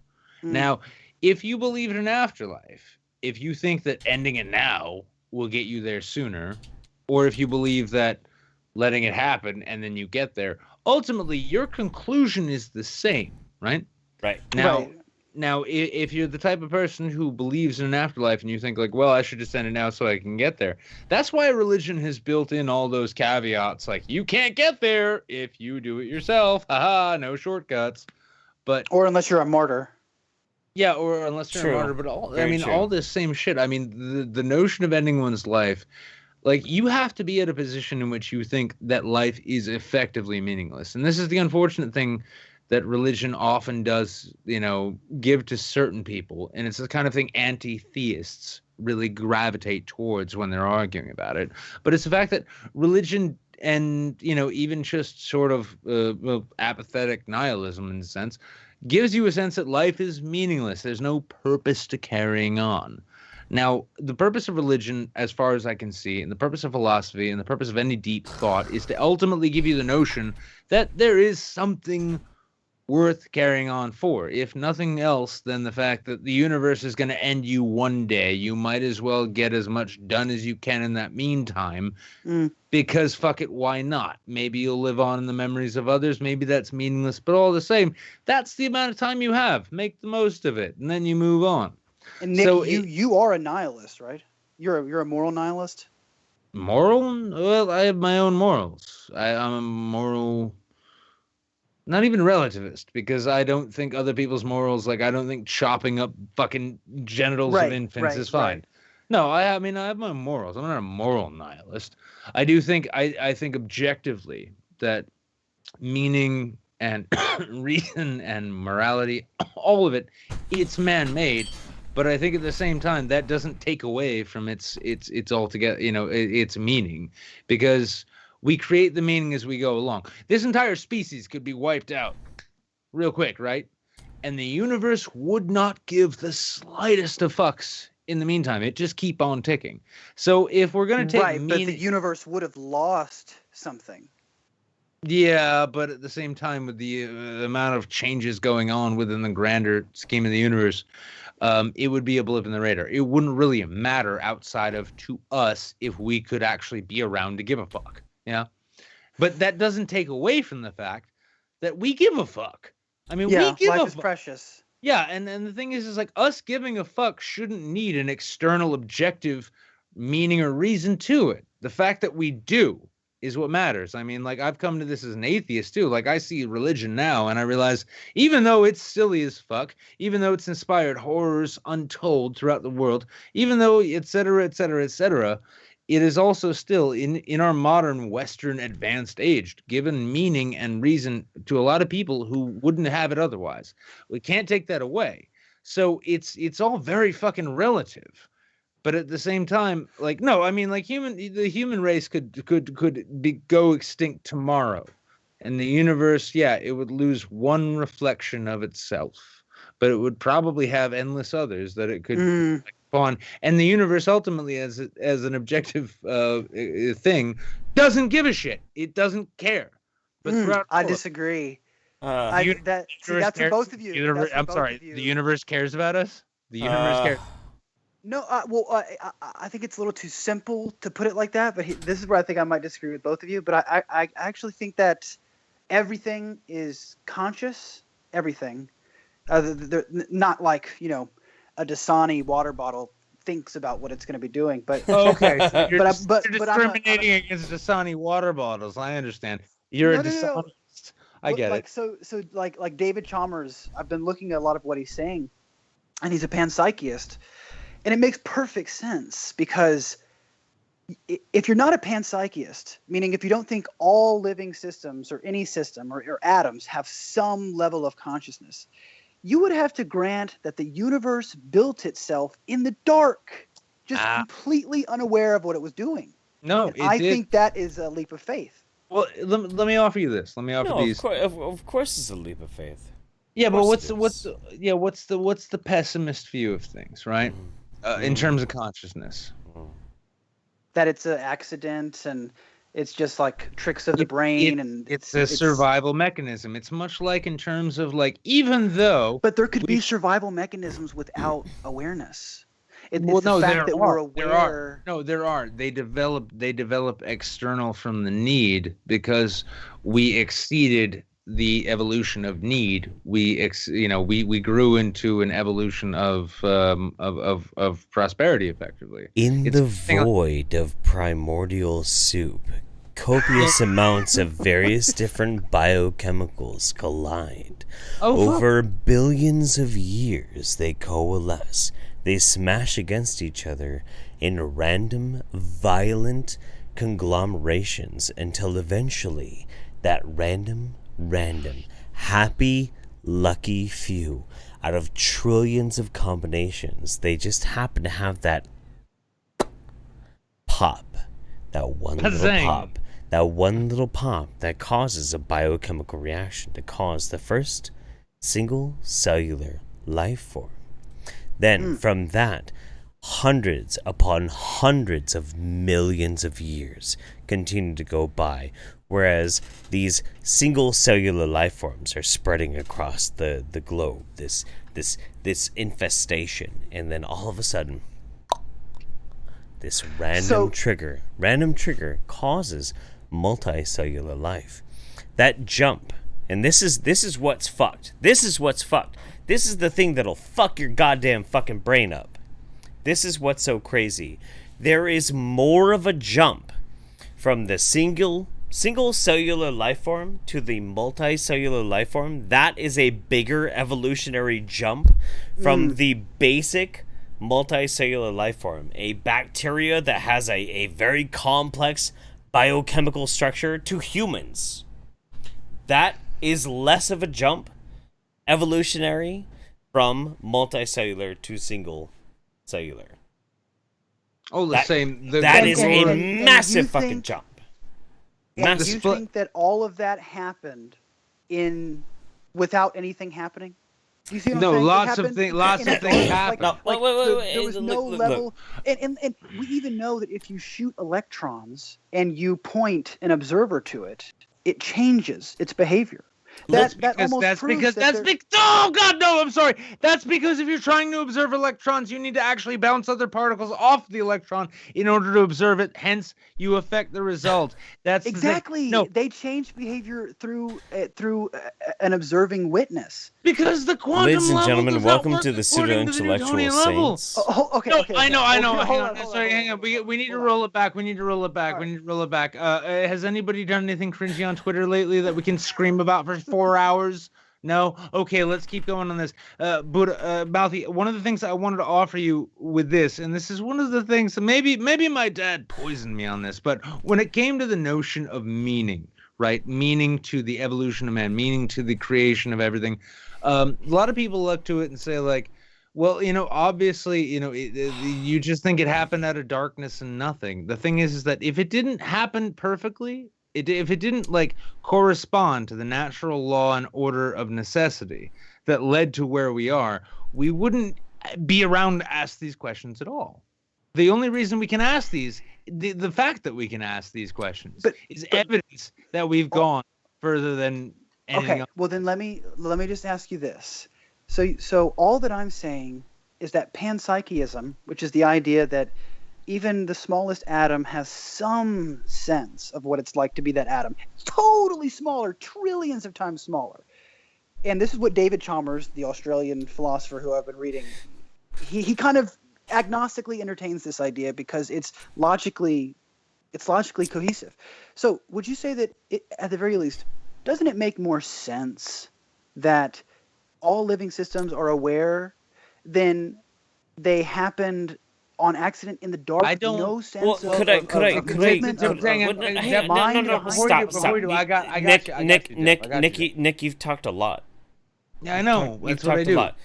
Now, if you believe in an afterlife, if you think that ending it now will get you there sooner, or if you believe that letting it happen and then you get there, ultimately your conclusion is the same, right? Right. Now, if you're the type of person who believes in an afterlife and you think like, well, I should just end it now so I can get there. That's why religion has built in all those caveats, like you can't get there if you do it yourself. Haha, no shortcuts. Or unless you're a martyr. Yeah, or unless you're a martyr, but all this same shit. I mean, the notion of ending one's life, like you have to be at a position in which you think that life is effectively meaningless. And this is the unfortunate thing that religion often does, give to certain people. And it's the kind of thing anti-theists really gravitate towards when they're arguing about it. But it's the fact that religion and, even just sort of apathetic nihilism in a sense, gives you a sense that life is meaningless. There's no purpose to carrying on. Now, the purpose of religion, as far as I can see, and the purpose of philosophy, and the purpose of any deep thought is to ultimately give you the notion that there is something worth carrying on for. If nothing else than the fact that the universe is going to end you one day. You might as well get as much done as you can in that meantime, because fuck it, why not? Maybe you'll live on in the memories of others. Maybe that's meaningless, but all the same, that's the amount of time you have. Make the most of it, and then you move on. And Nick, you are a nihilist, right? You're a moral nihilist? Moral? Well, I have my own morals. I'm a moral... Not even relativist, because I don't think other people's morals, like I don't think chopping up fucking genitals of infants is fine. Right. No, I mean, I have my morals. I'm not a moral nihilist. I do think, I think objectively that meaning and reason and morality, all of it, it's man-made. But I think at the same time, that doesn't take away from its altogether, its meaning, because we create the meaning as we go along. This entire species could be wiped out real quick, right? And the universe would not give the slightest of fucks in the meantime. It just keep on ticking. So if we're going to take but the universe would have lost something. Yeah, but at the same time, with the amount of changes going on within the grander scheme of the universe, it would be a blip in the radar. It wouldn't really matter outside of to us if we could actually be around to give a fuck. Yeah, but that doesn't take away from the fact that we give a fuck. I mean, we give life is precious. Yeah, and the thing is like us giving a fuck shouldn't need an external objective meaning or reason to it. The fact that we do is what matters. I mean, like I've come to this as an atheist too. Like I see religion now and I realize even though it's silly as fuck, even though it's inspired horrors untold throughout the world, even though et cetera, it is also still in our modern Western advanced age, given meaning and reason to a lot of people who wouldn't have it otherwise. We can't take that away. So it's all very fucking relative. But at the same time, like, no, I mean, like the human race could go extinct tomorrow. And the universe, yeah, it would lose one reflection of itself. But it would probably have endless others that it could on, and the universe ultimately as an objective thing doesn't give a shit. It doesn't care. But I disagree. That's for both of you. I'm sorry. The universe cares about us. The universe cares. No, I think it's a little too simple to put it like that. But this is where I think I might disagree with both of you. But I actually think that everything is conscious. Everything, not like a Dasani water bottle thinks about what it's going to be doing, but okay. So you're discriminating against Dasani water bottles. I understand. You're a dishonest. I get it. So like David Chalmers, I've been looking at a lot of what he's saying, and he's a panpsychist, and it makes perfect sense because if you're not a panpsychist, meaning if you don't think all living systems or any system or atoms have some level of consciousness, you would have to grant that the universe built itself in the dark, just completely unaware of what it was doing. No, I think that is a leap of faith. Well, let me offer you this. Let me offer these. Of course, it's a leap of faith. Yeah, but what's the pessimist view of things, right? In terms of consciousness, that it's an accident and it's just like tricks of the brain, and it's a survival mechanism. It's much like in terms of like, even though, but there could be survival mechanisms without awareness. It's the fact that we're aware. There are. They develop external from the need because we exceeded the evolution of need. We grew into an evolution of prosperity, effectively. In the void of primordial soup, copious amounts of various different biochemicals collide. Over billions of years, they coalesce. They smash against each other in random, violent conglomerations until eventually that random, happy, lucky few out of trillions of combinations, they just happen to have that pop, that one little pop that causes a biochemical reaction to cause the first single cellular life form. Then from that, hundreds upon hundreds of millions of years continue to go by, whereas these single cellular life forms are spreading across the globe, this infestation, and then all of a sudden, this random trigger causes multicellular life. That jump, and this is what's fucked. This is the thing that'll fuck your goddamn fucking brain up. This is what's so crazy. There is more of a jump from the single cellular life form to the multicellular life form. That is a bigger evolutionary jump from the basic multicellular life form. A bacteria that has a very complex biochemical structure to humans. That is less of a jump evolutionary from multicellular to single cellular. That is a massive fucking jump. And do you think that all of that happened without anything happening? Do you see what I'm saying? Lots of things happened. There was no level, and we even know that if you shoot electrons and you point an observer to it, it changes its behavior. Oh God, no, I'm sorry. That's because if you're trying to observe electrons, you need to actually bounce other particles off the electron in order to observe it. Hence, you affect the result. That's exactly. No, they change behavior through an observing witness. Because the quantum Ladies and gentlemen, welcome to the pseudo-intellectual saints. Okay. I know. Hang on. We need to roll it back. Has anybody done anything cringy on Twitter lately that we can scream about for 4 hours? No? Okay, let's keep going on this. Buddha, Mouthy, one of the things I wanted to offer you with this, and this is one of the things, maybe my dad poisoned me on this, but when it came to the notion of meaning, right? Meaning to the evolution of man, meaning to the creation of everything. A lot of people look to it and say, like, well, obviously, you just think it happened out of darkness and nothing. The thing is that if it didn't happen perfectly, if it didn't like correspond to the natural law and order of necessity that led to where we are, we wouldn't be around to ask these questions at all. The only reason we can ask these, the fact that we can ask these questions, is evidence that we've gone further than anything else. Well, then let me just ask you this. So all that I'm saying is that panpsychism, which is the idea that even the smallest atom has some sense of what it's like to be that atom. It's totally smaller, trillions of times smaller. And this is what David Chalmers, the Australian philosopher who I've been reading, he kind of agnostically entertains this idea because it's logically cohesive. So would you say that at the very least, doesn't it make more sense that all living systems are aware, then they happened on accident in the dark? I don't. No sense Well, of could I? commitment, Stop, Nick, Nick, you've talked a lot. Yeah, I know. You've That's what I talked a do. lot.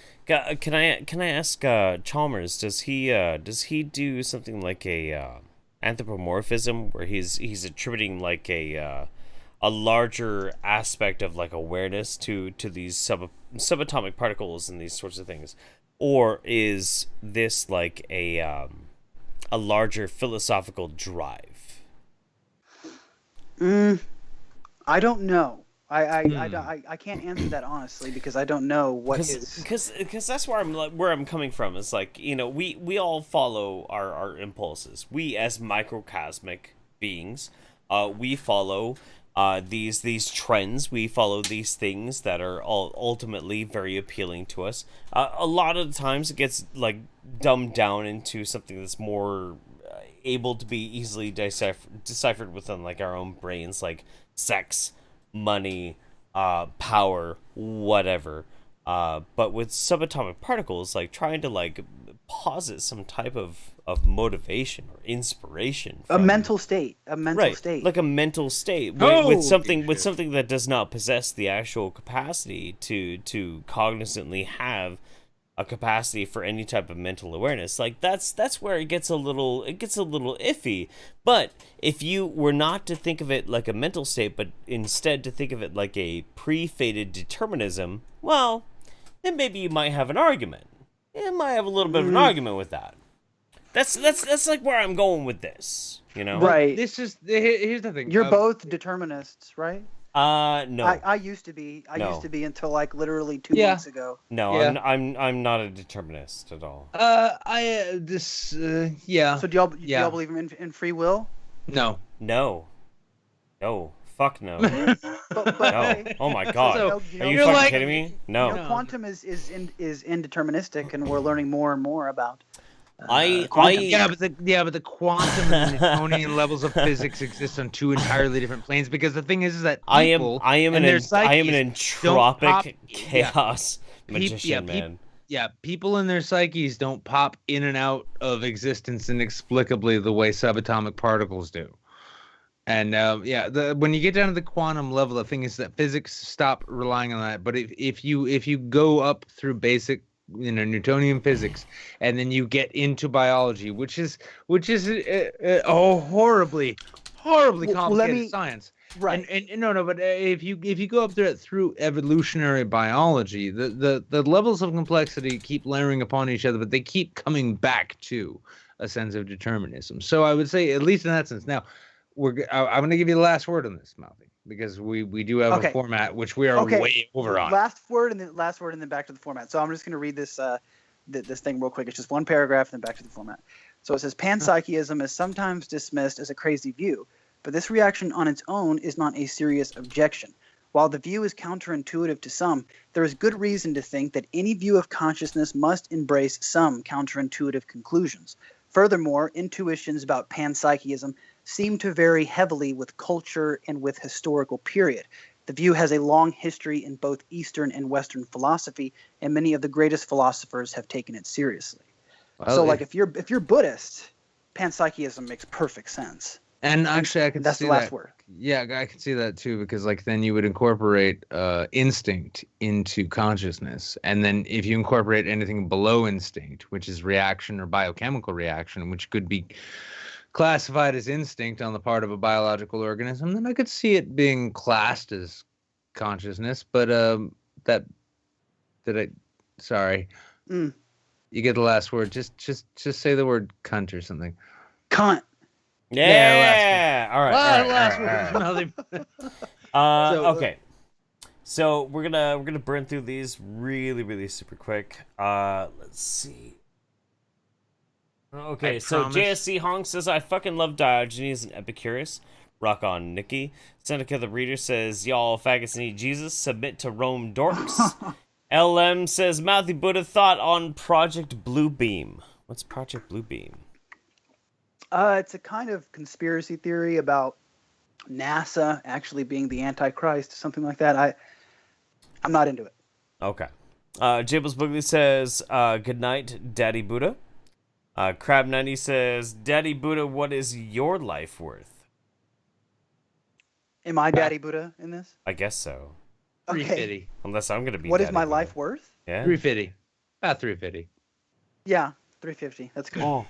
Can I ask Chalmers? Does he do something like a anthropomorphism where he's attributing like a larger aspect of like awareness to these subatomic particles and these sorts of things, or is this like a larger philosophical drive? I don't know. I can't answer that honestly because I don't know what his... Because that's where I'm coming from. Is like, you know, we all follow our impulses. We as microcosmic beings, we follow these trends. We follow these things that are all ultimately very appealing to us. A lot of the times it gets like dumbed down into something that's more able to be easily deciphered within like our own brains, like sex, money, power, whatever. But with subatomic particles, like trying to like posit some type of motivation or inspiration, a mental state, state, like a mental state with something that does not possess the actual capacity to cognizantly have a capacity for any type of mental awareness. Like that's where it gets a little iffy. But if you were not to think of it like a mental state, but instead to think of it like a pre-fated determinism, well, then maybe you might have an argument. You might have a little bit of an argument with that. That's like where I'm going with this, you know? Right. Here's the thing. You're both determinists, right? No. I used to be. I used to be until like literally 2 months ago. No, yeah. I'm not a determinist at all. Yeah. So do y'all believe in free will? No. Fuck no. but no. Hey, Oh my god. So, are you fucking kidding me? No. Quantum is indeterministic, and we're learning more and more about. But the quantum and Newtonian levels of physics exist on two entirely different planes, because the thing is that I am an entropic chaos magician, man. People in their psyches don't pop in and out of existence inexplicably the way subatomic particles do. And when you get down to the quantum level, the thing is that physics stop relying on that. But if you go up through basic, Newtonian physics, and then you get into biology, which is a horribly complicated science. Right. But if you go up there through evolutionary biology, the levels of complexity keep layering upon each other, but they keep coming back to a sense of determinism. So I would say, at least in that sense. Now, I'm going to give you the last word on this, Mouthy, because we do have a format which we are way over on. Last word, and then back to the format. So I'm just going to read this this thing real quick. It's just one paragraph, and then back to the format. So it says, panpsychism is sometimes dismissed as a crazy view, but this reaction on its own is not a serious objection. While the view is counterintuitive to some, there is good reason to think that any view of consciousness must embrace some counterintuitive conclusions. Furthermore, intuitions about panpsychism seem to vary heavily with culture and with historical period. The view has a long history in both Eastern and Western philosophy, and many of the greatest philosophers have taken it seriously. Well, so, if you're Buddhist, panpsychism makes perfect sense. And actually, I can see that. That's the last word. Yeah, I can see that too, because then you would incorporate instinct into consciousness, and then if you incorporate anything below instinct, which is reaction or biochemical reaction, which could be classified as instinct on the part of a biological organism, then I could see it being classed as consciousness. But sorry. You get the last word. Just say the word cunt or something. Cunt. Yeah. All right. Last word. Okay. So we're gonna burn through these really, really super quick. Let's see. Okay, so JSC Honk says, I fucking love Diogenes and Epicurus. Rock on, Nikki. Seneca the Reader says, y'all faggots need Jesus. Submit to Rome dorks. LM says, Mouthy Buddha thought on Project Bluebeam. What's Project Bluebeam? It's a kind of conspiracy theory about NASA actually being the Antichrist, something like that. I'm not into it. Okay. Jables Boogly says, good night, Daddy Buddha. Crab90 says, Daddy Buddha, what is your life worth? Am I Daddy Buddha in this? I guess so. Okay. 350. Unless I'm going to be What is Daddy my Buddha. life worth? Yeah. 350. About 350. Yeah, 350. That's good. Oh.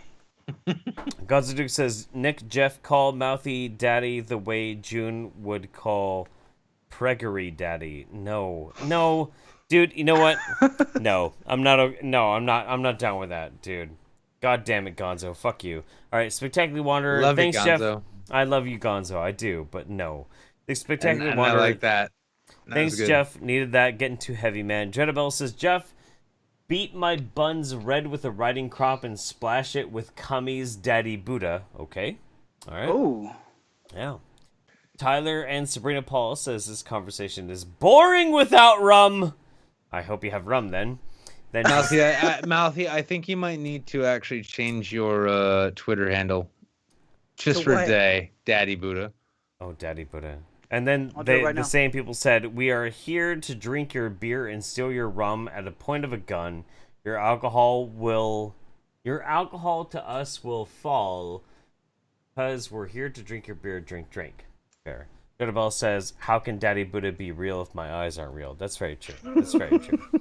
Godzaduke says, Nick, Jeff, call Mouthy Daddy the way June would call Preggery Daddy. No. Dude, you know what? No, I'm not down with that, dude. God damn it, Gonzo. Fuck you. All right, Spectacular Wanderer. Love Thanks, you, Jeff. Gonzo. I love you, Gonzo. I do, but no. The Spectacular And Wanderer. I like that. Thanks, was good. Jeff. Needed that. Getting too heavy, man. Jedabel says, Jeff, beat my buns red with a riding crop and splash it with Kami's Daddy Buddha. Okay. All right. Oh. Yeah. Tyler and Sabrina Paul says this conversation is boring without rum. I hope you have rum then. Mouthy, I think you might need to actually change your Twitter handle. Just for a day. Daddy Buddha. Oh, Daddy Buddha. And then the same people said, we are here to drink your beer and steal your rum at a point of a gun. Your alcohol to us will fall because we're here to drink your beer, drink. Fair. Goodabell says, how can Daddy Buddha be real if my eyes aren't real? That's very true.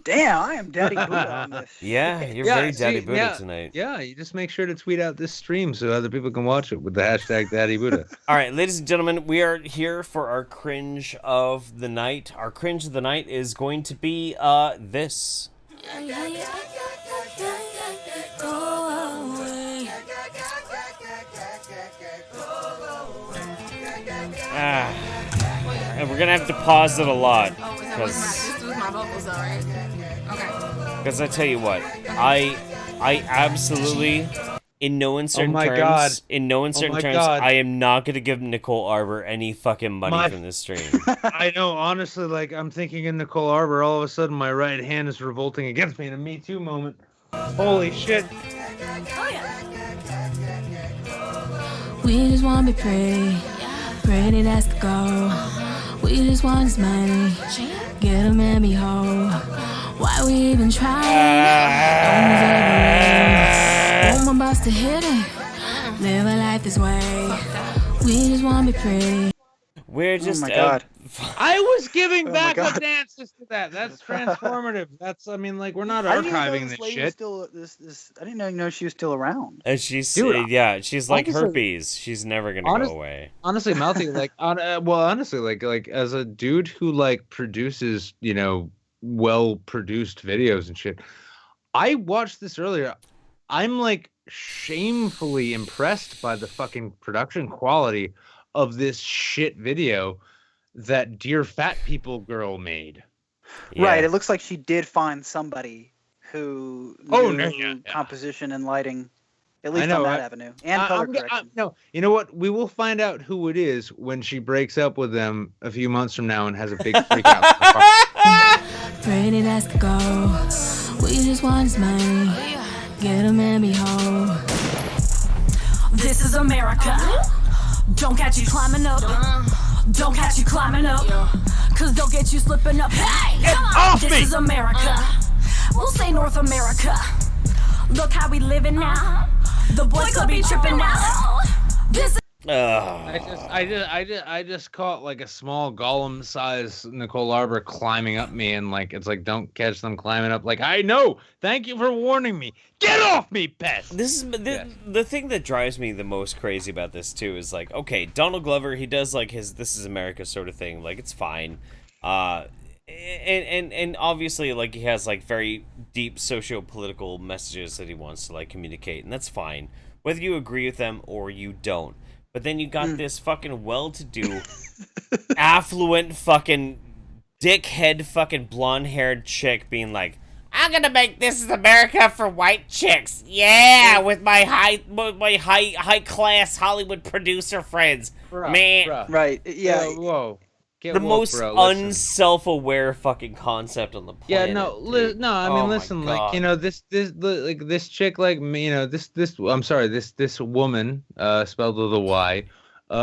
Damn, I am Daddy Buddha on this. Yeah, you're very Daddy Buddha tonight. Yeah, you just make sure to tweet out this stream so other people can watch it with the hashtag Daddy Buddha. All right, ladies and gentlemen, we are here for our cringe of the night. Our cringe of the night is going to be this. And we're gonna have to pause it a lot because I tell you what, I absolutely, in no uncertain terms, I am not gonna give Nicole Arbor any fucking money from this stream. I know, honestly, like I'm thinking of Nicole Arbor, all of a sudden my right hand is revolting against me in a Me Too moment. Holy shit. We just wanna be pretty, that's the goal. We just want his money, get him and be whole. Why we even try? Don't deserve a ring. Want my boss to hit it, live a life this way. We just wanna be pretty. We're just. Oh my god. I was giving backup dances to that. That's transformative. That's, I mean, like, we're not archiving this shit. I didn't know she was still around. And she's she's like herpes. She's never gonna go away. Honestly, Mouthy, like, honestly, like as a dude who like produces, well-produced videos and shit, I watched this earlier. I'm like shamefully impressed by the fucking production quality of this shit video that Dear Fat People girl made. Yeah. Right, it looks like she did find somebody who knew composition and lighting, at least on that avenue, and color correction. No, you know what? We will find out who it is when she breaks up with them a few months from now and has a big freak out. Pretty, that's the goal. We just want his money, get him and be whole. This is America. Don't catch you climbing up. Don't catch you climbing up, cause they'll get you slipping up. Hey, come on, this is America. We'll say North America. Look how we living now. The boys could be tripping now. This is I just caught like a small golem size Nicole Arbor climbing up me, and like it's like, don't catch them climbing up. Like, I know. Thank you for warning me. Get off me, pest. This is the thing that drives me the most crazy about this too is like, okay, Donald Glover, he does like his "This Is America" sort of thing. Like, it's fine. And obviously, like, he has like very deep socio-political messages that he wants to like communicate, and that's fine, whether you agree with them or you don't. But then you got this fucking well-to-do, affluent fucking dickhead fucking blonde-haired chick being like, I'm gonna make This Is America for white chicks. Yeah, with my high class Hollywood producer friends. Man. Right. Yeah. Whoa. The most unself-aware fucking concept on the planet. Yeah, no. I mean, listen, like, this chick, like, this woman, spelled with a Y,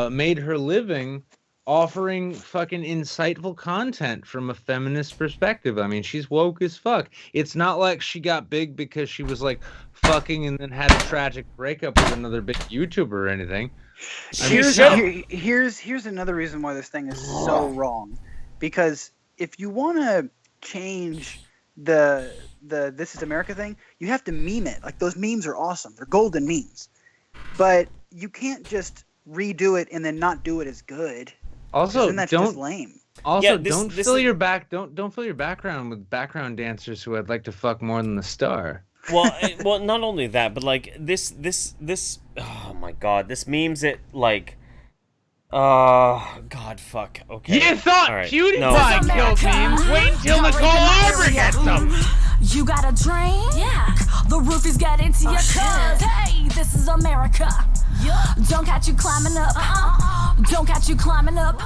made her living offering fucking insightful content from a feminist perspective. I mean, she's woke as fuck. It's not like she got big because she was like fucking and then had a tragic breakup with another big YouTuber or anything. Here's another reason why this thing is so wrong. Because if you want to change the This Is America thing, you have to meme it. Like, those memes are awesome. They're golden memes. But you can't just redo it and then not do it as good. Also, then that's just lame. Also, don't fill your background with background dancers who I'd like to fuck more than the star. Well, not only that, but like this. Oh my god, this memes it like. God, fuck. Okay. You thought All right. PewDiePie killed memes? Wait until Nicole Arbor gets them. You got a dream? Yeah. The roofies got into your cuz. Hey, this is America. Don't catch you climbing up. Don't catch you climbing up.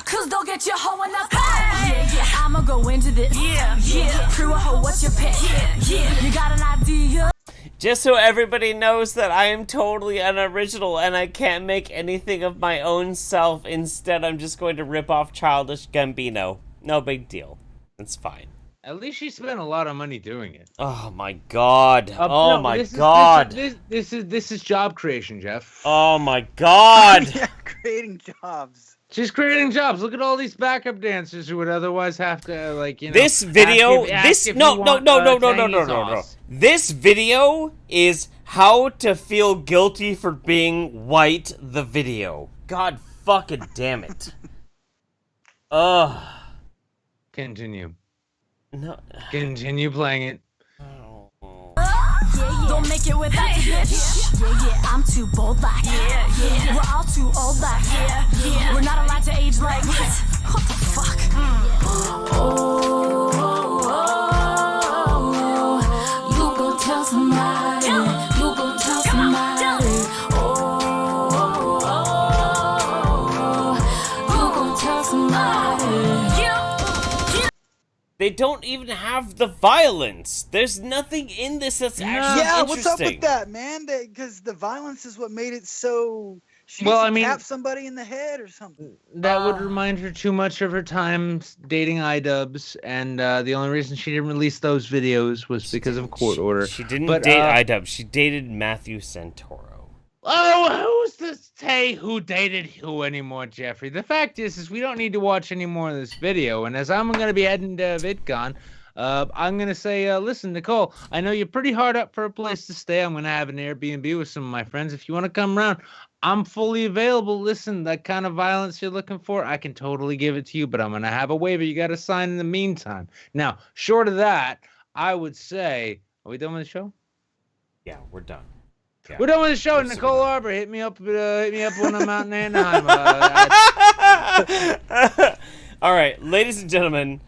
Cause they'll get you hoeing up. Yeah, I'ma go into this. Yeah. Crew a hoe, what's your pick? Yeah. You got an idea? Just so everybody knows that I am totally unoriginal and I can't make anything of my own self. Instead, I'm just going to rip off Childish Gambino. No big deal. It's fine. At least she spent a lot of money doing it. Oh my god. This is job creation, Jeff. Oh my god. Yeah, creating jobs. She's creating jobs. Look at all these backup dancers who would otherwise have to, like, you know. This video, no. This video is how to feel guilty for being white. The video. God fucking damn it. Ugh. Continue. No. Continue playing it. Don't make it without the bitch. Yeah, I'm too bold like. Yeah. We're all too old like. Yeah. We're not allowed to age like. What the fuck? You go tell somebody. You go tell somebody. You go tell somebody. They don't even have the violence. There's nothing in this that's actually interesting. What's up with that, man? Because the violence is what made it so. She tap somebody in the head or something. That would remind her too much of her time dating iDubbbz, and the only reason she didn't release those videos was because of court order. She didn't date iDubbbz. She dated Matthew Santoro. Oh, who's to say who dated who anymore, Jeffrey? The fact is we don't need to watch any more of this video. And as I'm going to be heading to VidCon, I'm going to say, listen, Nicole, I know you're pretty hard up for a place to stay. I'm going to have an Airbnb with some of my friends. If you want to come around, I'm fully available. Listen, that kind of violence you're looking for, I can totally give it to you, but I'm going to have a waiver you got to sign in the meantime. Now, short of that, I would say, are we done with the show? Yeah, we're done. Yeah. We're done with the show. Nicole Arbor, hit me up when I'm out in Anaheim. All right, ladies and gentlemen,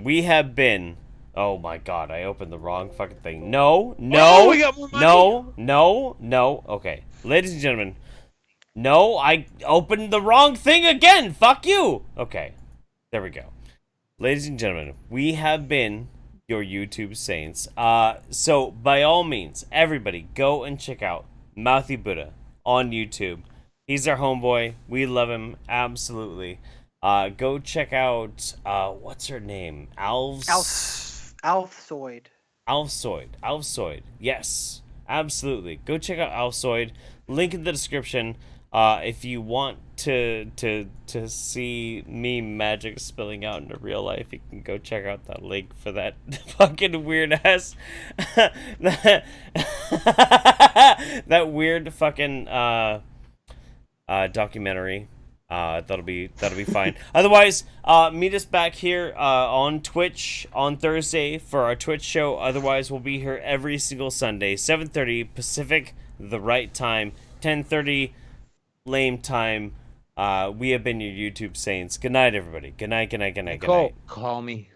we have been. Oh my god, I opened the wrong fucking thing. No. We got more money. No. Okay, ladies and gentlemen, no, I opened the wrong thing again. Fuck you. Okay, there we go. Ladies and gentlemen, we have been your YouTube saints. So by all means, everybody go and check out Mouthy Buddha on YouTube. He's our homeboy. We love him absolutely. Go check out what's her name? Alfsvoid. Alfsvoid. Yes, absolutely. Go check out Alfsvoid. Link in the description. If you want to see me magic spilling out into real life, you can go check out that link for that fucking weird ass that weird fucking documentary. That'll be fine. Otherwise, meet us back here on Twitch on Thursday for our Twitch show. Otherwise, we'll be here every single Sunday, 7:30 Pacific, the right time, 10:30 lame time. We have been your YouTube saints. Good night, everybody. Good night. Call me.